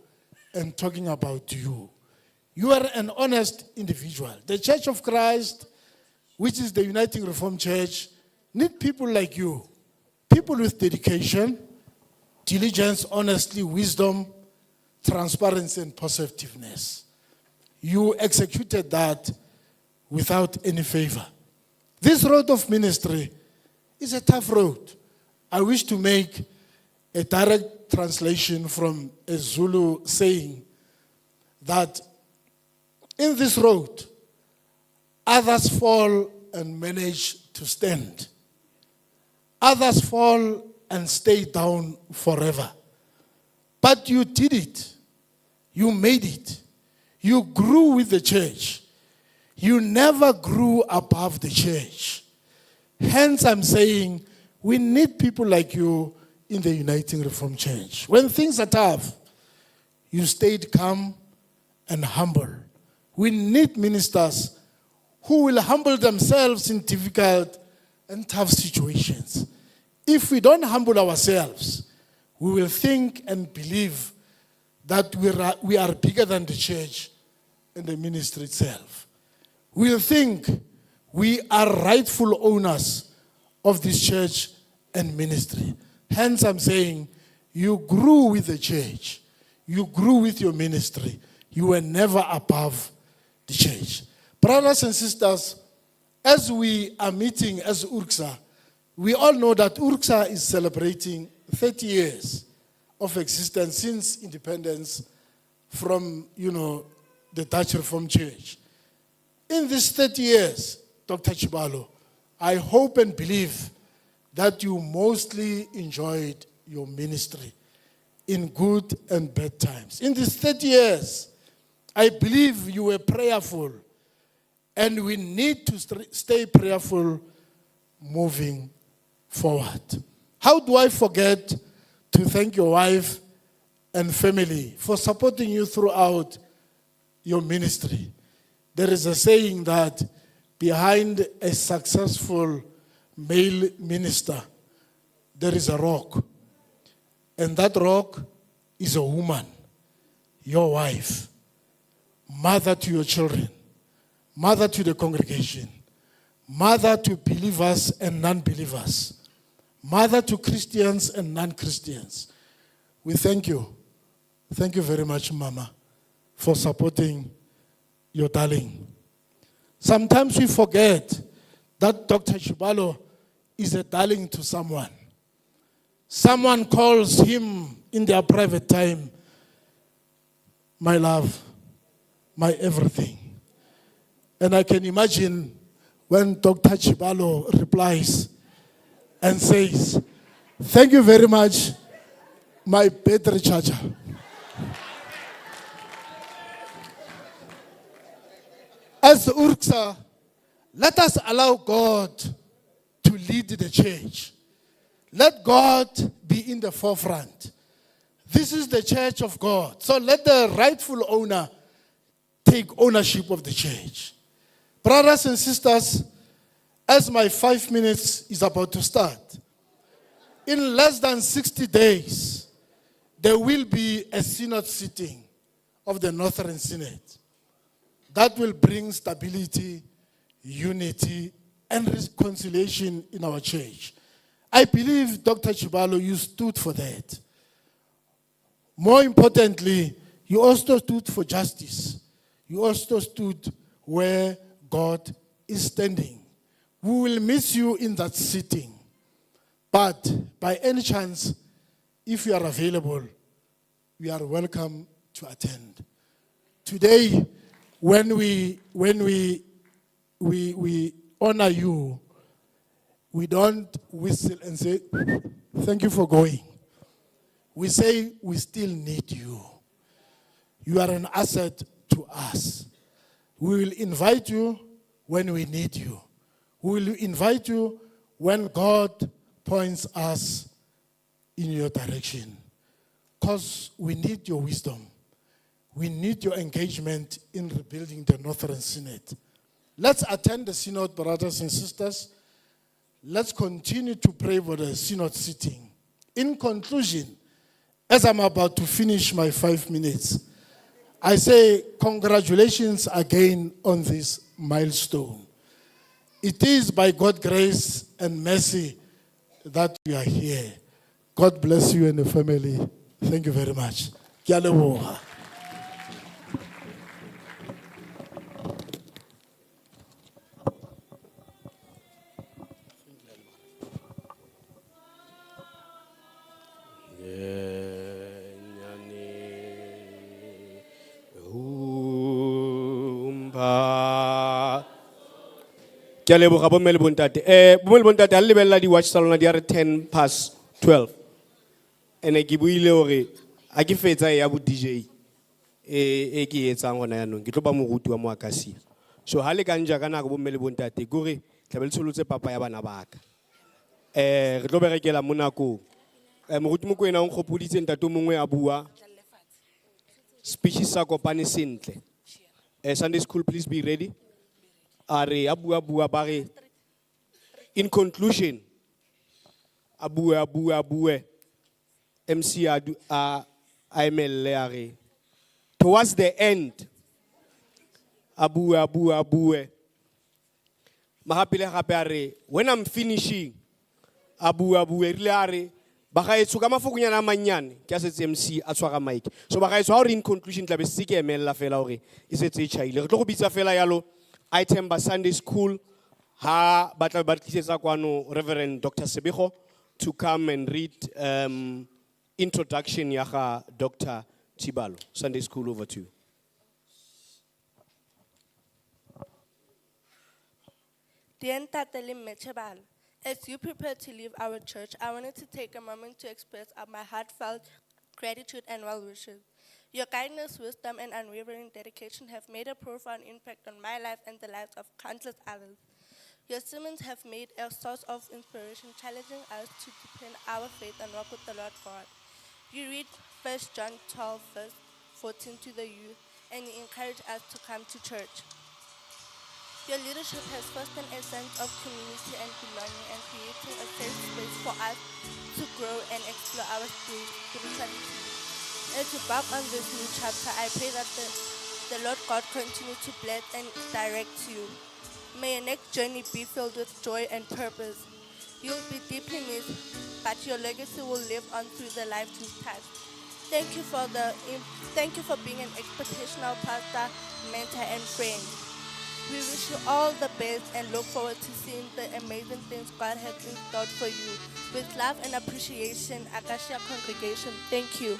and talking about you. You are an honest individual. The Church of Christ, which is the Uniting Reformed Church, need people like you. People with dedication, diligence, honesty, wisdom, transparency, and positiveness. You executed that without any favor. This road of ministry is a tough road. I wish to make a direct translation from a Zulu saying that in this road, others fall and manage to stand. Others fall and stay down forever. But you did it. You made it. You grew with the church. You never grew above the church. Hence, I'm saying we need people like you in the Uniting Reformed Church. When things are tough, you stayed calm and humble. We need ministers who will humble themselves in difficult and tough situations. If we don't humble ourselves, we will think and believe that we are bigger than the church and the ministry itself. We will think we are rightful owners of this church and ministry. Hence, I'm saying you grew with the church. You grew with your ministry. You were never above the church. Brothers and sisters, as we are meeting as URCSA, we all know that URCSA is celebrating 30 years of existence since independence from, the Dutch Reformed Church. In these 30 years, Dr. Chibalo, I hope and believe that you mostly enjoyed your ministry in good and bad times. In these 30 years, I believe you were prayerful, and we need to stay prayerful moving forward. How do I forget to thank your wife and family for supporting you throughout your ministry? There is a saying that behind a successful male minister, there is a rock. And that rock is a woman, your wife, mother to your children, mother to the congregation, mother to believers and non-believers, mother to Christians and non-Christians. We thank you. Thank you very much, Mama, for supporting your darling. Sometimes we forget that Dr. Chibalo is a darling to someone. Someone calls him in their private time, my love, my everything. And I can imagine when Dr. Chibalo replies and says, thank you very much, my battery charger. As URCSA, let us allow God to lead the church. Let God be in the forefront. This is the church of God. So let the rightful owner take ownership of the church. Brothers and sisters, as my 5 minutes is about to start, in less than 60 days, there will be a synod sitting of the Northern Synod that will bring stability, unity, and reconciliation in our church. I believe, Dr. Chibalo, you stood for that. More importantly, you also stood for justice. You also stood where God is standing. We will miss you in that sitting. But by any chance, if you are available, we are welcome to attend. Today, when we we honor you, we don't whistle and say, thank you for going. We say, we still need you. You are an asset to us. We will invite you when we need you. We will invite you when God points us in your direction. Because we need your wisdom. We need your engagement in rebuilding the Northern Synod. Let's attend the Synod, brothers and sisters. Let's continue to pray for the Synod sitting. In conclusion, as I'm about to finish my 5 minutes, I say congratulations again on this milestone. It is by God's grace and mercy that we are here. God bless you and the family. Thank you very much. Ke a leboga. Ke a leboga bomme le bontate. Bomme le bontate ha le lebella di-watch tsa lona di are 10 past 12. Ene ke buile hore ha ke fetsa ya bo DJ e ke etsang gona yanong ke tlo ba moruti wa moakasi. So ha le ka nja ka nako bomme le bontate ke hore tla be le tsholotse papa ya bana ba ka. Re tlo berekela mo nakong. Moruti Mokoena o nkgopoditse ntate mongwe a bua speech sa kopane sentle. Sunday school, please be ready. Are abua bare. In conclusion, abue. MC AML are. Towards the end, abue. Mahapile are. When I'm finishing, abue rile are. Baka etso ka mafokunyana manyane ke a setse MC a tshwara mic. So baka etso ha re in conclusion tla be se ke emela fela hore e setse e chaile. Re tlo go bitsa fela yalo item ba Sunday school ha batla ba tlisetsa kwano Reverend Dr. Sebego to come and read introduction ya ga Dr. Tibalo. Sunday school, over to you. Dear Ntate le Mme Tshebalo, as you prepare to leave our church, I wanted to take a moment to express my heartfelt gratitude and well wishes. Your kindness, wisdom, and unwavering dedication have made a profound impact on my life and the lives of countless others. Your sermons have made a source of inspiration, challenging us to deepen our faith and walk with the Lord God. You read 1 John 12, verse 14 to the youth, and you encourage us to come to church. Your leadership has fostered a sense of community and belonging and creating a safe space for us to grow and explore our spirituality. As you embark on this new chapter, I pray that the Lord God continue to bless and direct you. May your next journey be filled with joy and purpose. You'll be deeply missed, but your legacy will live on through the life you've touched. Thank you for being an expectational pastor, mentor, and friend. We wish you all the best and look forward to seeing the amazing things God has in store for you. With love and appreciation, Acacia Congregation, thank you.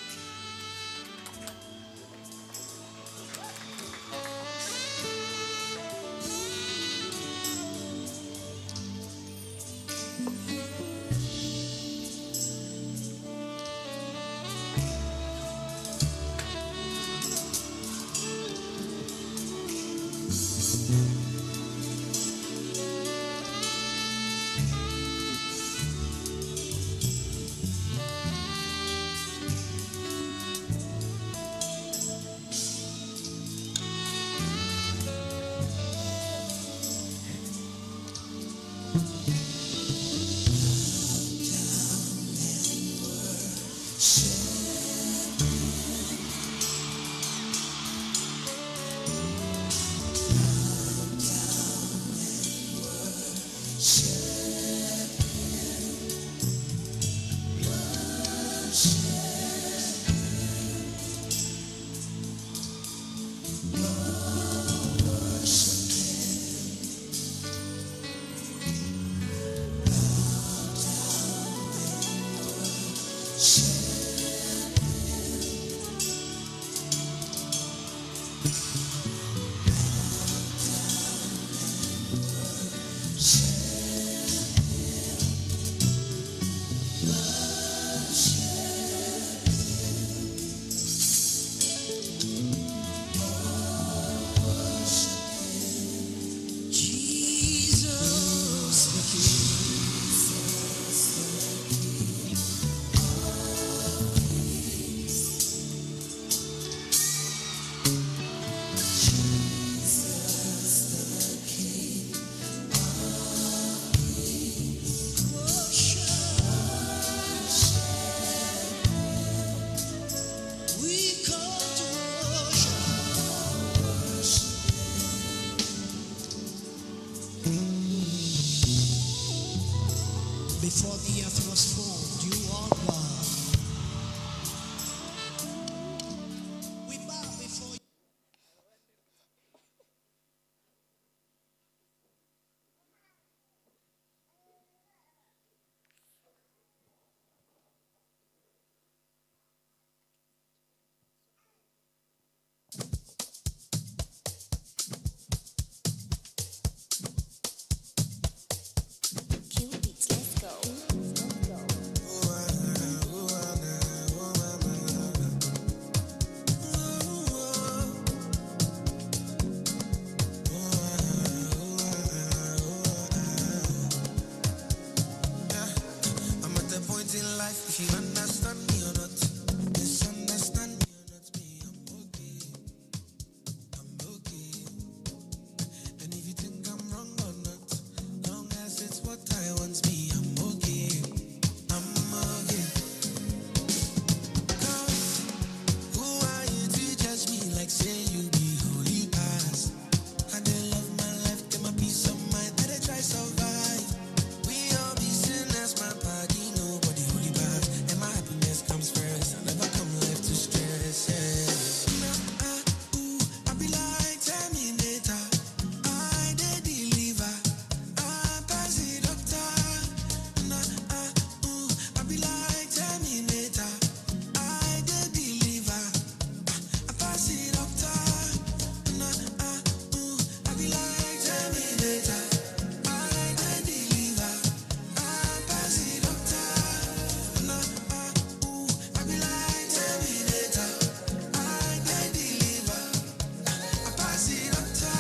before the earth was formed, you are God. We bow before you. I'm at the point in life, if you understand me or not, misunderstand me or not, me, I'm okay. And if you think I'm wrong or not, long as it's what I want, me, I'm okay. I'm okay. 'Cause who are you to judge me like say you be holy past? I did love my life, get my peace of mind, that I try survive. We all be sinners, my body, nobody holy bad. And my happiness comes first. I never come life to stress. I be like Terminator. I did deliver. I pass the doctor. I be like Terminator. I did deliver. I pass the doctor. I be like Terminator. I did deliver. I pass the doctor. I be like Terminator. I did deliver. I pass the doctor.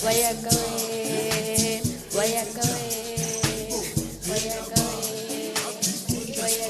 Where you going? Where you going? Where you going? Where you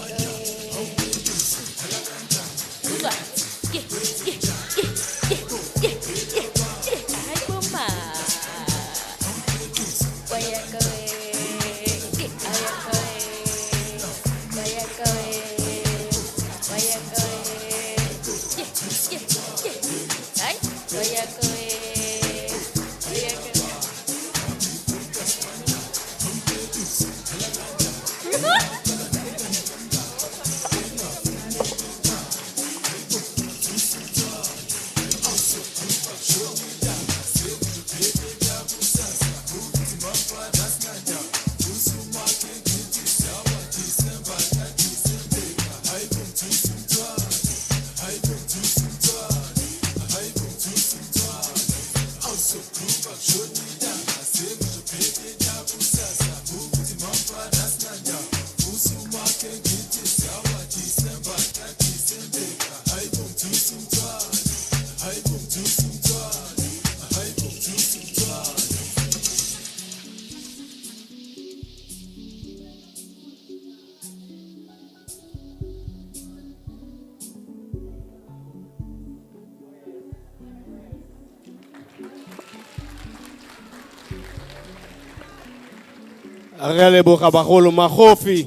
Re a leboga bagolo magofi.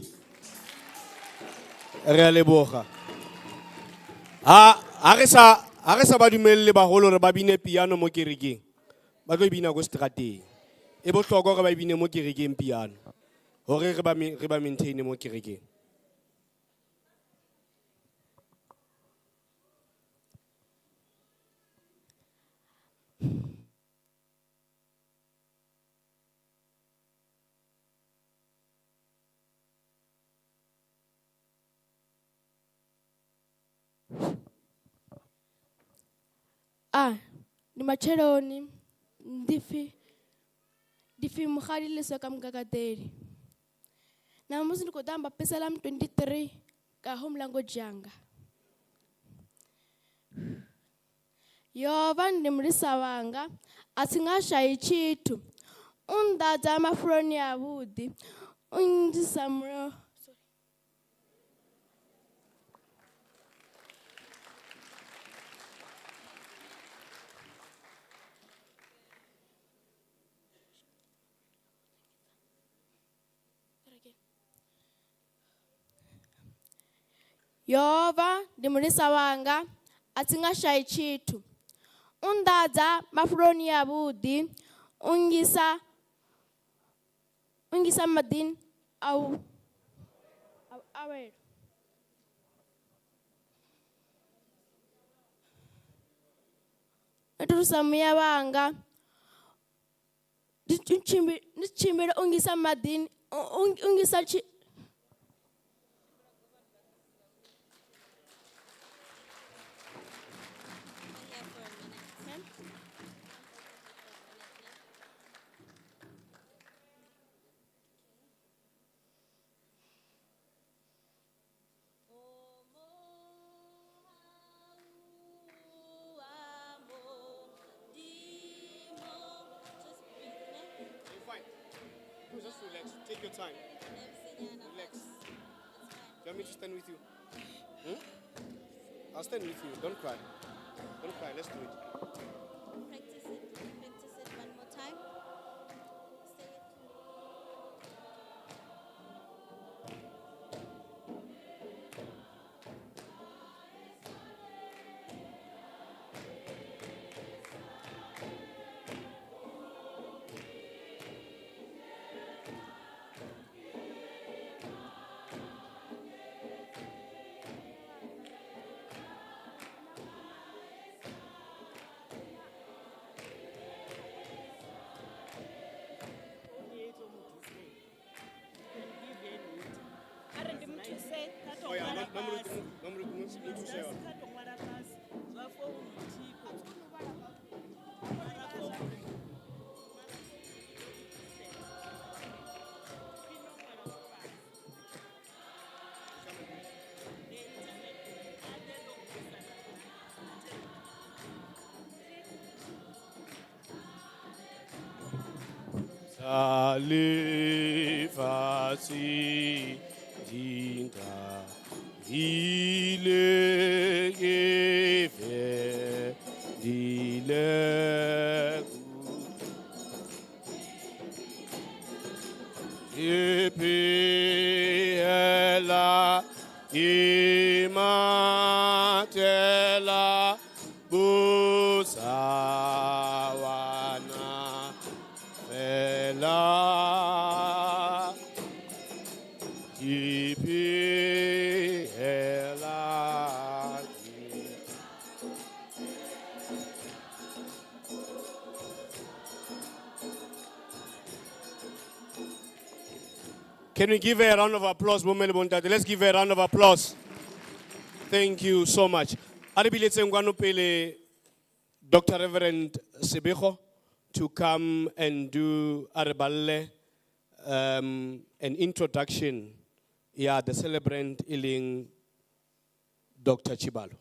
Re a leboga. Ha re sa ba dumelle bagolo re ba bine piano mo kerekeng. Ba tlo bina go strateng. E bohlokwa re ba bine mo kerekeng piano. Hore re ba maintain mo kerekeng. Ni matsheloni ndifi mogadi le so ka mokakatedi namusi ndi khou tamba Psalm 23 ka Homelango Janga. Yehova ndi mulisa wanga a si nga shayi tshithu undadza mafuloni avhuḓi undisa mulo. Yehova ndi mulisa wanga a si nga shayi tshithu undadza mafuloni avhuḓi ungisa maḓini au awela. Ntulusa muya wanga ndi tshimbile ungisa maḓini ungisa Just relax. Take your time. Relax. Do you want me to stand with you? I'll stand with you. Don't cry. Don't cry. Let's do it. Practice it one more time. Say it. Oh yeah, nomri kumushewa. Salifasi dinda ile geve dile Ipiela imatela busawana fela Ipiela. Can we give her a round of applause, Bomele Bontate? Let's give her a round of applause. Thank you so much. Aribiletse ngwano pele Dr. Reverend Sebego to come and do Areballe, an introduction. Yeah, the celebrant iling Dr. Chibalo.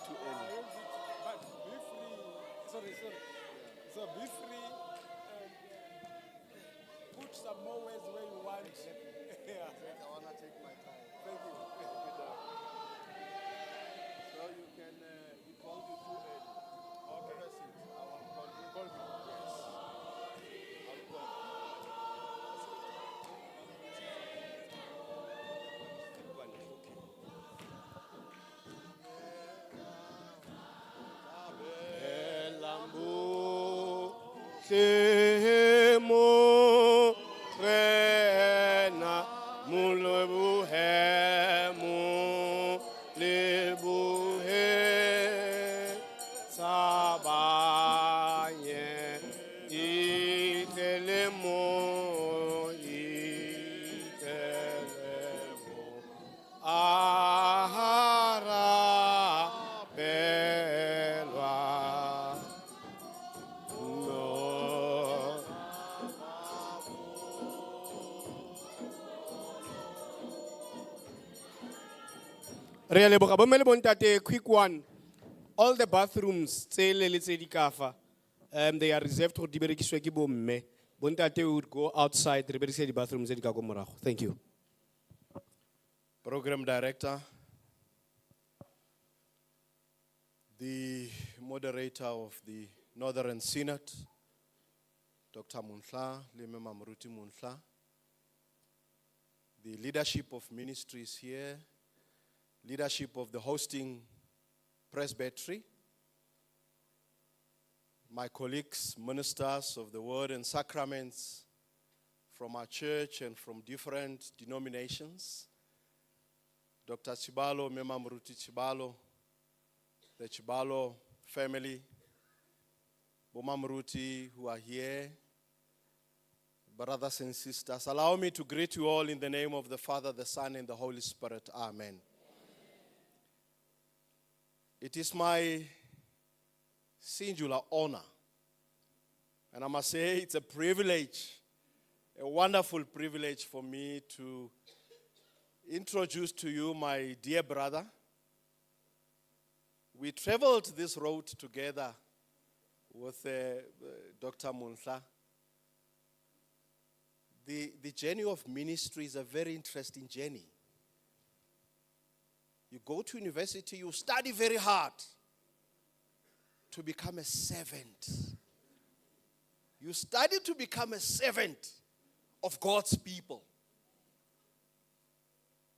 too early. But be free. Sorry. So be free and put some more words where you want. Yeah. I want to take my time. Thank you. So you can, he called you too early. Okay. Have a seat. I will call you. Call me. Yes. I'll call you. Lambu Semo Rena Mulubu Hemu Libu He Sabaye Itelemo Ahara Belwa No Re leboga bomme le bontate, quick one. All the bathrooms tse le le tse di ka fa, they are reserved for di berekiswe ke bomme. Bontate would go outside re berekise di bathrooms tse di ka ko morago. Thank you. Program Director, the moderator of the Northern Synod, Dr. Munhla, Leme Mamruti Munhla, the leadership of ministries here, leadership of the hosting presbytery, my colleagues, ministers of the word and sacraments from our church and from different denominations, Dr. Chibalo, Mema Muruti Chibalo, the Chibalo family, Boma Muruti who are here, brothers and sisters, allow me to greet you all in the name of the Father, the Son, and the Holy Spirit. Amen. It is my singular honor, and I must say it's a privilege, a wonderful privilege for me to introduce to you my dear brother. We traveled this road together with Dr. Munhla. The journey of ministry is a very interesting journey. You go to university, you study very hard to become a servant. You study to become a servant of God's people.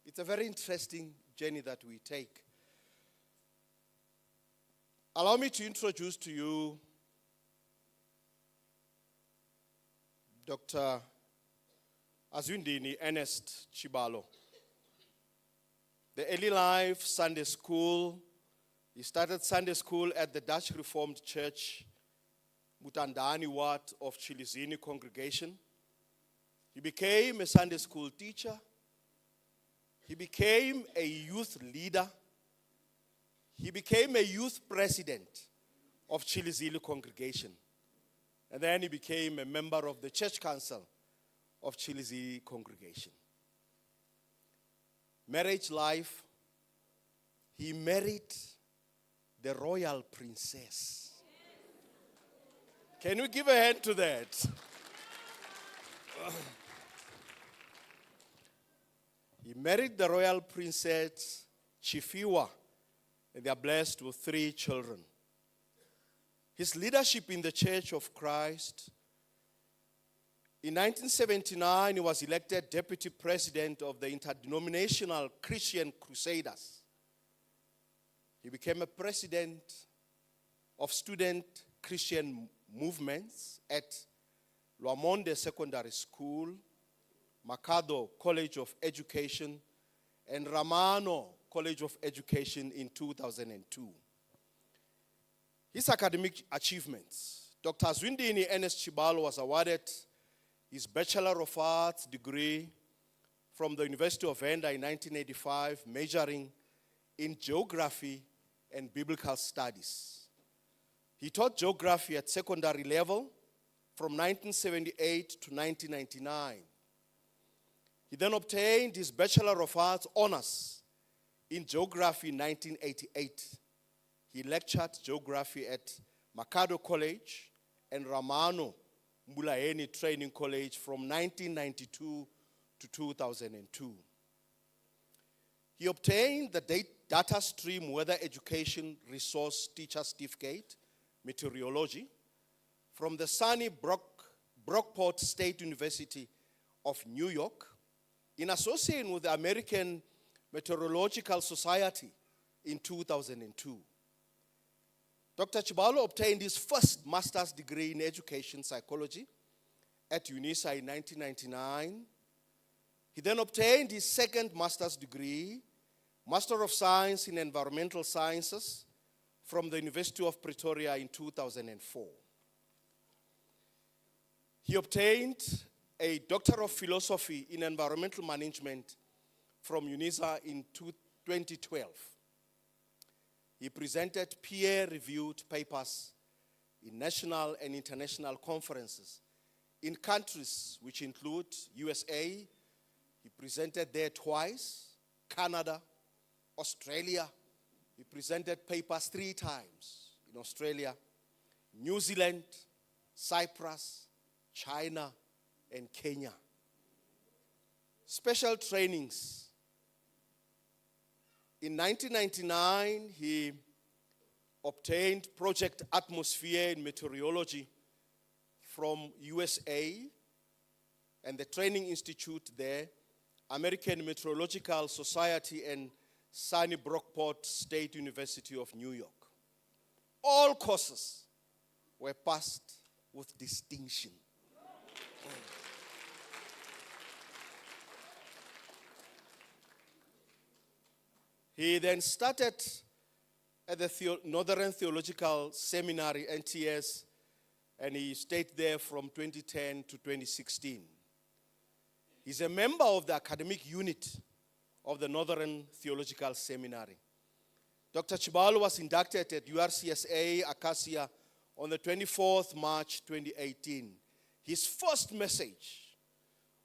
It's a very interesting journey that we take. Allow me to introduce to you Dr. Azwindini Ernest Chibalo. The early life Sunday school, he started Sunday school at the Dutch Reformed Church, Mutandani Ward of Chilizini congregation. He became a Sunday school teacher. He became a youth leader. He became a youth president of Chilizili congregation. And then he became a member of the church council of Chilizili congregation. Marriage life, he married the royal princess. Can we give a hand to that? He married the royal princess Chifiwa, and they are blessed with 3 children. His leadership in the Church of Christ. In 1979, he was elected deputy president of the Interdenominational Christian Crusaders. He became a president of student Christian movements at Luamonde Secondary School, Makado College of Education, and Ramano College of Education in 2002. His academic achievements. Dr. Zwindini Ernest Chibalo was awarded his Bachelor of Arts degree from the University of Venda in 1985, majoring in geography and biblical studies. He taught geography at secondary level from 1978 to 1999. He then obtained his Bachelor of Arts honors in geography in 1988. he lectured geography at Makado College and Ramano Mbulaeni Training College from 1992 to 2002. He obtained the Data Stream Weather Education Resource Teacher Certificate, Meteorology, from the sunny Brockport State University of New York in association with the American Meteorological Society in 2002. Dr. Chibalo obtained his first master's degree in education psychology at UNISA in 1999. He then obtained his second master's degree, Master of Science in Environmental Sciences, from the University of Pretoria in 2004. He obtained a Doctor of Philosophy in Environmental Management from UNISA in 2012. He presented peer-reviewed papers in national and international conferences in countries which include USA. He presented there twice, Canada, Australia. He presented papers 3 times in Australia, New Zealand, Cyprus, China, and Kenya. Special trainings. In 1999, he obtained Project Atmosphere in Meteorology from USA and the Training Institute there, American Meteorological Society, and Sunny Brockport State University of New York. All courses were passed with distinction. He then started at the Northern Theological Seminary, NTS, and he stayed there from 2010 to 2016. He's a member of the academic unit of the Northern Theological Seminary. Dr. Chibalo was inducted at URCSA Acacia on the 24th March 2018. His first message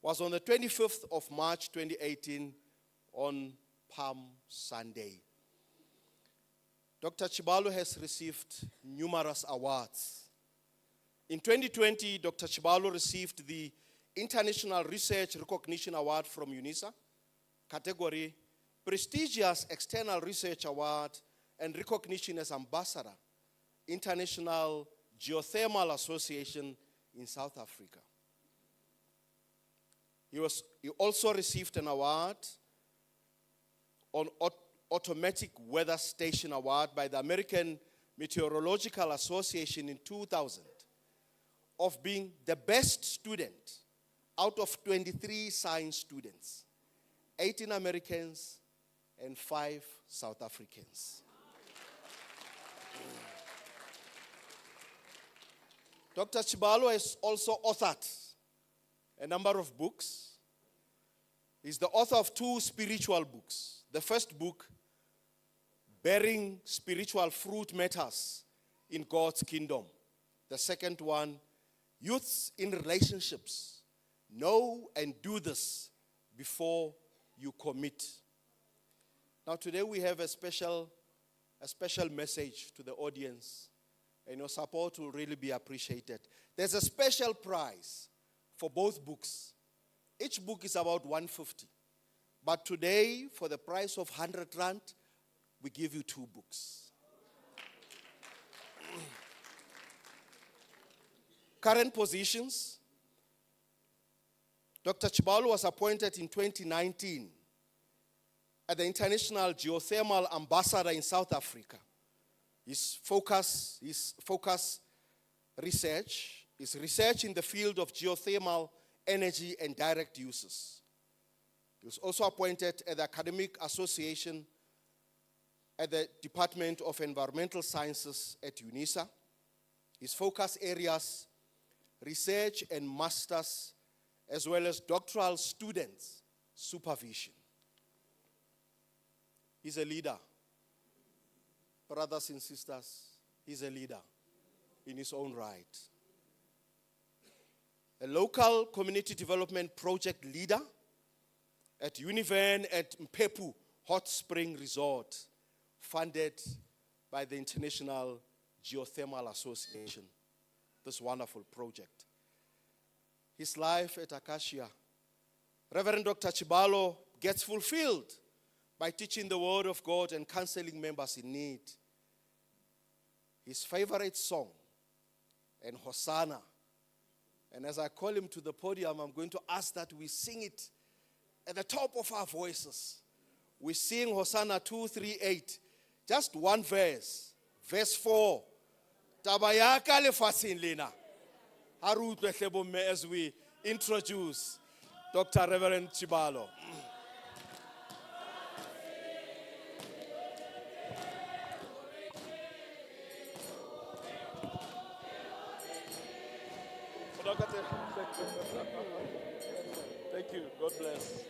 was on the 25th of March 2018 on Palm Sunday. Dr. Chibalo has received numerous awards. In 2020, Dr. Chibalo received the International Research Recognition Award from UNISA, category Prestigious External Research Award and recognition as Ambassador, International Geothermal Association in South Africa. He also received an award on Automatic Weather Station Award by the American Meteorological Association in 2000 of being the best student out of 23 science students, 18 Americans and 5 South Africans. Dr. Chibalo has also authored a number of books. He's the author of 2 spiritual books. The first book, Bearing Spiritual Fruit Matters in God's Kingdom. The second one, Youths in Relationships. Know and do this before you commit. Now today we have a special message to the audience, and your support will really be appreciated. There's a special prize for both books. Each book is about 150. But today, for the price of 100 Rand, we give you 2 books. Current positions. Dr. Chibalo was appointed in 2019 as the International Geothermal Ambassador in South Africa. His focus research is research in the field of geothermal energy and direct uses. He was also appointed at the Academic Association at the Department of Environmental Sciences at UNISA. His focus areas, research and masters, as well as doctoral students supervision. He's a leader. Brothers and sisters, he's a leader in his own right. A local community development project leader at Univan at Mpepu Hot Spring Resort, funded by the International Geothermal Association, this wonderful project. His life at Acacia, Reverend Dr. Chibalo, gets fulfilled by teaching the Word of God and counseling members in need. His favorite song, and Hosanna. And as I call him to the podium, I'm going to ask that we sing it at the top of our voices. We sing Hosanna 238, just one verse. Verse 4. Tabayaka lefatseng lena. Ha re utlwe hle bomme as we introduce Dr. Reverend Chibalo. Thank you. God bless.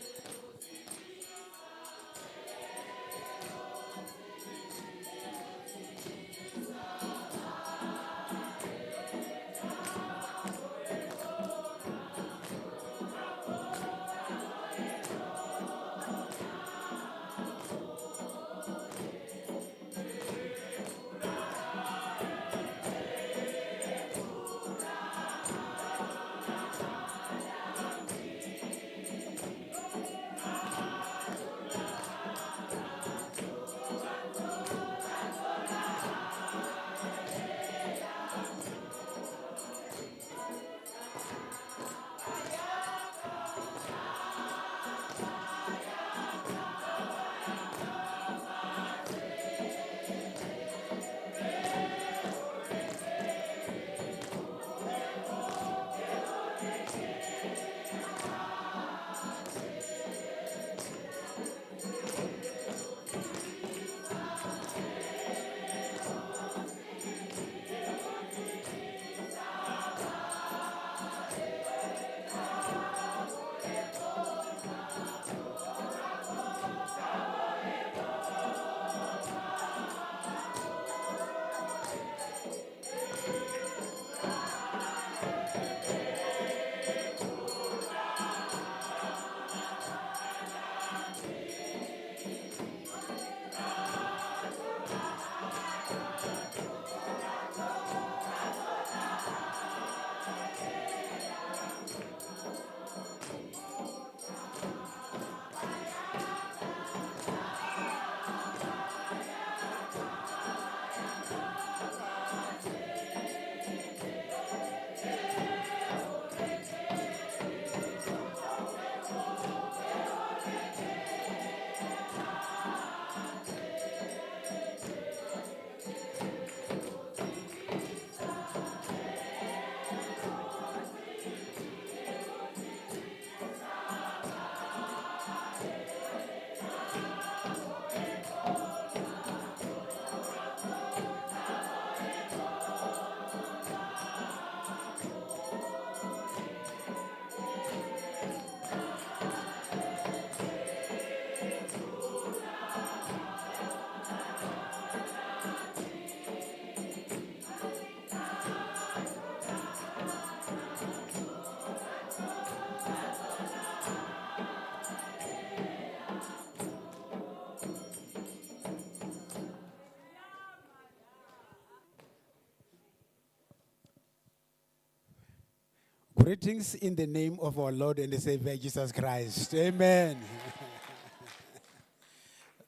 Greetings in the name of our Lord and Savior Jesus Christ. Amen.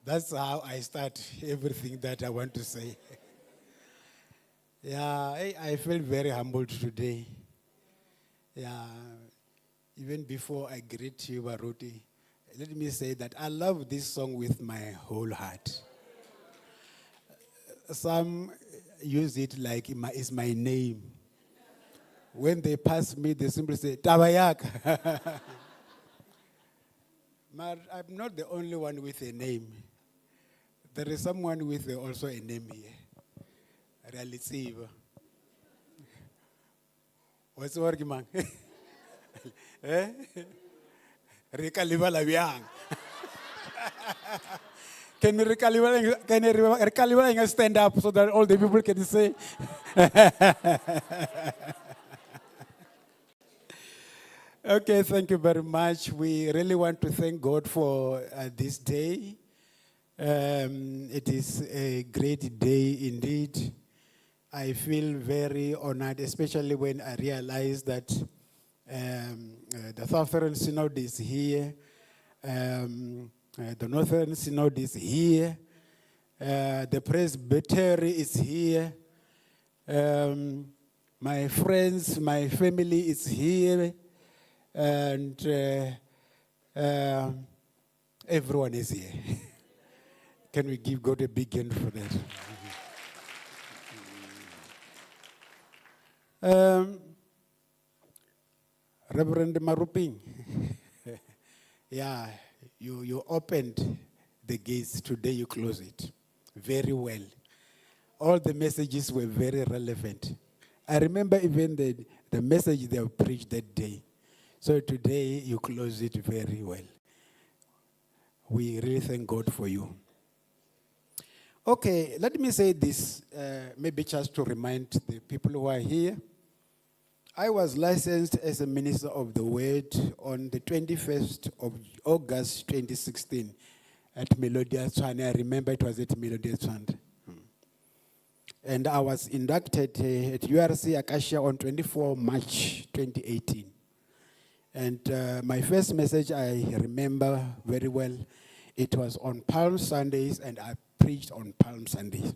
That's how I start everything that I want to say. Yeah, I feel very humbled today. Yeah, even before I greet you, Baruti, let me say that I love this song with my whole heart. Some use it like it's my name. When they pass me, they simply say, Tabayak. But I'm not the only one with a name. There is someone with also a name here. Realitsiva. What's the word, man? Rika Livala Biang. Can Rika Livala stand up so that all the people can say? Okay, thank you very much. We really want to thank God for this day. It is a great day indeed. I feel very honored, especially when I realize that the Southern Synod is here, the Northern Synod is here, the Presbytery is here, my friends, my family is here, and everyone is here. Can we give God a big hand for that? Reverend Maruping, yeah, you opened the gates, today you close it very well. All the messages were very relevant. I remember even the message they preached that day. So today you close it very well. We really thank God for you. Okay, let me say this, maybe just to remind the people who are here. I was licensed as a minister of the word on the 21st of August 2016 at Melodious Tshwane. I remember it was at Melodious Tshwane. And I was inducted at URC Acacia on 24 March 2018. And my first message I remember very well. It was on Palm Sundays, and I preached on Palm Sundays.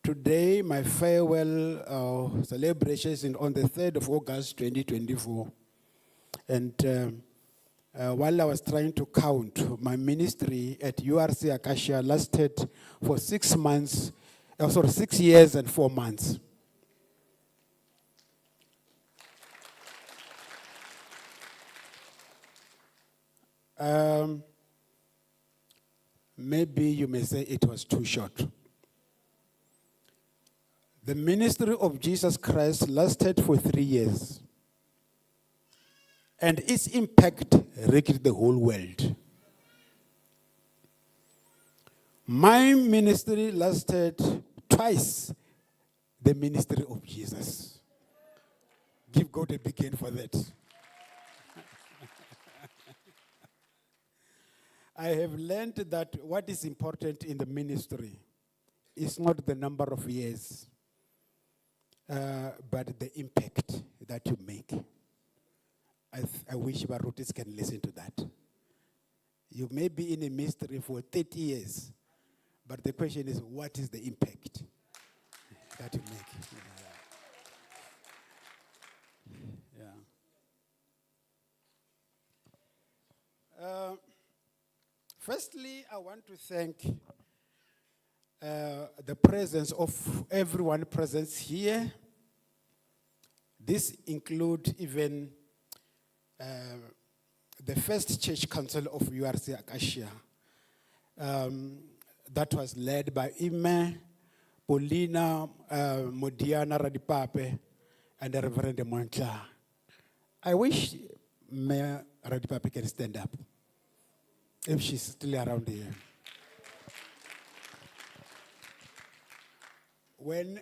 Today, my farewell celebration is on the 3rd of August 2024. And while I was trying to count, my ministry at URC Acacia lasted for 6 months, 6 years and 4 months. Maybe you may say it was too short. The ministry of Jesus Christ lasted for 3 years. And its impact reached the whole world. My ministry lasted twice the ministry of Jesus. Give God a big hand for that. I have learned that what is important in the ministry is not the number of years, but the impact that you make. I wish Barutis can listen to that. You may be in a ministry for 30 years, but the question is, what is the impact that you make? Yeah. Firstly, I want to thank the presence of everyone present here. This includes even the first church council of URC Acacia that was led by Ime, Paulina, Modiana Radipape, and the Reverend Montla. I wish Mayor Radipape can stand up, if she's still around here. When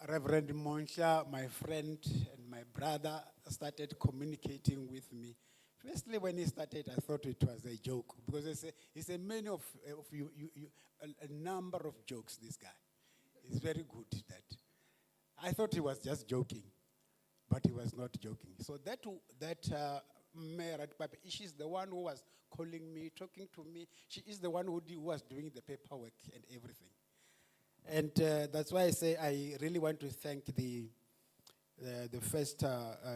Reverend Montla, my friend and my brother, started communicating with me, firstly when he started, I thought it was a joke, because it's a many of you, a number of jokes, this guy. He's very good at that. I thought he was just joking, but he was not joking. So that Mayor Radipape, she's the one who was calling me, talking to me. She is the one who was doing the paperwork and everything. And that's why I say I really want to thank the first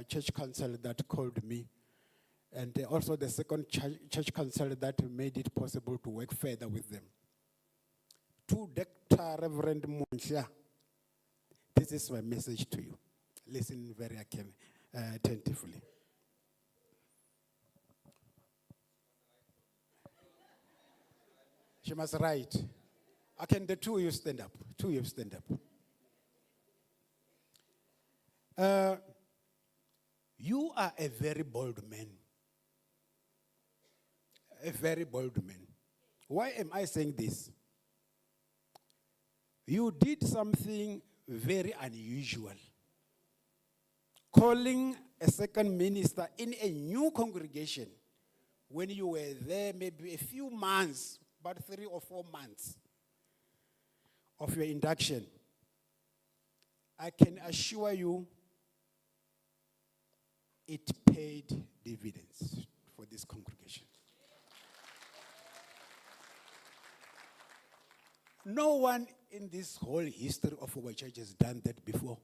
church council that called me, and also the second church council that made it possible to work further with them. To Dr. Reverend Montla, this is my message to you. Listen very attentively. She must write. Can the two of you stand up? Two of you stand up. You are a very bold man. A very bold man. Why am I saying this? You did something very unusual. Calling a second minister in a new congregation when you were there, maybe a few months, about 3 or 4 months of your induction, I can assure you it paid dividends for this congregation. No one in this whole history of our church has done that before.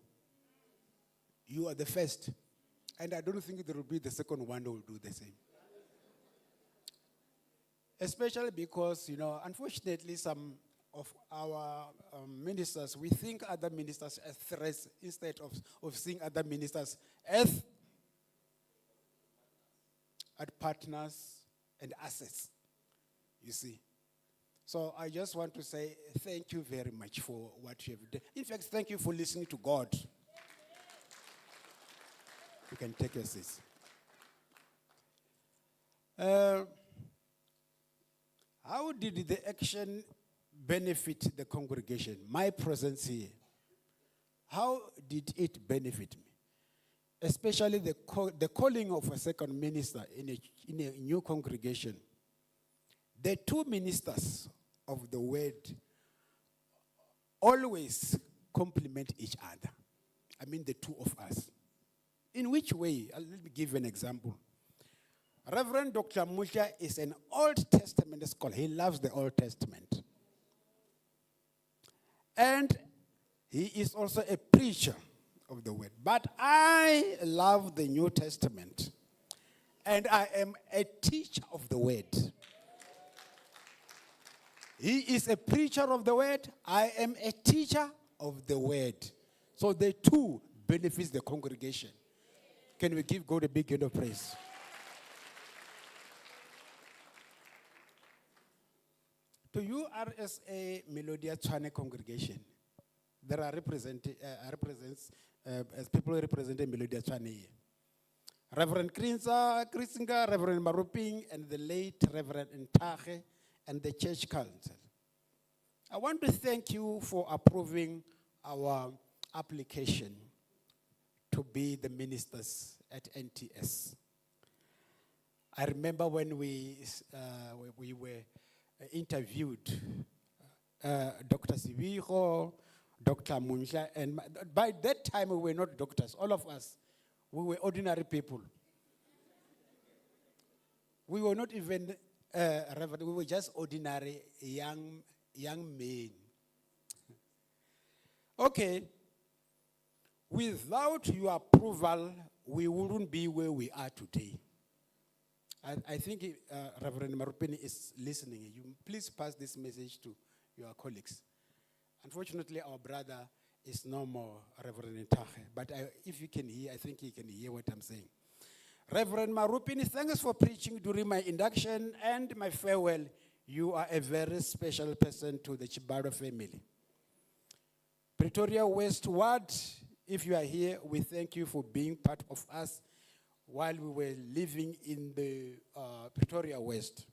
You are the first. And I don't think there will be the second one who will do the same. Especially because, unfortunately, some of our ministers, we think other ministers as threats instead of seeing other ministers as partners and assets, you see. So I just want to say thank you very much for what you have done. In fact, thank you for listening to God. You can take your seats. How did the action benefit the congregation? My presence here. How did it benefit me? Especially the calling of a second minister in a new congregation. The two ministers of the word always complement each other. I mean the two of us. In which way? Let me give you an example. Reverend Dr. Musha is an Old Testament scholar. He loves the Old Testament. And he is also a preacher of the word. But I love the New Testament. And I am a teacher of the word. He is a preacher of the word. I am a teacher of the word. So the two benefits the congregation. Can we give God a big hand of praise? To URSA Melodia Tshwane congregation, there are as people representing Melodia Tshwane here. Reverend Krisinga, Reverend Maruping, and the late Reverend Ntache, and the church council. I want to thank you for approving our application to be the ministers at NTS. I remember when we were interviewed, Dr. Siviho, Dr. Munja, and by that time we were not doctors, all of us. We were ordinary people. We were not even reverend, we were just ordinary young men. Okay. Without your approval, we wouldn't be where we are today. I think Reverend Marupini is listening. You please pass this message to your colleagues. Unfortunately, our brother is no more, Reverend Ntache. But if you can hear, I think he can hear what I'm saying. Reverend Marupini, thanks for preaching during my induction and my farewell. You are a very special person to the Chibaro family. Pretoria West Ward, if you are here, we thank you for being part of us while we were living in the Pretoria West.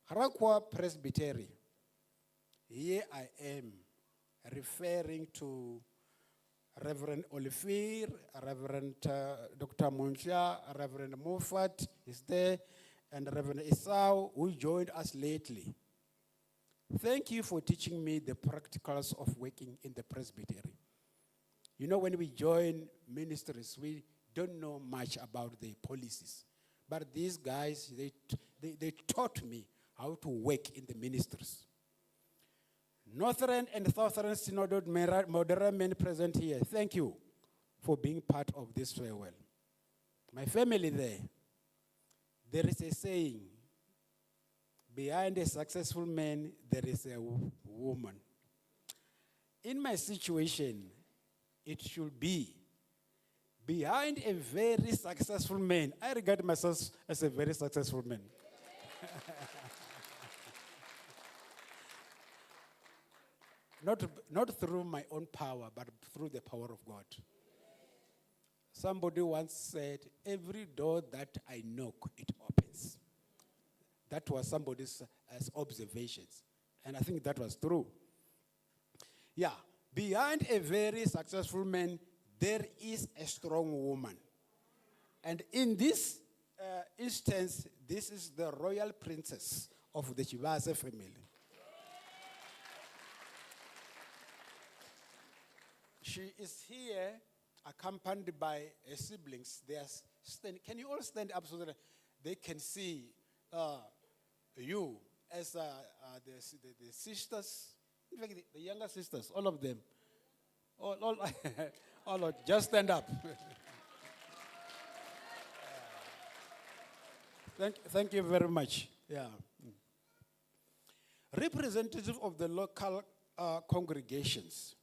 Harakwa Presbytery, here I am referring to Reverend Olivier, Reverend Dr. Muncha, Reverend Moffat is there, and Reverend Esau, who joined us lately. Thank you for teaching me the practicals of working in the presbytery. You know, when we join ministries, we don't know much about the policies. But these guys, they taught me how to work in the ministries. Northern and Southern Synod moderate men present here, thank you for being part of this farewell. My family there is a saying, behind a successful man, there is a woman. In my situation, it should be behind a very successful man. I regard myself as a very successful man. Not through my own power, but through the power of God. Somebody once said, every door that I knock, it opens. That was somebody's observations. And I think that was true. Yeah, behind a very successful man, there is a strong woman. And in this instance, this is the royal princess of the Chibase family. She is here accompanied by her siblings. They are can you all stand up so that they can see you as the sisters, in fact, the younger sisters, all of them. All of, just stand up. Thank you very much. Yeah. Representative of the local congregations.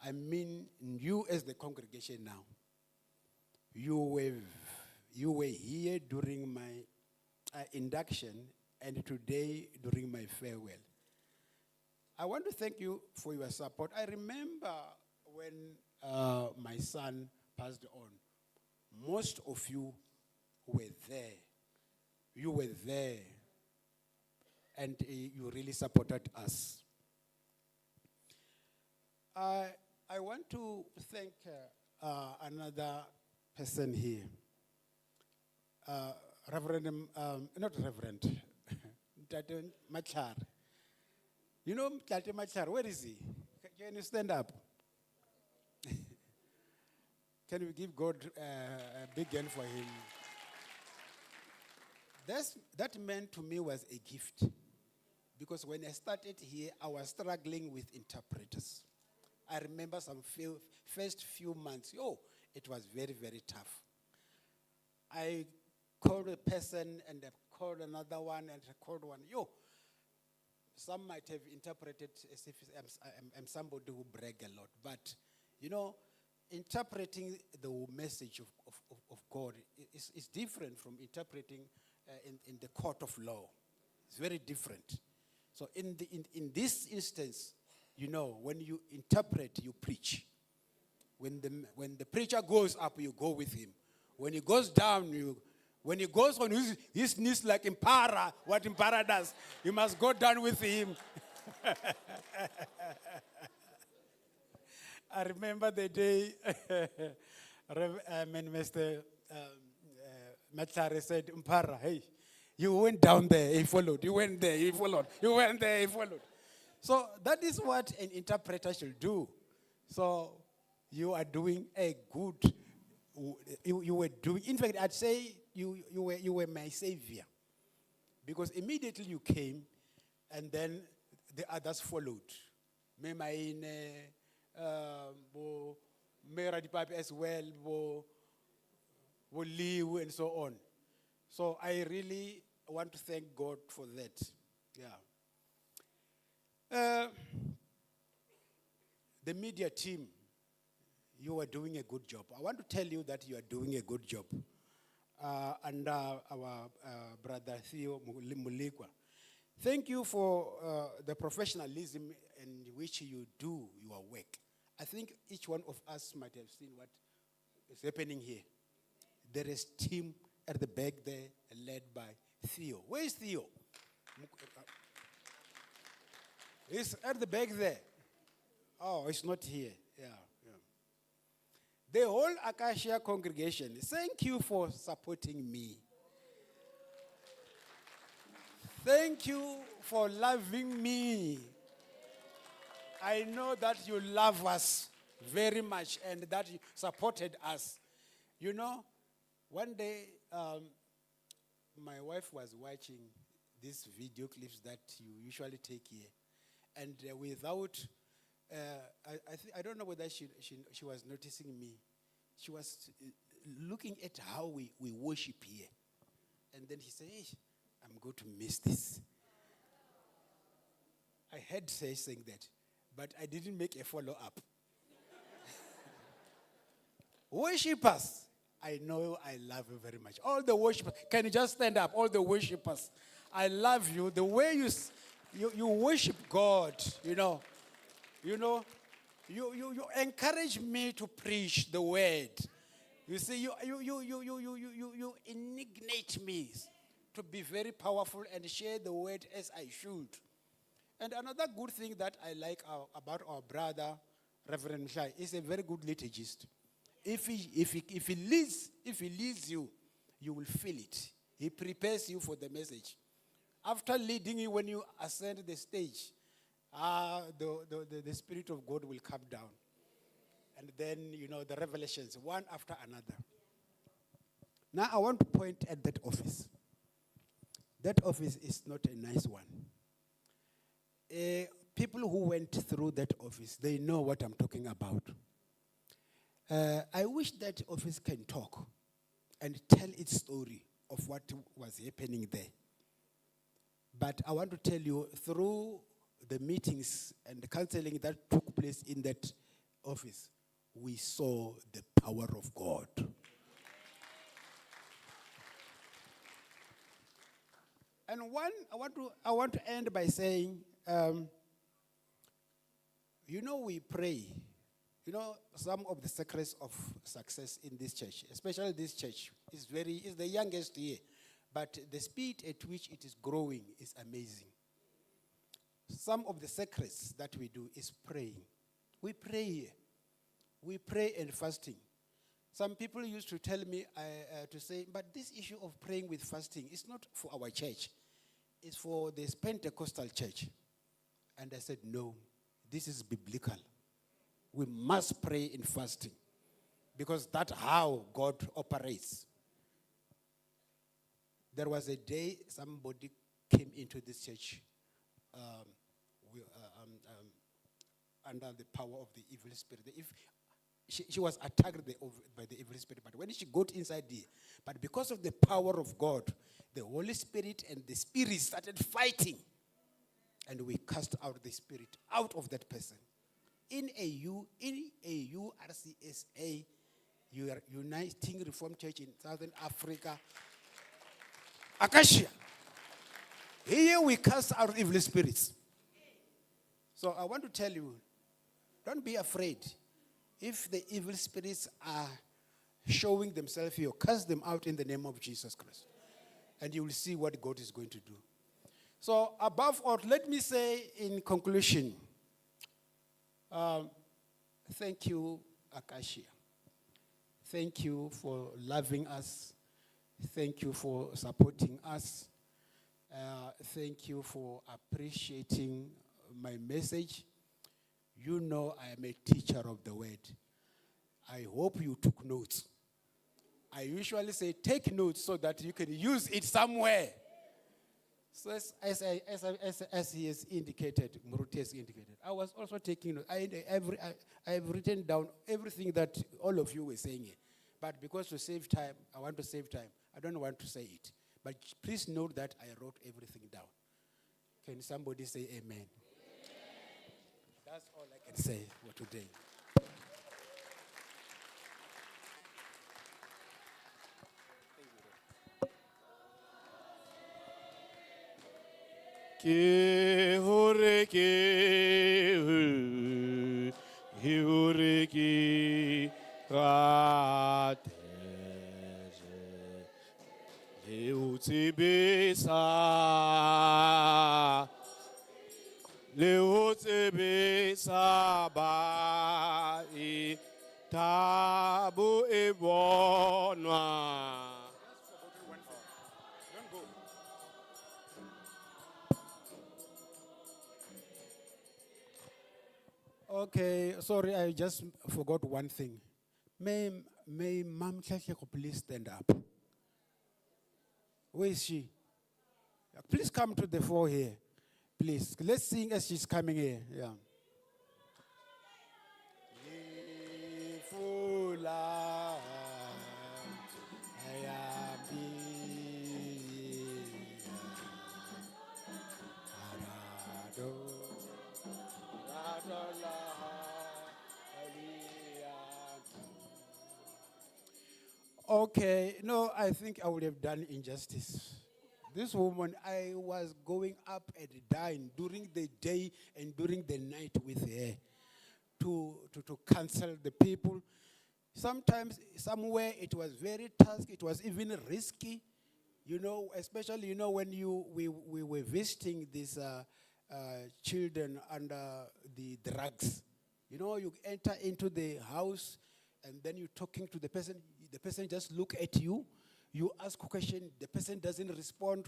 I mean, you as the congregation now. You were here during my induction and today during my farewell. I want to thank you for your support. I remember when my son passed on, most of you were there. You were there, and you really supported us. I want to thank another person here. Reverend, not Reverend, Tate Machar. You know Tate Machar, where is he? Can you stand up? Can we give God a big hand for him? That man to me was a gift. Because when I started here, I was struggling with interpreters. I remember some first few months, it was very, very tough. I called a person and I called another one and I called one. Some might have interpreted as if I'm somebody who brag a lot. But, interpreting the message of God is different from interpreting in the court of law. It's very different. So in this instance, when you interpret, you preach. When the preacher goes up, you go with him. When he goes down, when he goes on his knees like Impara, what Impara does, you must go down with him. I remember the day Mr. Machare said, Impara, hey, you went down there, he followed. You went there, he followed. You went there, he followed. So that is what an interpreter should do. So you are doing a good, you were doing, in fact, I'd say you were my savior. Because immediately you came, and then the others followed. Memaine, Mera Dipapi as well, Liu, and so on. So I really want to thank God for that. Yeah. The media team, you are doing a good job. I want to tell you that you are doing a good job. Under our brother Theo Mulikwa. Thank you for the professionalism in which you do your work. I think each one of us might have seen what is happening here. There is a team at the back there led by Theo. Where is Theo? He's at the back there. Oh, it's not here. Yeah. The whole Acacia congregation, thank you for supporting me. Thank you for loving me. I know that you love us very much and that you supported us. One day, my wife was watching these video clips that you usually take here. And without, I don't know whether she was noticing me. She was looking at how we worship here. And then she said, hey, I'm going to miss this. I heard her saying that, but I didn't make a follow-up. Worshippers, I know I love you very much. All the worshippers, can you just stand up? All the worshippers, I love you. The way you worship God, you encourage me to preach the word. You see, you indignate me to be very powerful and share the word as I should. And another good thing that I like about our brother, Reverend Shai, is a very good liturgist. If he leads you, you will feel it. He prepares you for the message. After leading you, when you ascend the stage, the Spirit of God will come down. And then, the revelations, one after another. Now, I want to point at that office. That office is not a nice one. People who went through that office, they know what I'm talking about. I wish that office can talk and tell its story of what was happening there. But I want to tell you, through the meetings and the counseling that took place in that office, we saw the power of God. And I want to end by saying, we pray. Some of the secrets of success in this church, especially this church, is the youngest here. But the speed at which it is growing is amazing. Some of the secrets that we do is praying. We pray here. We pray and fasting. Some people used to tell me to say, but this issue of praying with fasting is not for our church. It's for this Pentecostal church. And I said, no, this is biblical. We must pray in fasting because that's how God operates. There was a day somebody came into this church under the power of the evil spirit. She was attacked by the evil spirit, but when she got inside here, but because of the power of God, the Holy Spirit and the Spirit started fighting, and we cast out the spirit out of that person. In a URCSA, Uniting Reformed Church in Southern Africa, Acacia. Here we cast out evil spirits. So I want to tell you, don't be afraid. If the evil spirits are showing themselves here, cast them out in the name of Jesus Christ. And you will see what God is going to do. So above all, let me say in conclusion, thank you, Acacia. Thank you for loving us. Thank you for supporting us. Thank you for appreciating my message. You know I am a teacher of the word. I hope you took notes. I usually say take notes so that you can use it somewhere. So as he has indicated, Muruti has indicated, I was also taking notes. I have written down everything that all of you were saying here. But because to save time, I want to save time. I don't want to say it. But please note that I wrote everything down. Can somebody say amen? Amen. That's all I can say for today. Ke hore ke rate le o tsebesa ba e tabo e bonwa. Okay, sorry, I just forgot one thing. May Mom Tlhatlhego please stand up. Where is she? Please come to the fore here. Please, let's sing as she's coming here. Yeah. Okay, no, I think I would have done injustice. This woman, I was going up and down during the day and during the night with her to counsel the people. Sometimes, somewhere, it was very tough. It was even risky, especially, when we were visiting these children under the drugs. You enter into the house and then you're talking to the person just look at you. You ask a question, the person doesn't respond,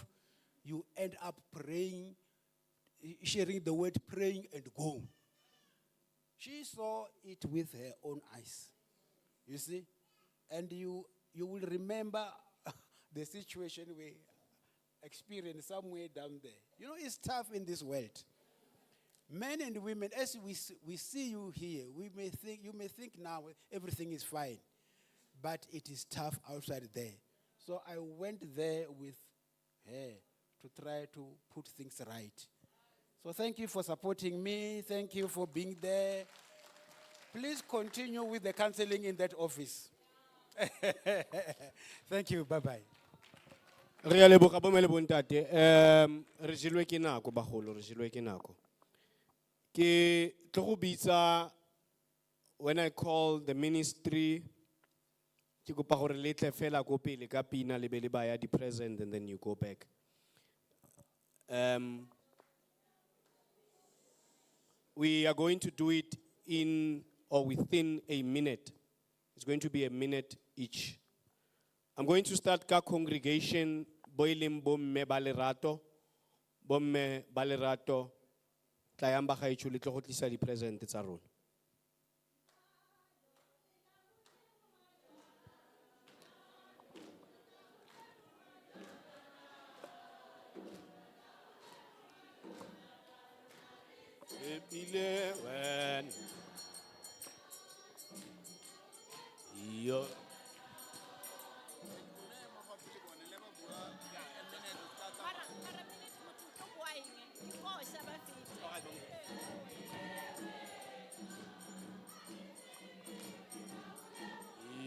you end up praying, sharing the word praying and go. She saw it with her own eyes. You see? And you will remember the situation we experienced somewhere down there. You know, it's tough in this world. Men and women, as we see you here, you may think now everything is fine, but it is tough outside there. So I went there with her to try to put things right. So thank you for supporting me. Thank you for being there. Please continue with the counseling in that office. Thank you. Bye-bye. Re a leboga bomme le bontate. Re jelwe ke nako bagolo, re jelwe ke nako. Ke tlo go bitsa when I call the ministry ke kopa gore le tle fela go pele ka pina le be le baya di present and then you go back. We are going to do it in or within a minute. It's going to be a minute each. I'm going to start ka congregation boiling bomme balerato tlayamba gaetsho le tlo go tlisa di present tsa rona. Sepile when yo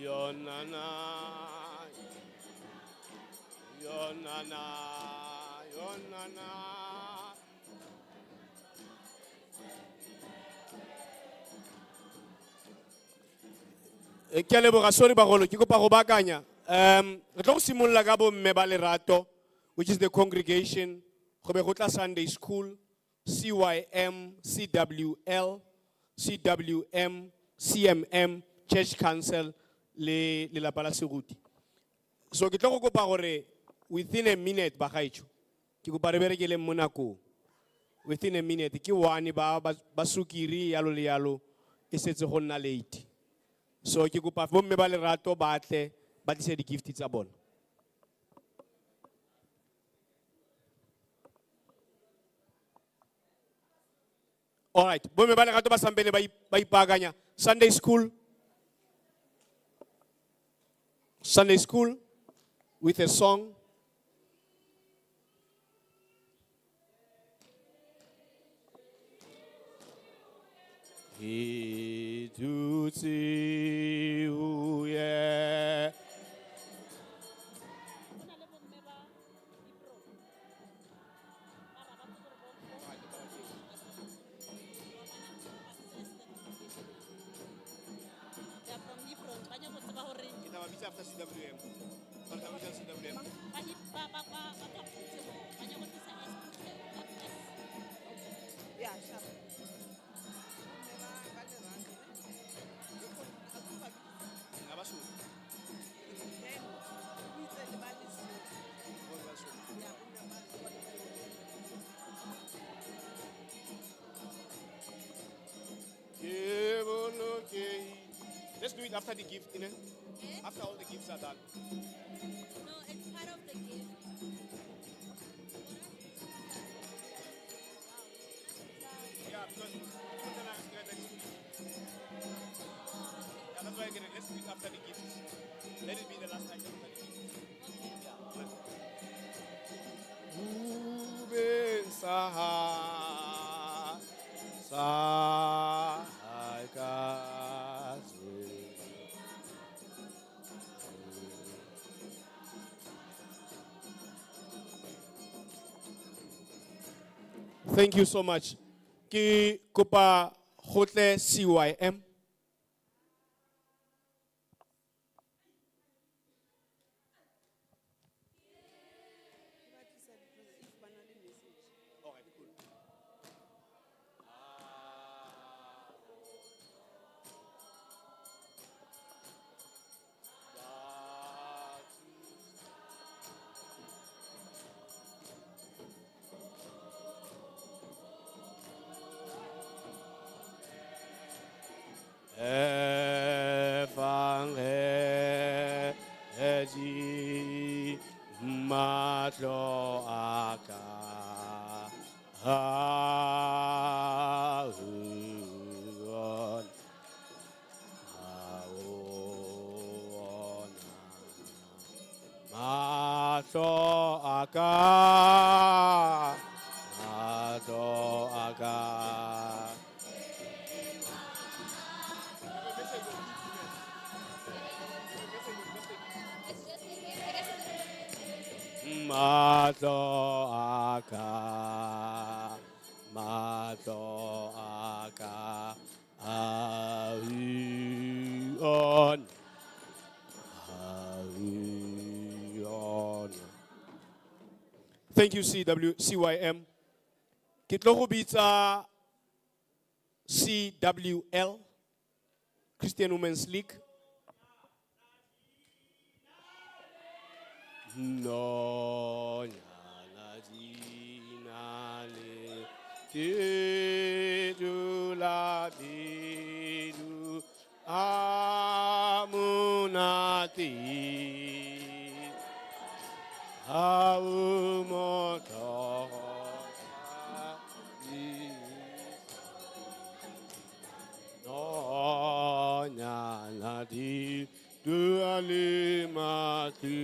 Yonana, Yonana, Yonana. Ke a leboga sorry bagolo ke kopa go bakanya. Re tlo go simolla ka bomme ba lerato, which is the congregation. Go be go tla Sunday school, CYM, CWL, CWM, CMM, Church Council, le lapa la Seruti. So ke tlo go kopa gore within a minute ba gaetsho. Ke kopa re berekele mo nakong. Within a minute ke one ba sukiri yalo le yalo e setse go nna late. So ke kopa bomme ba lerato ba tle ba tlise di gift tsa bona. All right, bomme ba lerato ba sambele ba ipaganya. Sunday school. Sunday school with a song. He to see who yeah. Yeah, sure. Let's do it after the gift, you know? After all the gifts are done. No, it's part of the gift. Yeah, because that's why let's do it after the gifts. Let it be the last item after the gifts. Ruben Saha Thank you so much. Ki kopa hotle CYM. Mahlo aka hauon hauona Mahlo aka Mahlo aka hauon hauon. Thank you, CYM. Ke tlo go bitsa CWL, Christian Women's League. No, nyana dinale, tijula bidu amunati, aumoto. No, nyana di. De alimati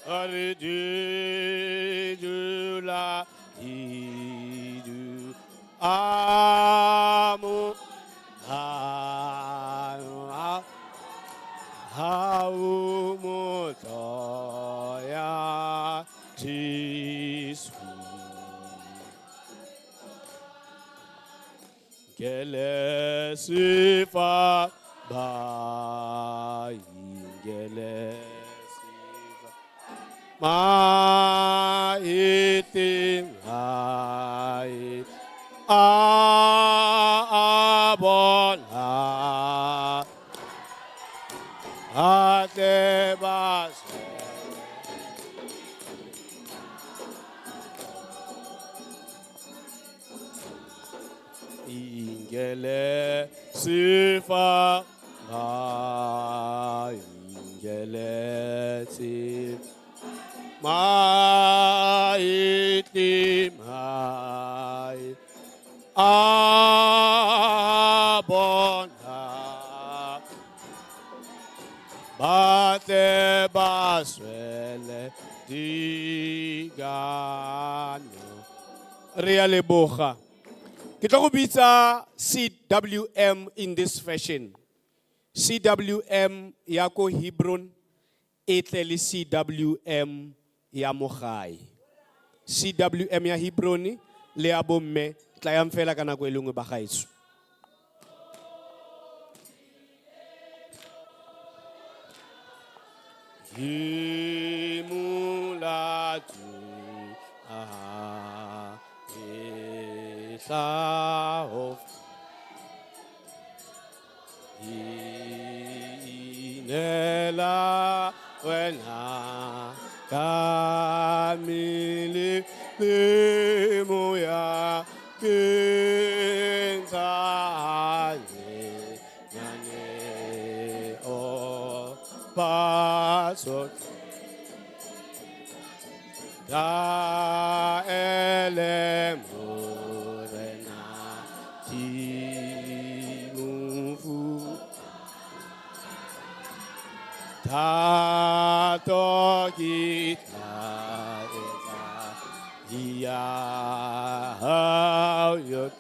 Allez de la du amour Haumotoya Tisu Gele sifa ba gele sifa ma itim hai abon ha te bas ingele sifa ma ingele sifa ma itim hai abon ha bate baswele digano Reale boga. Ke tlo go bitsa CWM in this fashion. CWM ya ko Hebron e tle le CWM ya mo gae. CWM ya Hebron le ya bomme tla yang fela ka nako e lengwe ba gaetso. Himulatu of Inela wena kamili moya kenzanye nyane o pasot da elemo Tato kita eza dia yot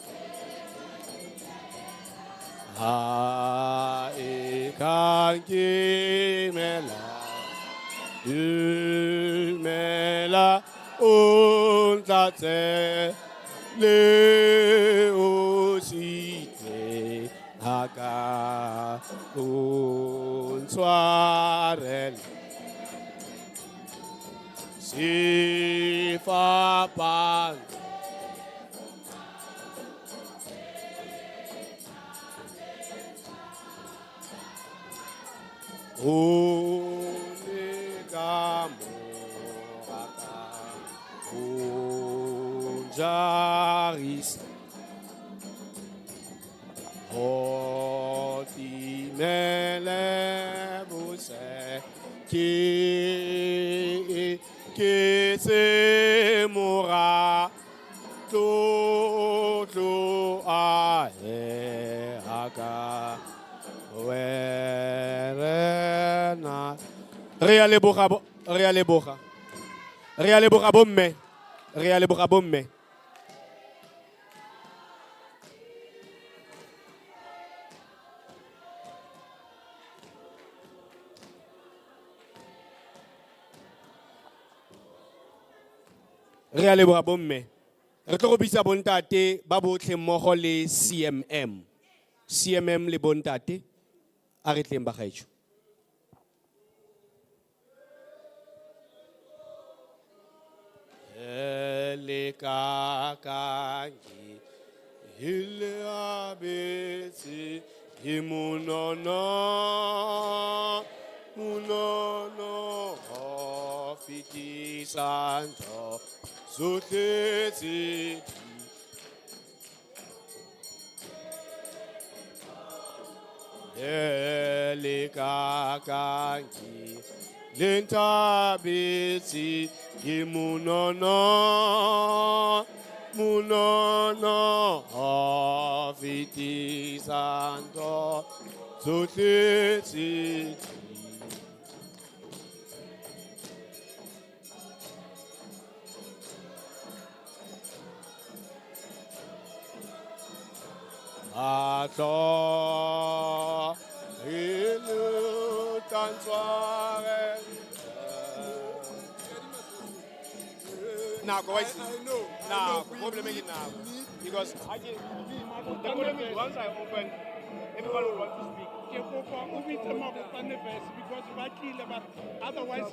ha ikan kimela untate le osite haka unsuarel si fa pan Jaris Hoti mele buse ke se mora tlo a he aka werena re a leboga bomme re a leboga bomme. Re a leboga bomme. Re tlo go bitsa bontate ba botlhe mmogo le CMM. CMM le bontate a re tleng ba gaetsho. Le kakangi hile abetse himunono fiti santo zotletse le kakangi lentabetse himunono fiti santo zotletse atlo ilu tanzare nako I know now problem is now because the problem is once I open everyone will want to speak. Because otherwise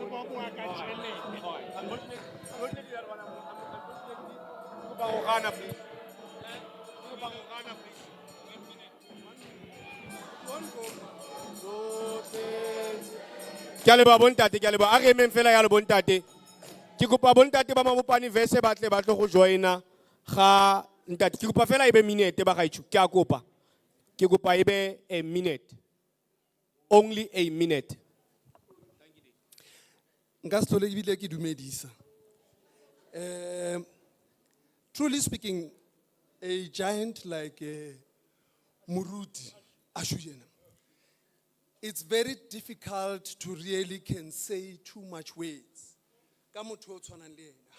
Ke a leboga bontate, ke a leboga. A re emeng fela yalo bontate. Ke kopa bontate ba mabopane verse batle go joina ga ntate. Ke kopa fela ebe minute ba gaetsho. Ke a kopa. Ke kopa ebe a minute. Only a minute. Nka se tlhole ebile ke dumedisa. Truly speaking, a giant like Muruti Ashuyena, it's very difficult to really can say too much words.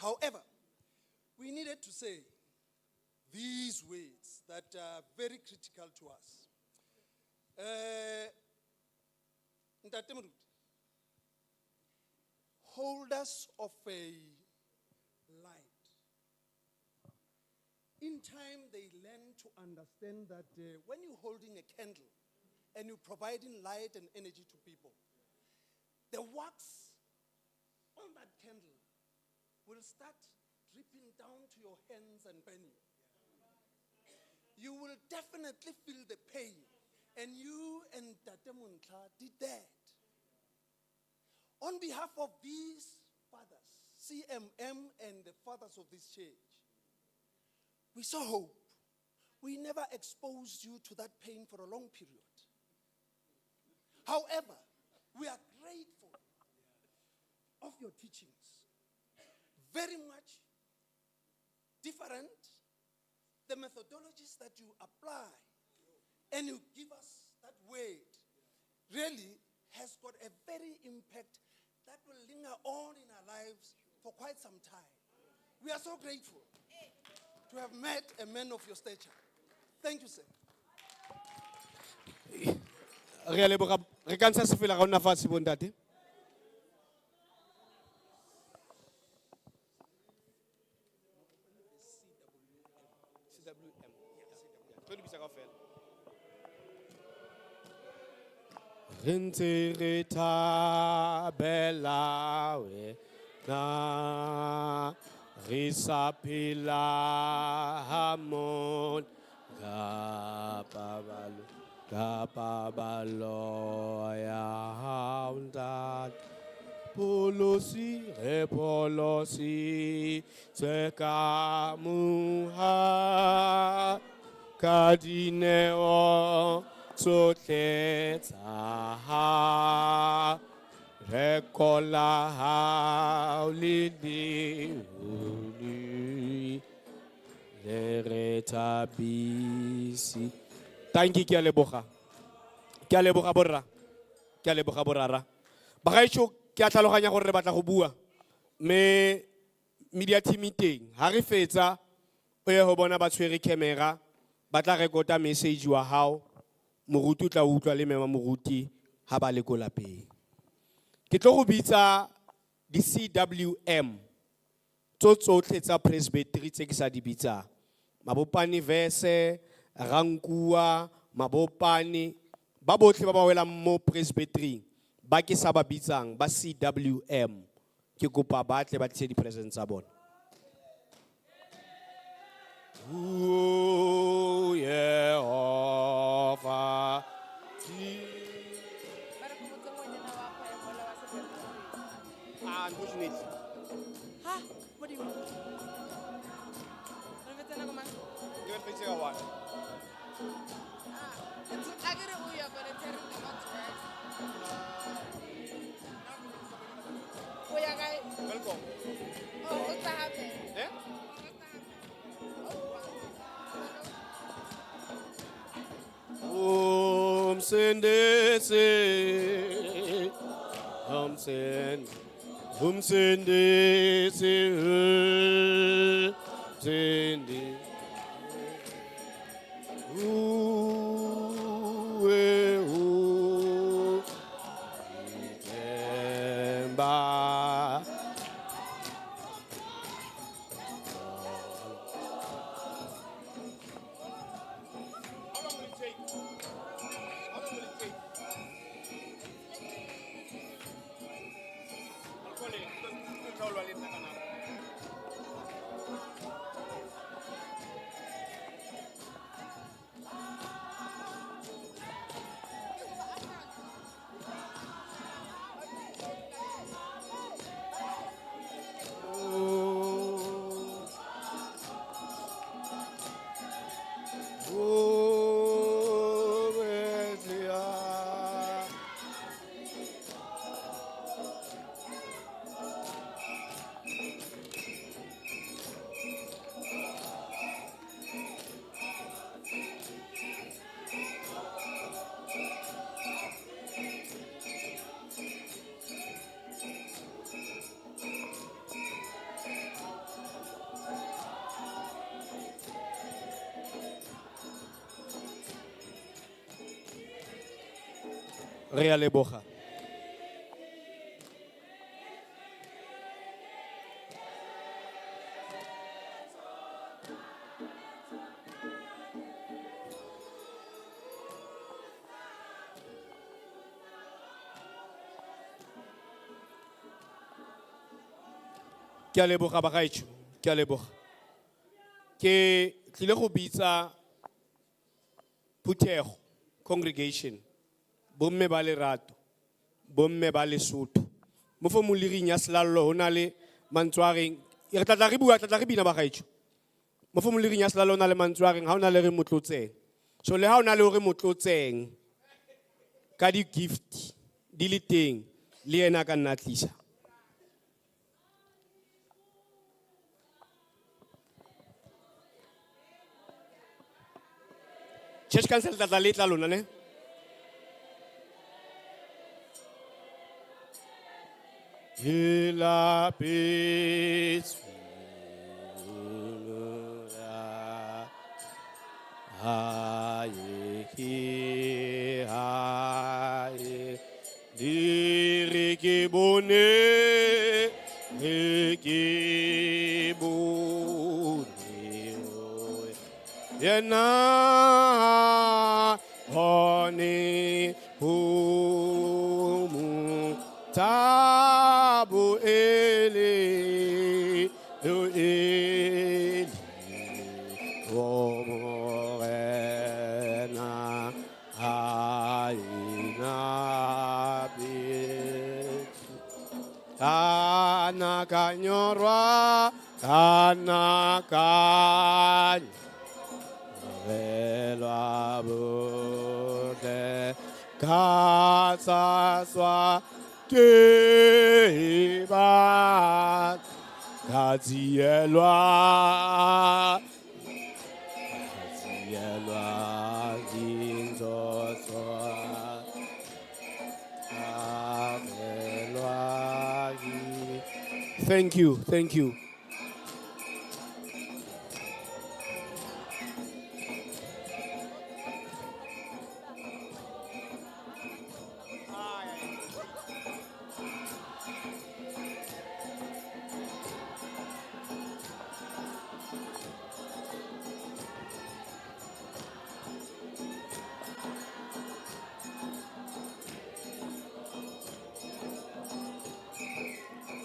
However, we needed to say these words that are very critical to us. Ntate Muruti, holders of a light, in time they learn to understand that when you're holding a candle and you're providing light and energy to people, the wax on that candle will start dripping down to your hands and burn you. You will definitely feel the pain, and you and Tate Muntla did that. On behalf of these fathers, CMM and the fathers of this church, we saw hope. We never exposed you to that pain for a long period. However, we are grateful of your teachings. Very much different. The methodologies that you apply and you give us that word really has got a very impact that will linger on in our lives for quite some time. We are so grateful to have met a man of your stature. Thank you, sir. Re a leboga. Re ka ntsha sefela ga o nna fatshe bontate. Re ntse re thabela wena, re sa phela ha mona ka pabalo ya hao ntate. Polosi re polosi tse ka muha ka dineo tsohle tsa ha Rekola hauli ni lereta bisi. Thank you, Kialeboha. Kialeboha borra. Kialeboha borara. Bagaisho kia tlhaloganya gore re batla go bua. Me media team meeting. Ha re fetsa o ye ho bona ba tshwere camera, ba tla rekota message wa hao. Moruti o tla utlwa le mema moruti ha ba le ko lapeng. Ke tlo go bitsa di CWM tsotlhe tsa presbytery tse ke sa di bitsa. Mabopane verse, Rankua, Mabopane, ba botlhe ba ba welang mo presbytery ba ke sa ba bitsang ba CWM. Ke kopa ba tle ba tlise di presence tsa bona. Oh yeah, unfortunately. Huh? What do you mean? You're fixing a what? I get it, we are going to tell you about right? Oh, yeah, guys. Welcome. Oh, what's that happening? Yeah? Sende se, sende se, sende. Re a leboga. Ke a leboga bagaetsho, ke a leboga. Ke tlile go bitsa Phuthego congregation. Bomme ba lerato, bomme ba Lesotho. Mo fo moliging ya Selallo hona le mantswareng. E re tla re bua tla re bina bagaetsho. Mo fo moliging ya Selallo hona le mantswareng, ha hona le re motlotseng. So le ha hona le hore motlotseng ka di gift di le teng le ena ka nna tlisa. Church council tla le tla lona ne? Hila pisura haye ki haye diriki bone ki bone yena honi humu tabu ele ele omorena aina bit anakanyorwa anakan velwa bude kasaswa Teba Kazielwa Kazielwa Ginzoswa Kamelwa Thank you, thank you.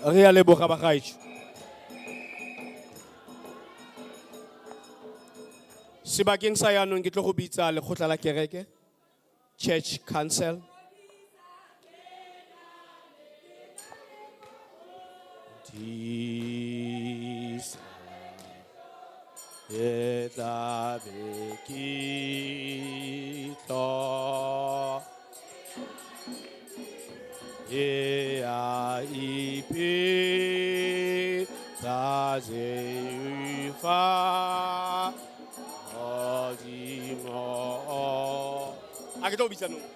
Re a leboga bagaetsho. Sebakeng sa yaanong ke tlo go bitsa lekgotla la kereke, Church Council. Disa eta bekito Ea ipi taze ufa odimo. Aku tahu bisa nung.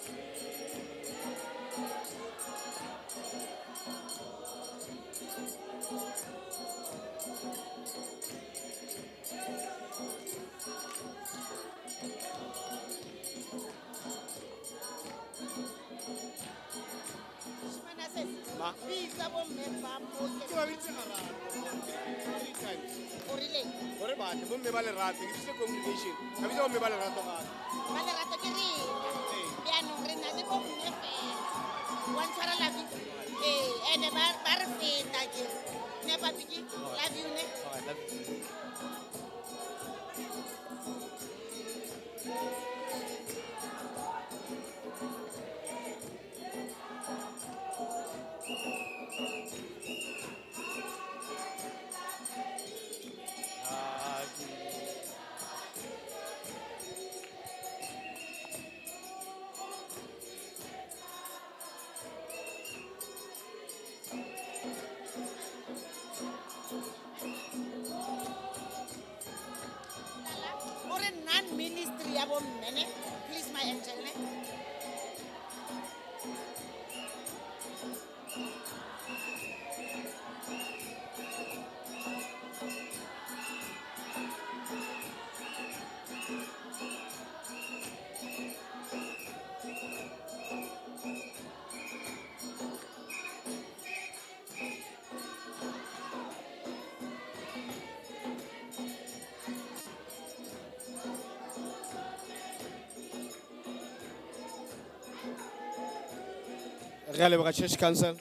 Bisa bomme ba mo ke ba bitse mararo. O rile. Gore ba tle bomme ba le rate ke tse congregation. Ka bitsa bomme ba le rato ga. Ba le rata ke re. Ya no re na le bomme fela. Wa tshwara la vi. Ene ba re feta ke. Ne ba biki la vi ne. Ministry ya bomme ne. Please my angel ne. Re a leboga Church Council.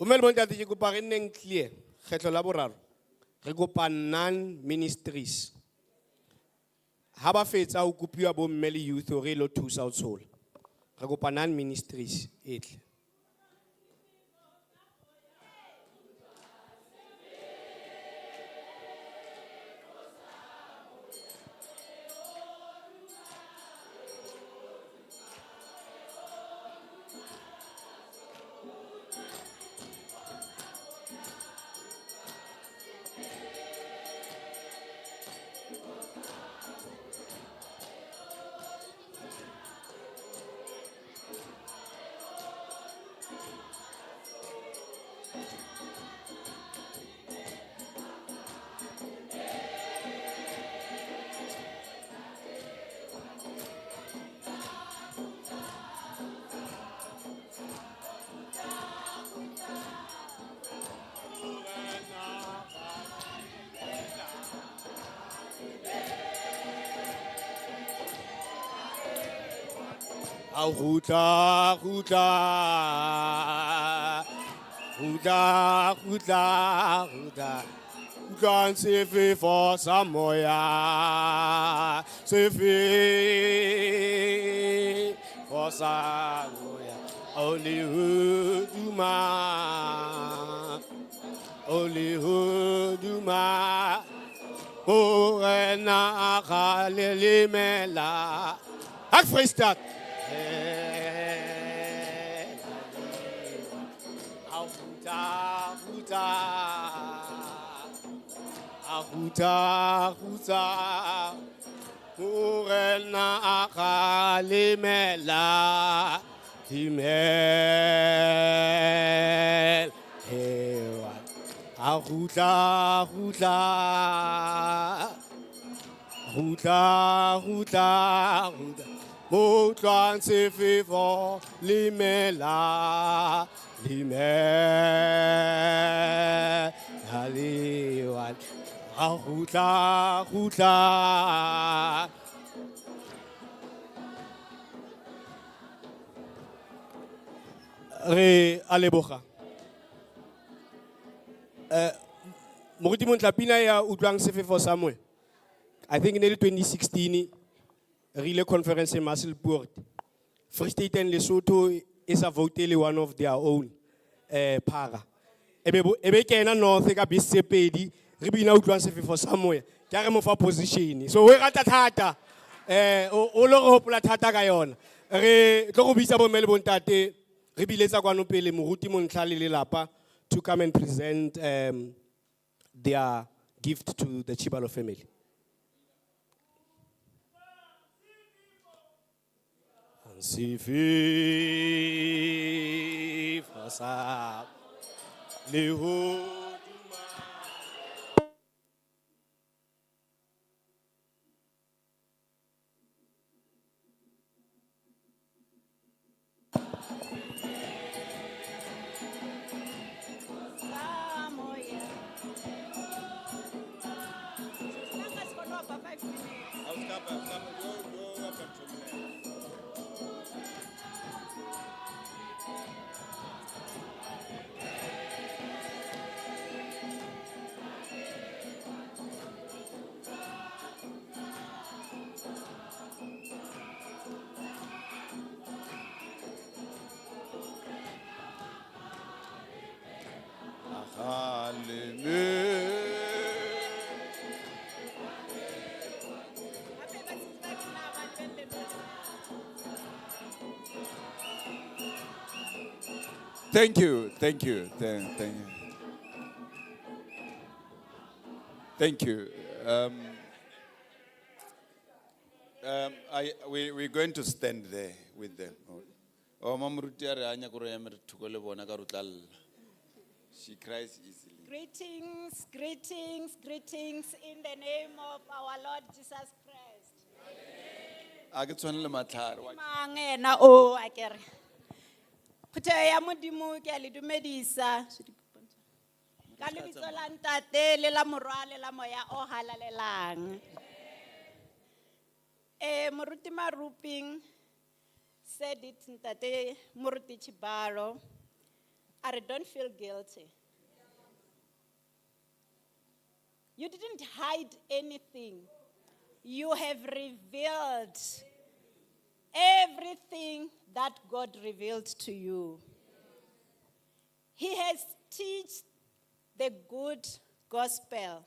Bomme le bontate ke kopa re nneng clear kgetlo la boraro. Re kopa non-ministries. Ha ba fetsa ho kopiwa bomme le youth hore lo thusa ho tshola. Re kopa non-ministries etle. Ruta, ruta, ruta, ruta, ruta, utlwang sefefo sa moya, sefefo sa moya, o lehoduma, morena a galelemela. Hak Vrystaat. Ahuta, morena a galelemela, timel, hewa. Ahuta, motlwang sefefo limela, haliwan. Ahuta. Re a leboga. Moruti Montlapina ya utlwang sefefo sa moya. I think in 2016, relay conference in Musselpoort. Free State and Lesotho is a vote one of their own para. Ebe kena north ka bisepedi re bina utlwang sefefo sa moya. Ke re mo fa position. So we rata thata o lo go hopola thata ka yona. Re tlo go bitsa bo mme le bontate re biletsa kwano pele moruti Montla le lelapa to come and present their gift to the Chibalo family. Sifi fasa leho. Thank you. Thank you. We're going to stand there with them. Oh, she cries easily. Greetings in the name of our Lord Jesus Christ. Mangena o akere. Phuthe ya modimo ke a le dumedisa. Ka lebitso la ntate le la morwa le la moya o halalelang. Moruti Maruping said it ntate Moruti Chibalo. I don't feel guilty. You didn't hide anything. You have revealed everything that God revealed to you. He has taught the good gospel.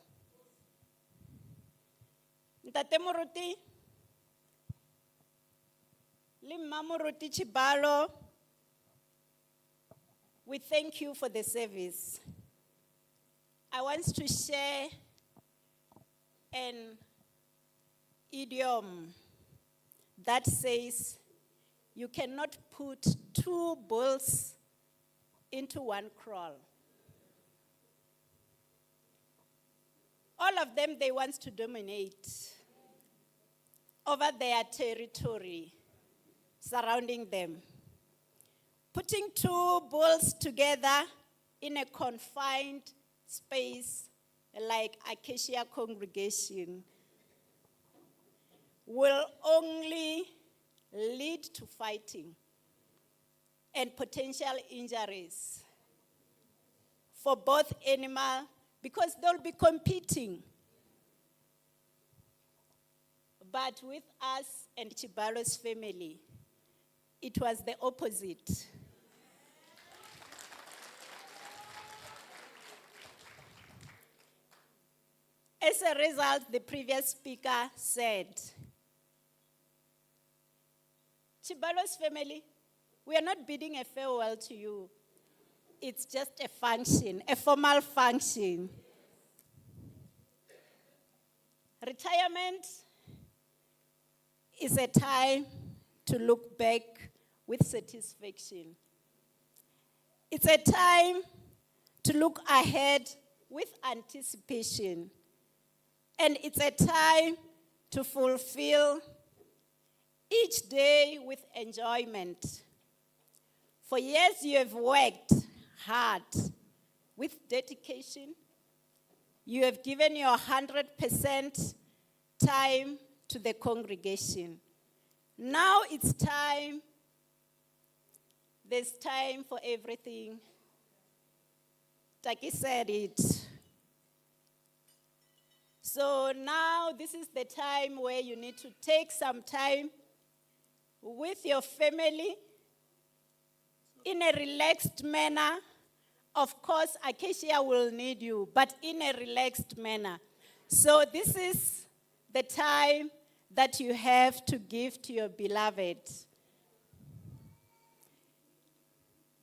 Ntate Moruti, le mma Moruti Chibalo, we thank you for the service. I want to share an idiom that says, you cannot put two bulls into one kraal. All of them, they want to dominate over their territory surrounding them. Putting two bulls together in a confined space like Acacia Congregation will only lead to fighting and potential injuries for both animal because they'll be competing. But with us and Chibalo's family, it was the opposite. As a result, the previous speaker said, Chibalo's family, we are not bidding a farewell to you. It's just a function, a formal function. Retirement is a time to look back with satisfaction. It's a time to look ahead with anticipation. And it's a time to fulfill each day with enjoyment. For years you have worked hard with dedication. You have given your 100% time to the congregation. Now it's time. There's time for everything. Taki said it. So now this is the time where you need to take some time with your family in a relaxed manner. Of course, Acacia will need you, but in a relaxed manner. So this is the time that you have to give to your beloved.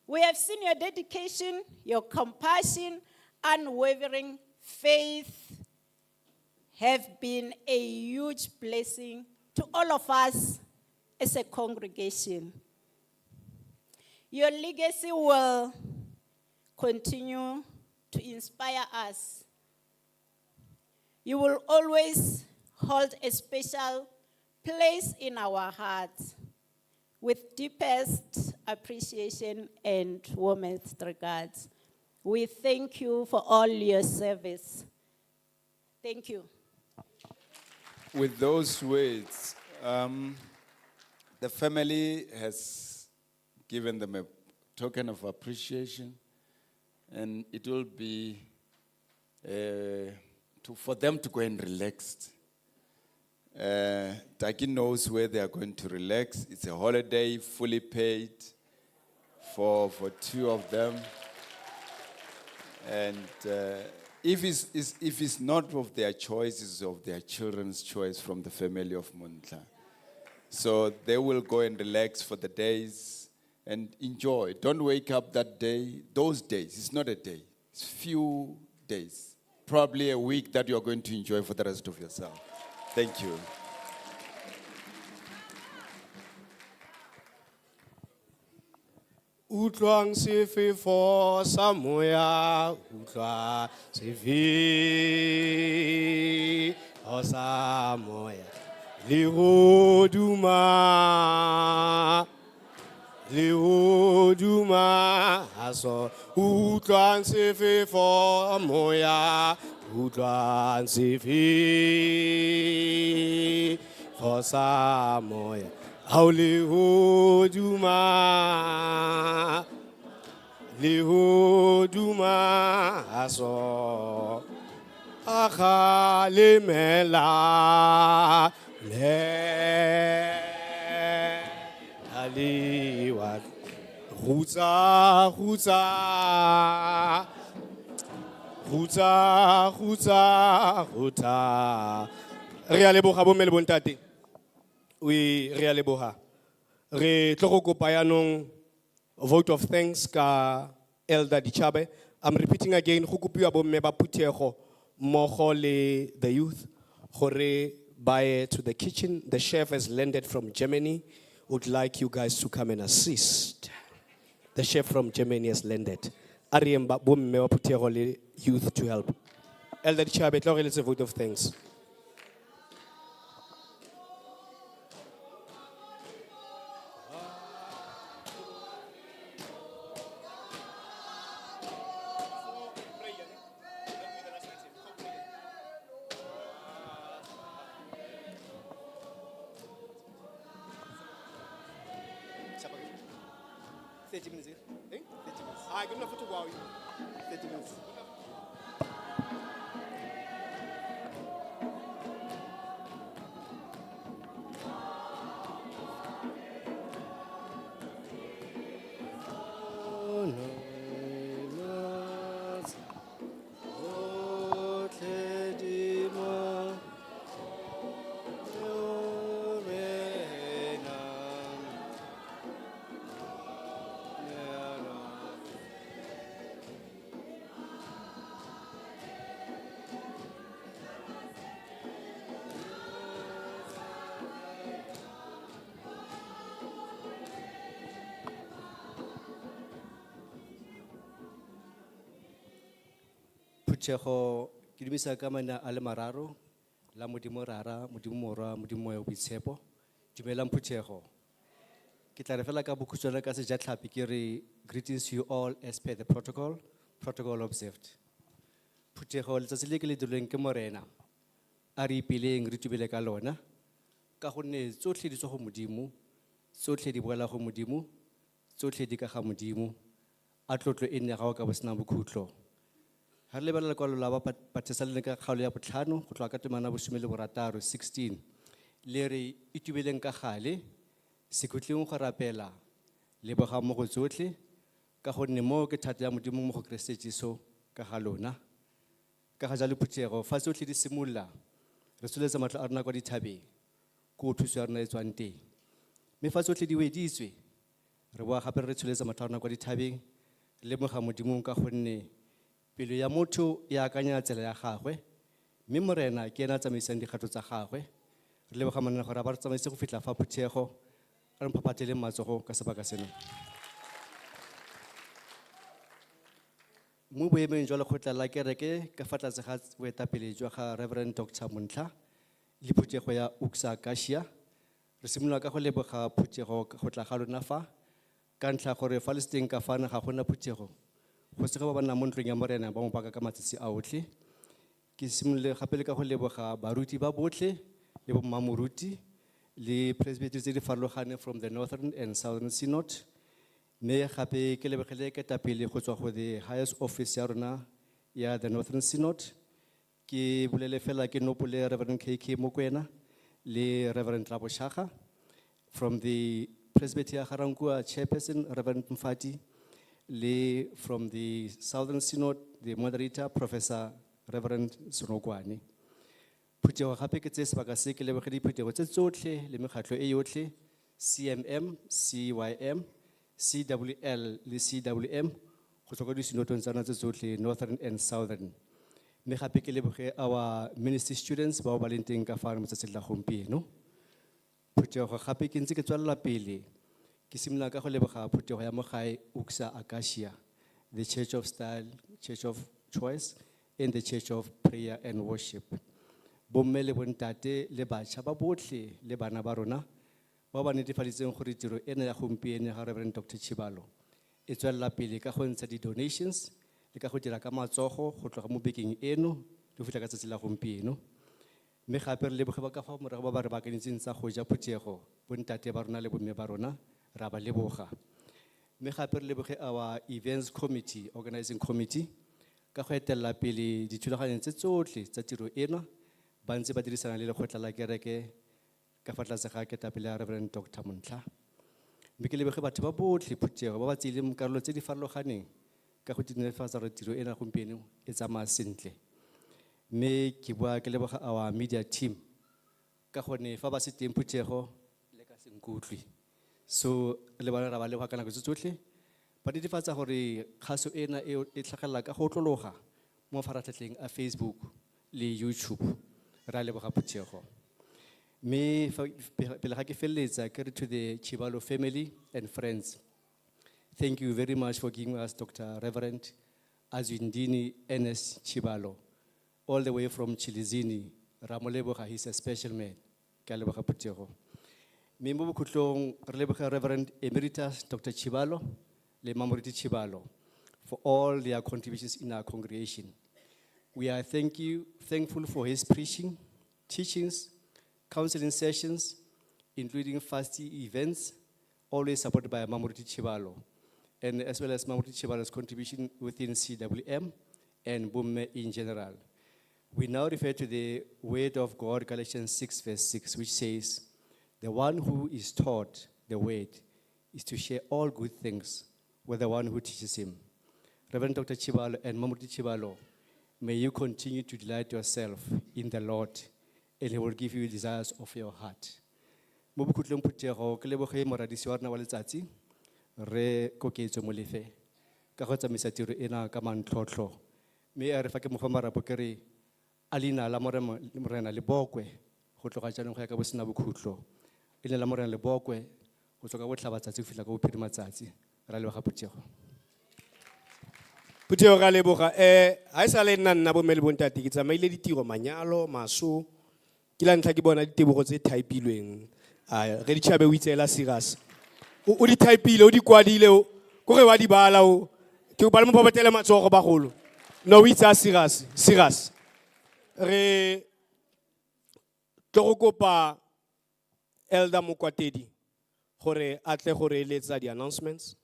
We have seen your dedication, your compassion, unwavering faith have been a huge blessing to all of us as a congregation. Your legacy will continue to inspire us. You will always hold a special place in our hearts with deepest appreciation and warmest regards. We thank you for all your service. Thank you. With those words, the family has given them a token of appreciation, and it will be for them to go and relax. Taki knows where they are going to relax. It's a holiday, fully paid for two of them. And if it's not of their choice, it's of their children's choice from the family of Muntla. So they will go and relax for the days and enjoy. Don't wake up that day, those days. It's not a day. It's few days. Probably a week that you're going to enjoy for the rest of yourself. Thank you. Utlwang sefe for samoya, utlwa sefe for samoya. Leoduma, aso utlwang sefe for moya, utlwang sefe for samoya. Lehoduma aso akalimela le aliwa huza re a leboga bomme le bontate. We re a leboga. Re tlo go kopa yanong vote of thanks ka Elder Dichabe. I'm repeating again, go kopiwa bomme ba Phuthego mmogo le the youth gore baye to the kitchen. The chef has landed from Germany. Would like you guys to come and assist. The chef from Germany has landed. Ariemba bomme ba Phuthego le youth to help. Elder Dichabe, tlo re let's a vote of thanks. Phuthego ke dumisa ka maina a le mararo la Modimo rara, Modimo morwa, Modimo moya o boitshepo. Dumelang Phuthego. Ke tla re fela ka bokhutshwane ka sejatlhapi ke re greetings to you all as per the protocol observed. Phuthego letsatsi le ke le dirilweng ke morena a re ipeleng re tubele ka lona ka gonne tsotlhe di tswa go Modimo, tsotlhe di boela go Modimo, tsotlhe di ka ga Modimo. A tlotlo e nne ya gago ka bo sena bokhutlo. Ha re lebelela lekwalo la Bathesalonike ka kgaolo ya 5 go tloga ka temana bo 16 16 le re itubeleng ka gale sekhutleng go rapela le boga mo go tsotlhe ka gonne mo ke thata ya Modimo mo go Kriste Jesu ka ga lona. Ka ga jalo Phuthego fa tsotlhe di simolola re tsholetsa matlo a rona kwa dithabeng ko thuso ya rona e tswang teng. Mme fa tsotlhe di weditswe re boa gape re tsholetsa matlo a rona kwa dithabeng le mo ga Modimo ka gonne pelo ya motho e akanya tsela ya gagwe mme morena ke ena a tsamaisang dikgato tsa gagwe. Re leboga monna gore a ba re tsamaise go fitlha fa Phuthego a re mphapatlele matsogo ka sebaka seno. Mo boemeng jwa lekgotla la kereke ka fa tlase ga boetapele jwa ga Reverend Dr. Montla le Phuthego ya UCSA Acacia re simolola ka go leboga Phuthego go tla ga lona fa ka ntlha gore fa le seteng ka fana ga gona Phuthego go se go ba nna mo ntlong ya morena ba mo baka ka matsatsi a otlhe. Ke simolole gape le ka go leboga baruti ba botlhe le bo mmamoruti le presbytery tse di farologane from the Northern and Southern Synod. Mme gape ke lebogele ketapele go tswa go the highest office ya rona ya the Northern Synod. Ke bolele fela ke nopole Reverend KK Mokwena le Reverend Raboshaga from the presbytery ya Garankuwa chairperson Reverend Mfati le from the Southern Synod the moderator Professor Reverend Sonokwane. Phuthego gape ke tse sebaka se ke lebogele diphuthego tse tsotlhe le mekgatlho e yotlhe CMM, CYM, CWL le CWM go tswa go disinotong tsa rona tse tsotlhe Northern and Southern. Mme gape ke leboge our ministry students bao ba leng teng ka fa mo tsatsing la gompieno. Phuthego gape ke ntse ke tswalela pele ke simolola ka go leboga Phuthego ya mo gae UCSA Acacia, the Church of Style, Church of Choice and the Church of Prayer and Worship. Bomme le bontate le batjha ba botlhe le bana ba rona ba ba netefaditseng gore tiro ena ya gompieno ga Reverend Dr. Chibalo e tswelela pele ka go ntsha di-donations le ka go dira ka matsogo go tloga mo bekeng eno le fitlha ka tsatsi la gompieno. Mme gape re leboge ba ka fa morago ba ba re baakanyetseng tsa go ja Phuthego bontate ba rona le bomme ba rona ra ba leboga. Mme gape re leboge our events committee, organizing committee ka go etelela pele dithulaganyo tse tsotlhe tsa tiro ena ba ntse ba dirisana le lekgotla la kereke ka fa tlase ga ketapele ya Reverend Dr. Montla. Mme ke leboge batho ba botlhe Phuthego ba ba tseileng karolo tse di farologaneng ka go netefatsa gore tiro ena gompieno e tsamaya sentle. Mme ke bua ke leboga our media team ka gonne fa ba se teng Phuthego le ka se nkutlwe. So le bana ra ba leboga ka nako tse tsotlhe ba netefatsa gore kgaso ena e tlhagelela ka go tlologa mo mafaratlhatlheng a Facebook le YouTube. Ra leboga Phuthego. Mme pele ga ke feleletsa ke re to the Chibalo family and friends, thank you very much for giving us Dr. Reverend Azwindini Ernest Chibalo, all the way from Chilizini. Ramoleboga, he's a special man. Ke a leboga Phuthego. Mme mo bokhutlong re leboga Reverend Emeritus Dr. Chibalo le Mamoriti Chibalo for all their contributions in our congregation. We are thankful for his preaching, teachings, counseling sessions, including fasting events, always supported by Mamoriti Chibalo, and as well as Mamoriti Chibalo's contribution within CWM and Bumme in general. We now refer to the word of God, Galatians 6 verse 6, which says, the one who is taught the word is to share all good things with the one who teaches him. Reverend Dr. Chibalo and Mamoriti Chibalo, may you continue to delight yourself in the Lord, and he will give you desires of your heart. Mo bokhutlong Phuthego ke leboge moradisi wa rena wa letsatsi re Koketso Molefe ka go tsamaisa tiro ena ka mantlhotlho. Mme a re fa ke mo fa marapo ke re a leina la morena Lebokwe go tloga jaanong go ya ka bo sena bokhutlo. Leina la morena Lebokwe go tswa ka botlhaba tsatsi go fitlha ka bophirima tsatsi. Ra leboga Phuthego. Puteo ga leboga ha isa le nna nna bo mele bontate ke tsamaile ditiro manyalo maso ke la ntlha ke bona ditebogo tse typeilweng re di tshabe o itsela serious o di typeile o di kwadile o go re wa di bala o ke o bala mo popetele matsogo bagolo no o itsa serious re tlo go kopa Elder Mokwatedi gore atle gore letsa di announcements.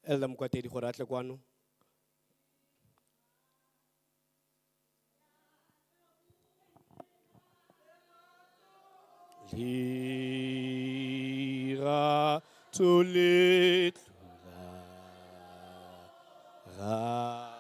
Elder Mokwatedi gore atle kwano. Lira tolet ra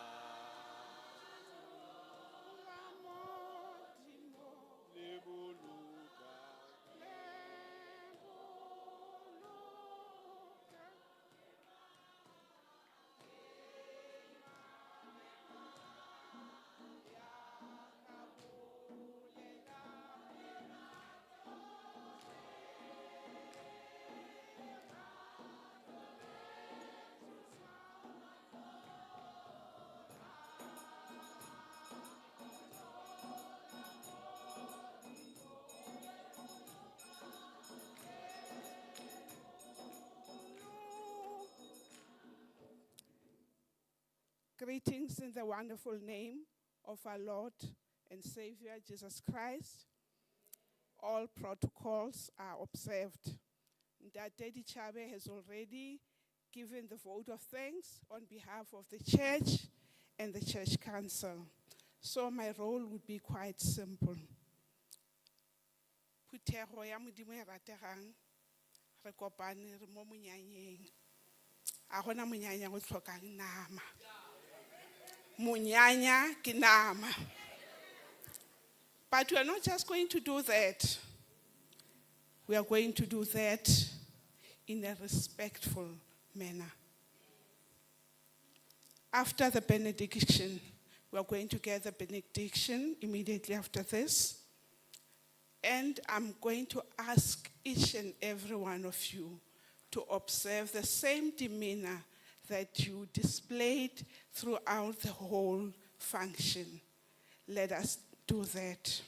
Greetings in the wonderful name of our Lord and Savior Jesus Christ. All protocols are observed. Ndate Dichabe has already given the vote of thanks on behalf of the church and the church council. So my role would be quite simple. Phuthego ya Modimo e rategang re kopane re mo monyanyeng. A gona monyanya go tlhokang nama. Munyanya kinama. But we are not just going to do that. We are going to do that in a respectful manner. After the benediction, we are going to get the benediction immediately after this. And I'm going to ask each and every one of you to observe the same demeanor that you displayed throughout the whole function. Let us do that.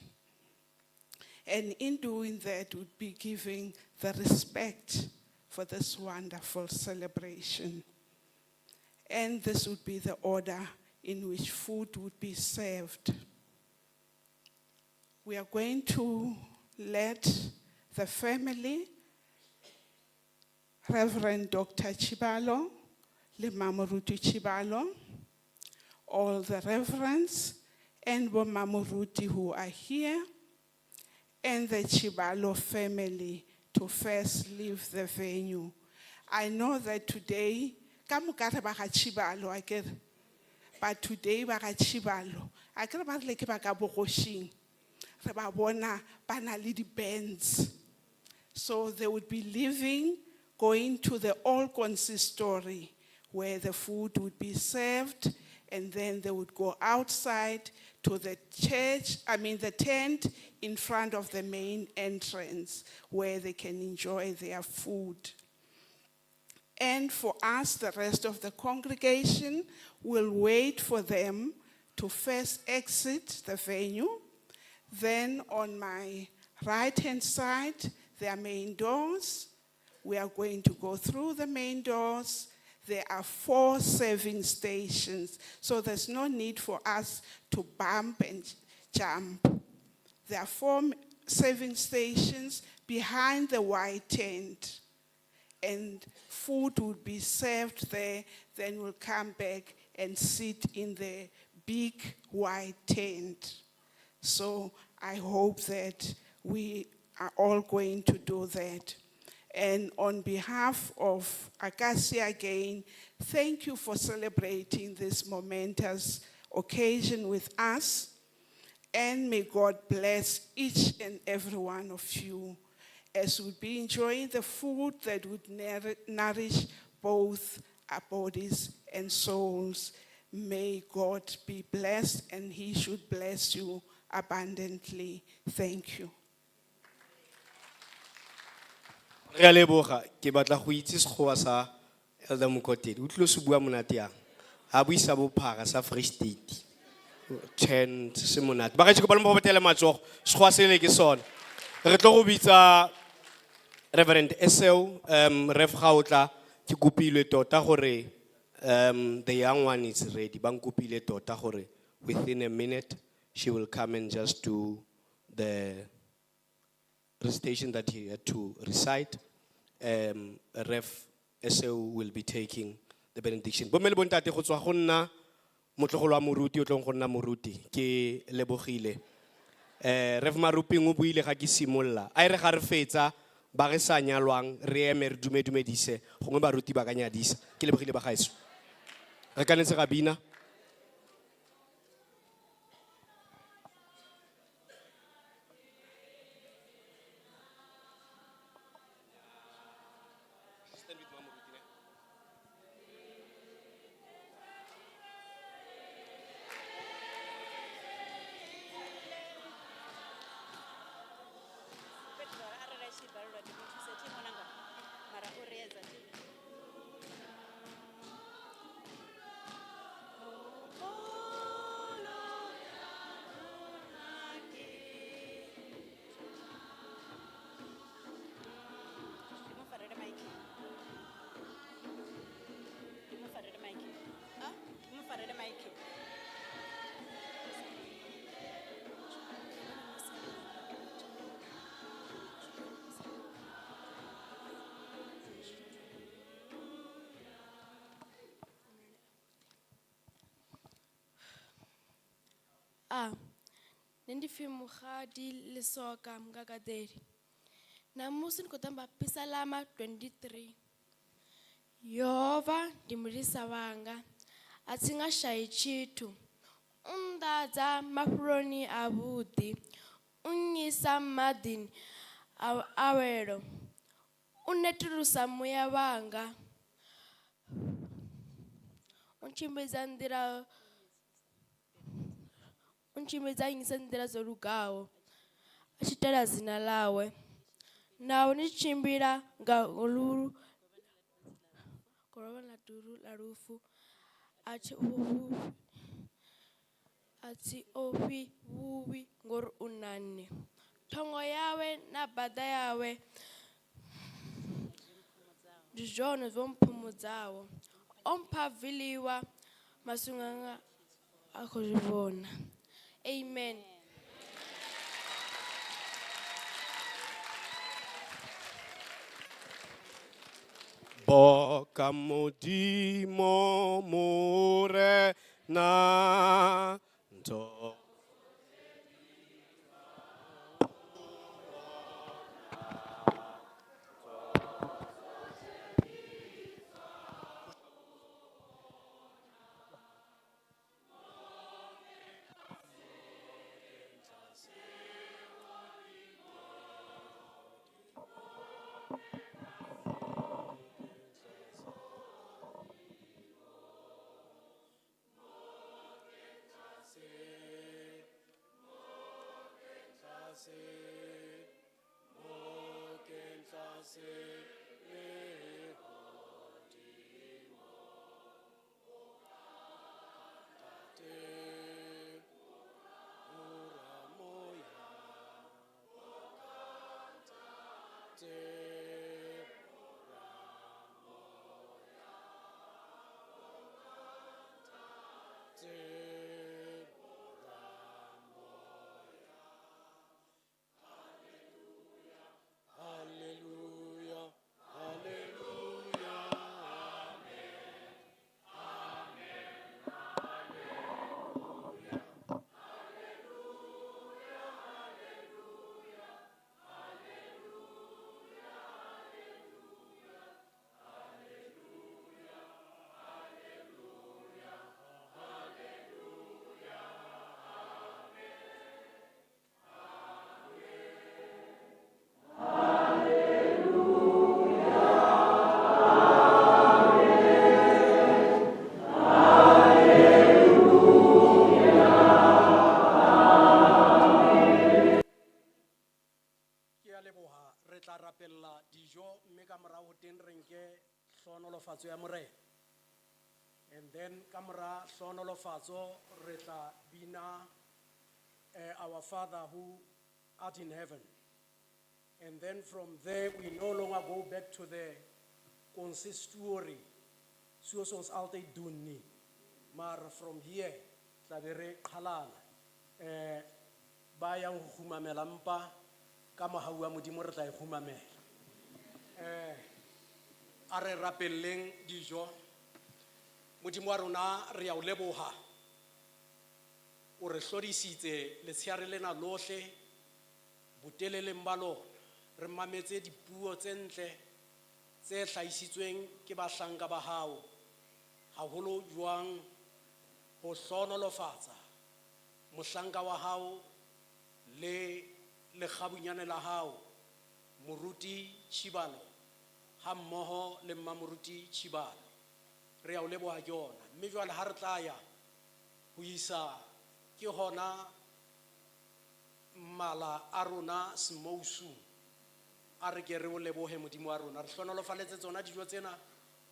And in doing that, would be giving the respect for this wonderful celebration. And this would be the order in which food would be served. We are going to let the family, Reverend Dr. Chibalo, Le Mamoruti Chibalo, all the reverends and Bo Mamoruti who are here, and the Chibalo family to first leave the venue. I know that today, but today baga Chibalo, I can't like baga Bogoshin, Rebabona, Banali bands. So they would be leaving, going to the all consistory, where the food would be served, and then they would go outside to the church, the tent in front of the main entrance, where they can enjoy their food. And for us, the rest of the congregation will wait for them to first exit the venue. Then on my right-hand side, there are main doors. We are going to go through the main doors. There are 4 serving stations, so there's no need for us to bump and jump. There are 4 serving stations behind the white tent, and food will be served there, then we'll come back and sit in the big white tent. So I hope that we are all going to do that. And on behalf of Acacia again, thank you for celebrating this momentous occasion with us. And may God bless each and every one of you as we'll be enjoying the food that would nourish both our bodies and souls. May God be blessed, and He should bless you abundantly. Thank you. Re a leboga ke batla go itse sekgowa sa Elder Mokwatedi o tlile go se bua monate yang ha buisa bophara sa Free State 10 se monate ba ga tshiko ba le mo botela matsogo se go asele ke sona re tlo go bitsa Reverend Esau Rev Gautla ke kopile tota gore the young one is ready bang kopile tota gore within a minute she will come and just do the recitation that he had to recite. Rev Esau will be taking the benediction. Bo mele bontate go tswa go nna motlogolo wa moruti o tlong go nna moruti ke lebogile. Rev Maruping o buile ga ke simolla. A re ga re fetsa ba re sa nyalwang re eme re dumedise gongwe baruti ba ka nyadisa. Ke lebogile ba gaetso. Re kanetse ga bina. Nendi mugadi lesoka mkakaderi. Namusi nikotamba pisalama 23. Yehova ndimulisa wanga. Atsinga shayi chitu. Undadza mafuroni abudi. Unyisa madini awero. Unetirusa muya wanga. Unchimbiza ndira unchimbiza ingisendera zorugawo achitera zina lawe nawo nichimbira nga oluru korova na duru la rufu ati ofi wuwi ngor unane thongo yawe na bada yawe dijono vompumudzawo ompaviliwa masunganga akhozivona. Amen. Boka modimo more na to. And then kamera hlonolofatso re tla bina our Father who art in heaven. And then from there, we no longer go back to the consistory. Suosons altyd doen nie. Maar from here, tla be re qhalana. Ba yang ho khumamela mpa ka mohau wa Modimo re tla e khumamela. A re rapelleng dijo. Modimo wa rona re a o leboha. O re hlodisitse letshehare lena lohle boteleleng ba lona. Re mametse dipuo tse ntle tse hlahisitsweng ke bahlanka ba hao. Haholo jwang ho hlonolofatsa mohlanka wa hao le lekgabunyane la hao Moruti Chibalo ha mmoho le Mmamoruti Chibalo. Re a o leboha ke yona. Mme jwale ha re tla ya ho isa ke hona mala a rona semousu a re ke re o lebohe Modimo wa rona. Re hlonolofaletse tsona dijo tsena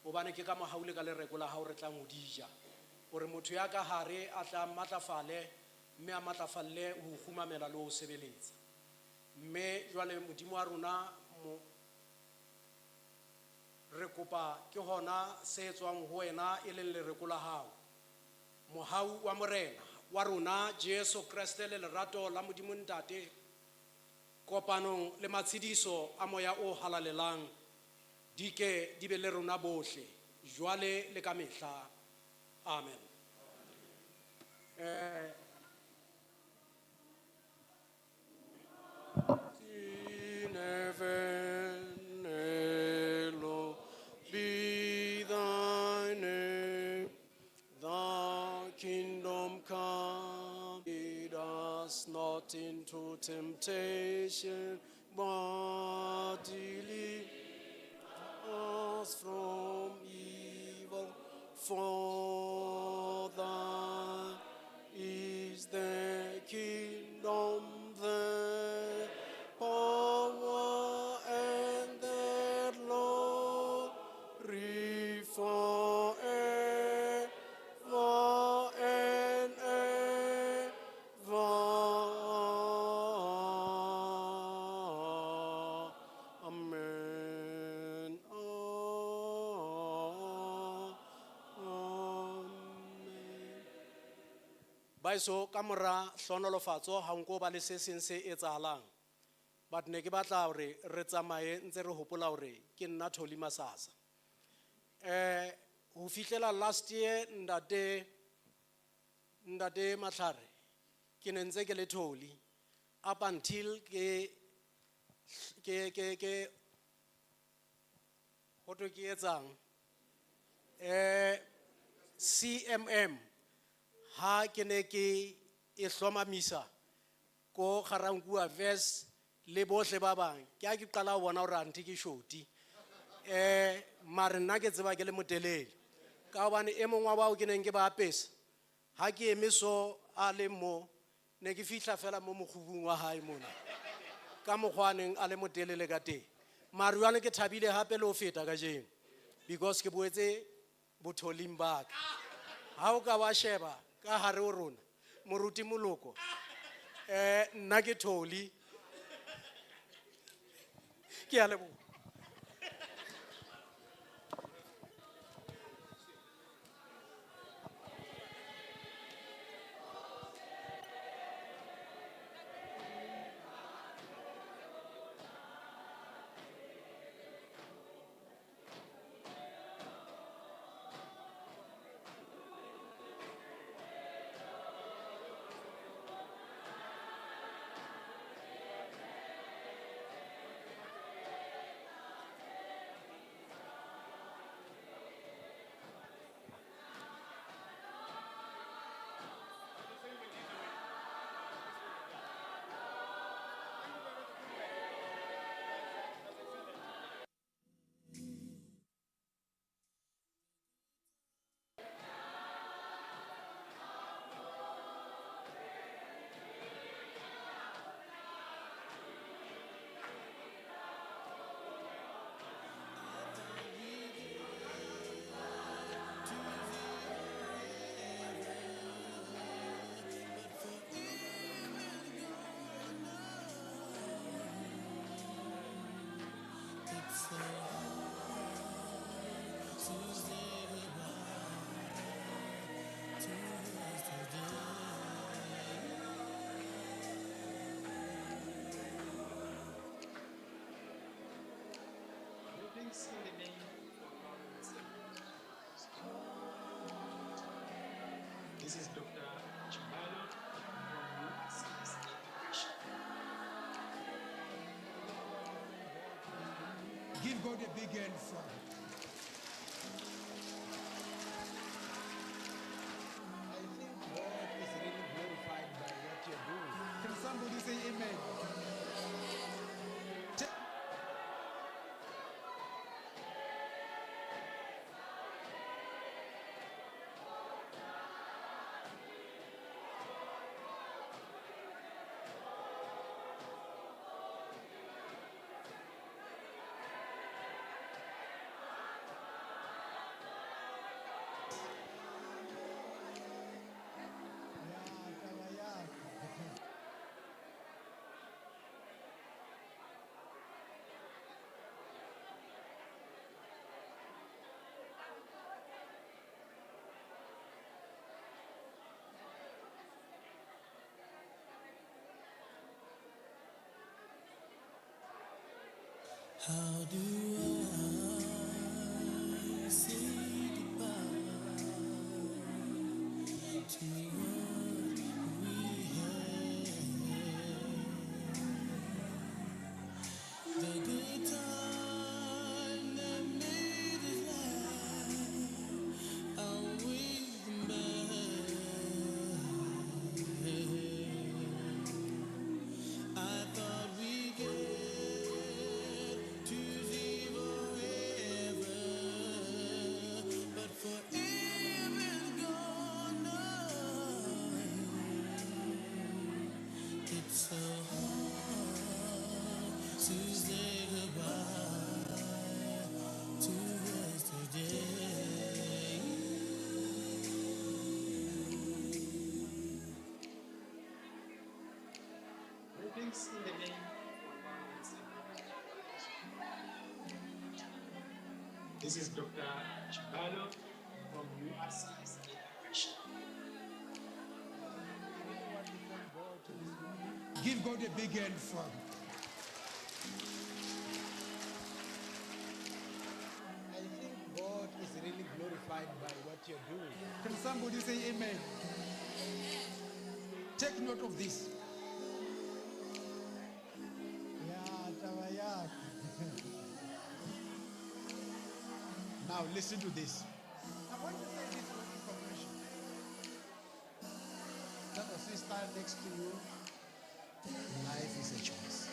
hobane ke ka mohau le ka lereko la hao re tlang ho dija. Hore motho ya ka hare a tla matlafale mme a matlafalle ho khumamela le ho sebeletsa. Mme jwale Modimo wa rona re kopa ke hona se tswang ho wena e leng lereko la hao. Mohau wa morena wa rona Jesu Kriste le lerato la Modimo Ntate kopanong le matshidiso a moya o halalelang di ke di be le rona bohle jwale le ka mehla. Amen. In heaven, hallowed be thy name, thy kingdom come, lead us not into temptation, but deliver us from evil. For thine is the kingdom, the power, and the glory forever and ever. Amen. Baiso kamora hlonolofatso ha nko ba le se seng se etsahalang. But ne ke batla hore re tsamaye ntse re hopola hore ke nna Tholi Masasa. Ho fihlela last year ndate Matlhare ke ne ntse ke le Tholi up until ke hoto ke etsang CMM ha ke ne ke e hlomamisa ko Garankuwa verse le bohle ba bang ke a ke qala ho bona hore anti ke shoti mare nna ke tseba ke le motelele ka hobane e mong wa bao ke neng ke ba apesa ha ke eme so a le mo ne ke fihla fela mo mokhubung wa hae mona ka mokgwaneng a le motelele ka teng mare jwale ke thabile hape le ho feta ka jeno because ke boetse botholing ba ka ha o ka ba sheba ka hare ho rona Moruti Moloko nna ke Tholi ke a leboha. Greetings in the name of our Lord and Savior Jesus Christ. This is Dr. Chibalo from USCIS Immigration. Give God a big hand for it. I think God is really glorified by what you're doing. Can somebody say amen? How do I say goodbye to what we had? The good time that made us laugh, I'll wait them back. I thought we get to see forever, but forever's gone now. It's so hard to say goodbye to yesterday. Greetings in the name of our Lord and Savior Jesus Christ. This is Dr. Chibalo from USCIS Immigration. Give God a big hand for it. I think God is really glorified by what you're doing. Can somebody say amen? Take note of this. Now listen to this. I want to say this word information. That the sister next to you, life is a choice.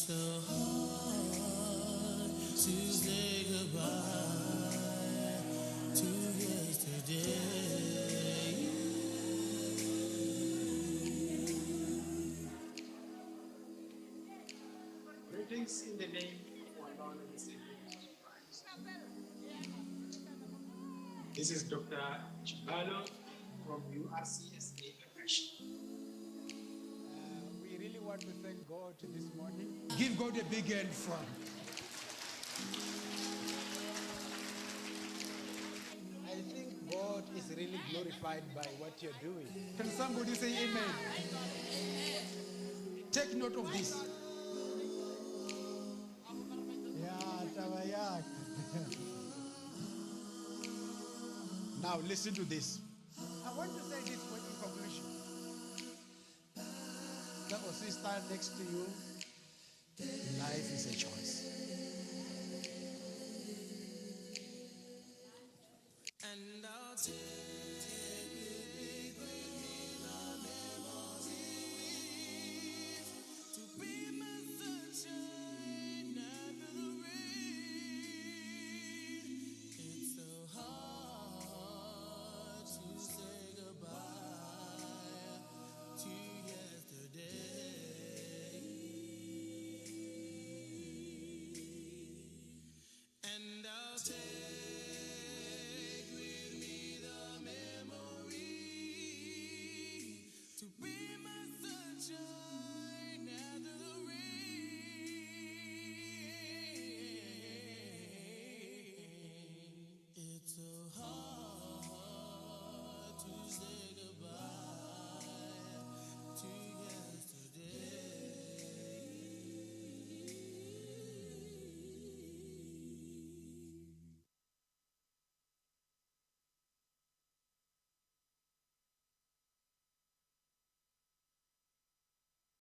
so hard to say goodbye to yesterday. Greetings in the name of our Lord and Savior Jesus Christ. This is Dr. Chibalo from URCSA Aggression. We really want to thank God this morning. Give God a big hand for. I think God is really glorified by what you're doing. Can somebody say amen? Take note of this. Yeah, tabayak. Now listen to this. I want to say this one in conclusion. That was sister next to you. Life is a choice.